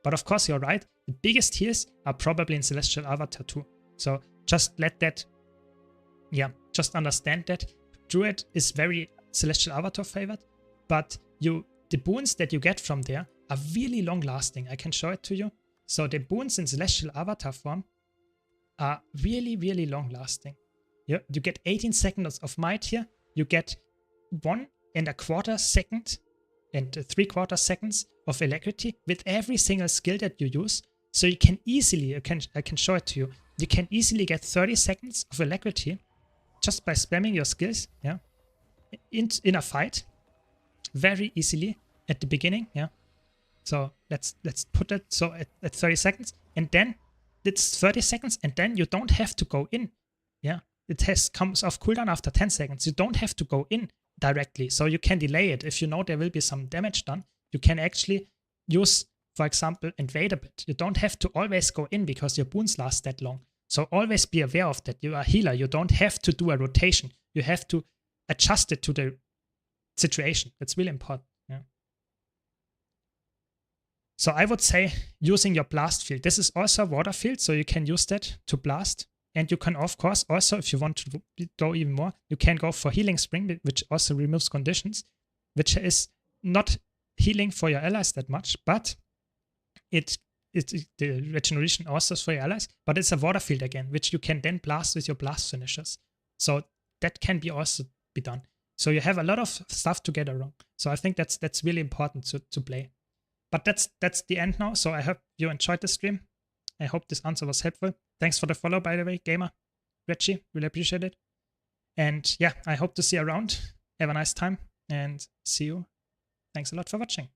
But of course, you're right. The biggest heals are probably in Celestial Avatar too. So just let that, just understand that. Druid is very Celestial Avatar favored, but the boons that you get from there are really long lasting. I can show it to you. So the boons in Celestial Avatar form are really, really long lasting. You get 18 seconds of might here. You get 1.25 seconds and 3/4 seconds of alacrity with every single skill that you use. So you can easily, I can show it to you. You can easily get 30 seconds of alacrity just by spamming your skills, in a fight, very easily at the beginning, So let's put it so at 30 seconds, and then it's 30 seconds, and then you don't have to go in. It comes off cooldown after 10 seconds. You don't have to go in directly, so you can delay it. If you know there will be some damage done, you can actually use, for example, invade a bit. You don't have to always go in because your boons last that long. So always be aware of that. You are a healer. You don't have to do a rotation. You have to adjust it to the situation. That's really important. So I would say using your blast field. This is also a water field, so you can use that to blast. And you can, of course, also, if you want to go even more, you can go for Healing Spring, which also removes conditions, which is not healing for your allies that much, but the regeneration also is for your allies, but it's a water field again, which you can then blast with your blast finishers. So that can be also be done. So you have a lot of stuff to get around. So I think that's really important to play. But that's the end now. So I hope you enjoyed the stream. I hope this answer was helpful. Thanks for the follow, by the way, Gamer, Reggie. Really appreciate it. And yeah, I hope to see you around. Have a nice time and see you. Thanks a lot for watching.